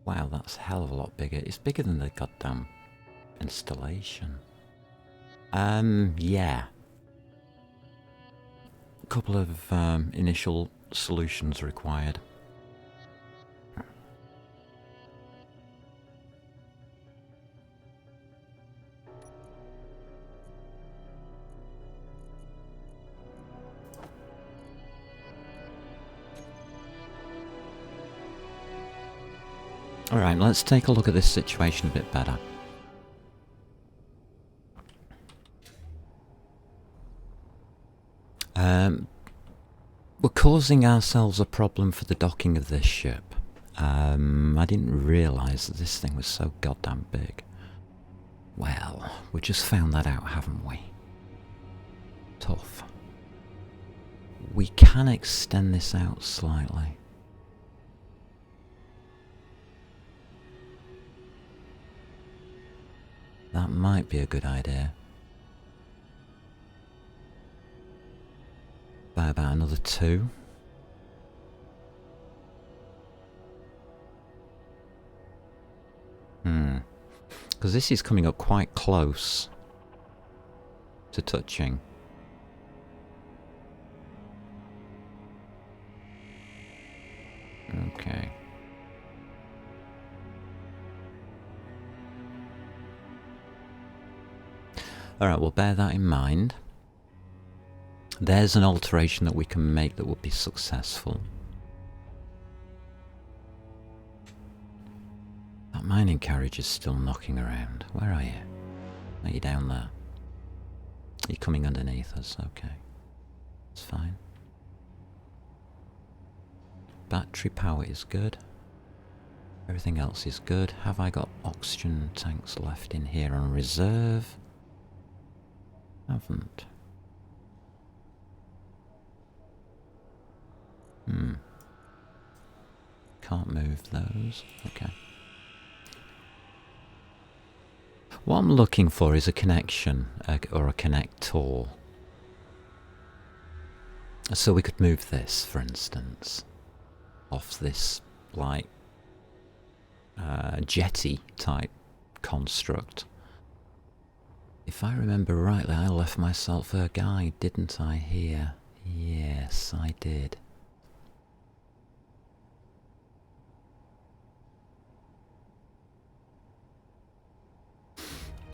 Wow, that's a hell of a lot bigger. It's bigger than the goddamn installation. Yeah. A couple of initial solutions required. Alright, let's take a look at this situation a bit better. We're causing ourselves a problem for the docking of this ship. I didn't realise that this thing was so goddamn big. Well, we just found that out, haven't we? Tough. We can extend this out slightly. That might be a good idea. By about another 2. Because this is coming up quite close to touching. Okay. Alright, we'll bear that in mind. There's an alteration that we can make that would be successful. That mining carriage is still knocking around. Where are you? Are you down there? You're coming underneath us, okay. It's fine. Battery power is good. Everything else is good. Have I got oxygen tanks left in here on reserve? Haven't. Can't move those. Okay. What I'm looking for is a connection, or a connector. So we could move this, for instance, off this, like, jetty type construct. If I remember rightly, I left myself a guide, didn't I, here? Yes, I did.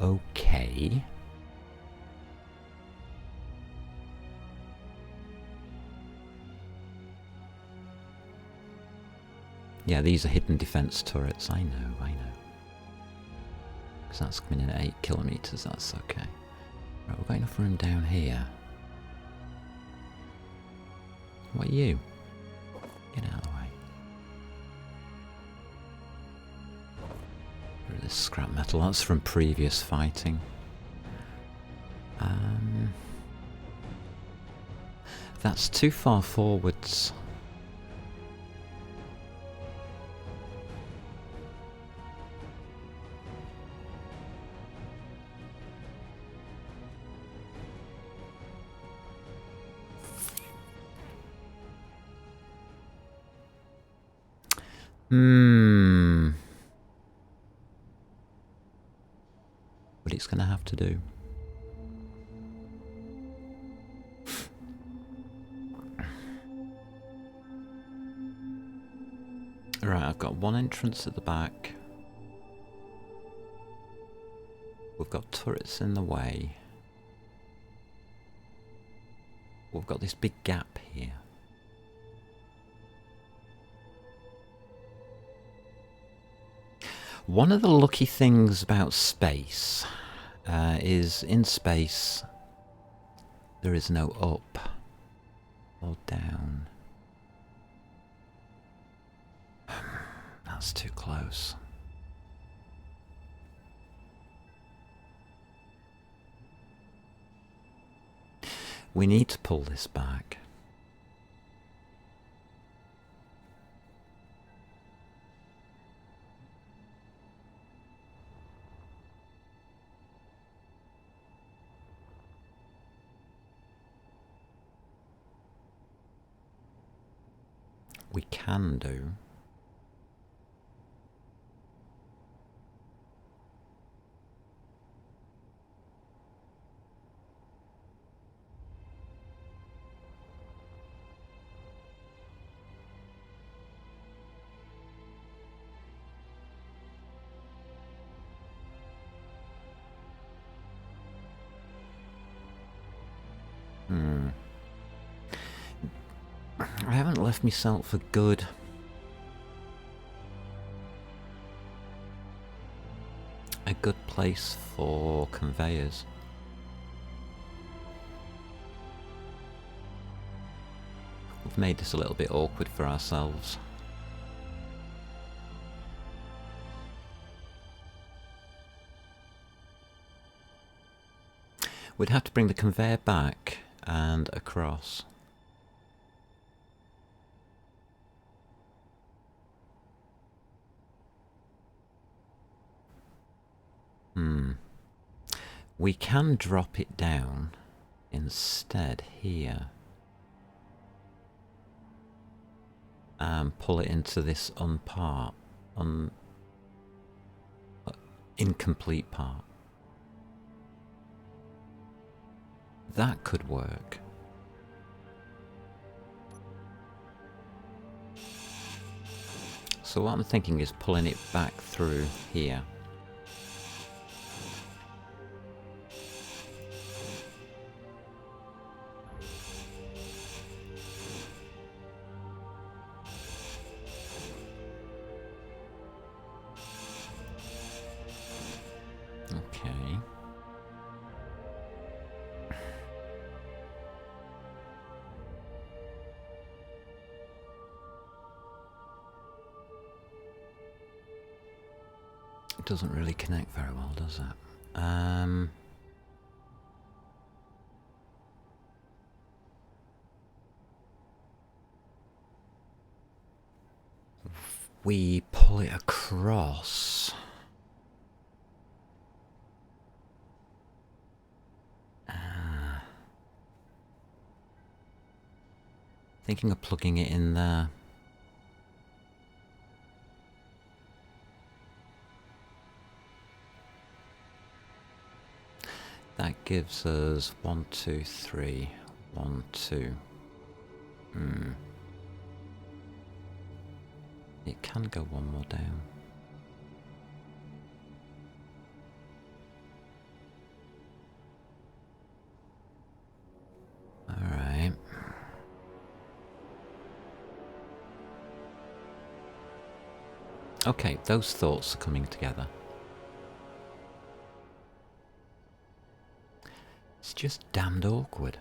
Okay. Yeah, these are hidden defense turrets. I know. Because that's coming in at 8 kilometers, that's okay. Right, we've got enough room down here. What are you? Get out of the way. Rid of this scrap metal, that's from previous fighting. That's too far forwards. But it's going to have to do. Right, I've got one entrance at the back. We've got turrets in the way. We've got this big gap here. One of the lucky things about space is in space there is no up or down. That's too close. We need to pull this back. We can do. I haven't left myself a good place for conveyors. We've made this a little bit awkward for ourselves. We'd have to bring the conveyor back and across. We can drop it down instead here and pull it into this incomplete part. That could work. So what I'm thinking is pulling it back through here. Okay. It doesn't really connect very well, does it? We pull it across. Thinking of plugging it in there. That gives us 1, 2, 3, 1, 2. It can go one more down. Alright. Okay, those thoughts are coming together. It's just damned awkward.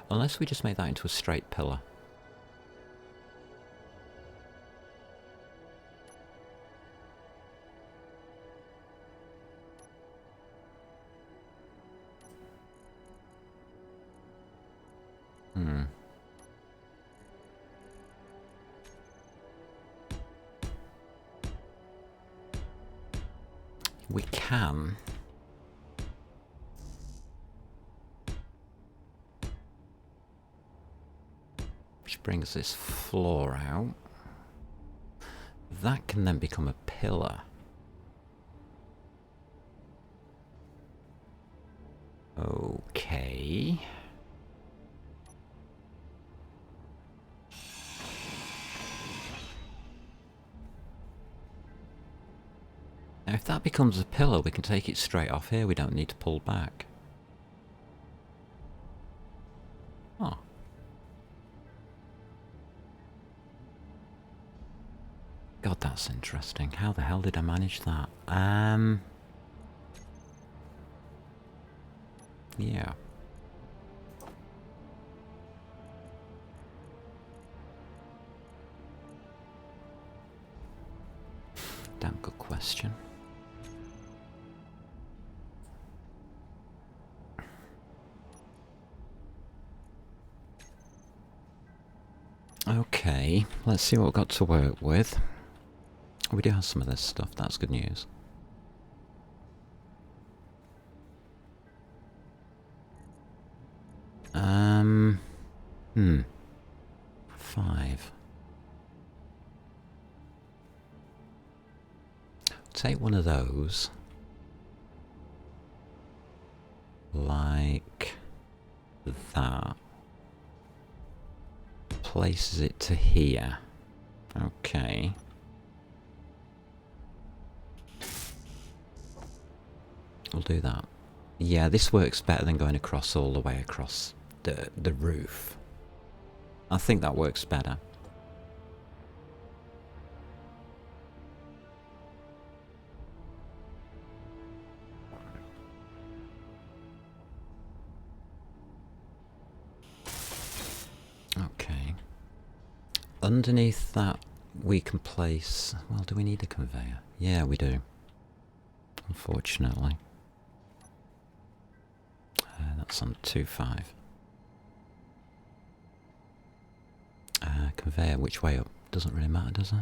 Unless we just make that into a straight pillar. We can. Which brings this floor out. That can then become a pillar. Okay. Now if that becomes a pillar, we can take it straight off here. We don't need to pull back. Oh. God, that's interesting. How the hell did I manage that? Yeah. Damn good question. Okay, let's see what we've got to work with. We do have some of this stuff, that's good news. Five. Take one of those. Like that. Places it to here. Okay. We'll do that. Yeah, this works better than going across all the way across the roof. I think that works better. Okay. Underneath that we can place... Well, do we need a conveyor? Yeah, we do. Unfortunately. That's on 2.5. Conveyor, which way up? Doesn't really matter, does it?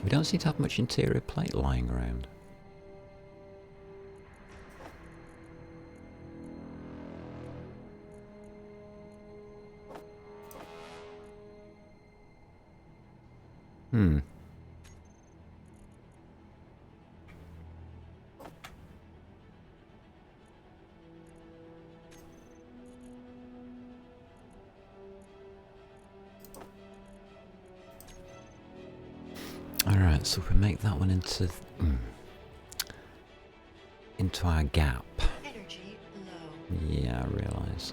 We don't seem to have much interior plate lying around. Right, so if we make that one into our gap. Energy low. Yeah, I realise.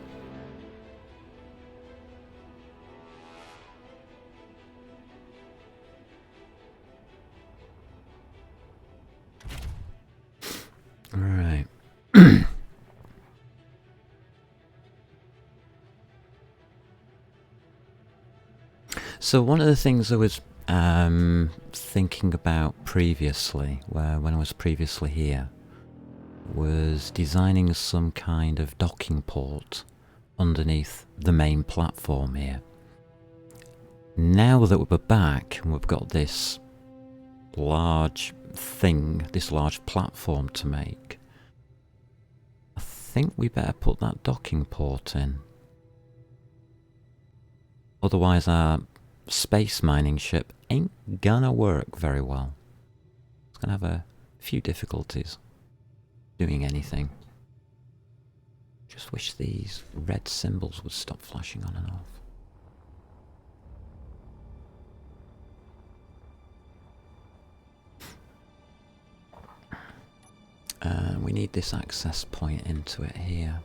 Right. So one of the things I was thinking about previously, when I was previously here, was designing some kind of docking port underneath the main platform here. Now that we're back and we've got this large thing, this large platform to make, I think we better put that docking port in. Otherwise our space mining ship ain't gonna work very well. It's gonna have a few difficulties doing anything. Just wish these red symbols would stop flashing on and off. We need this access point into it here.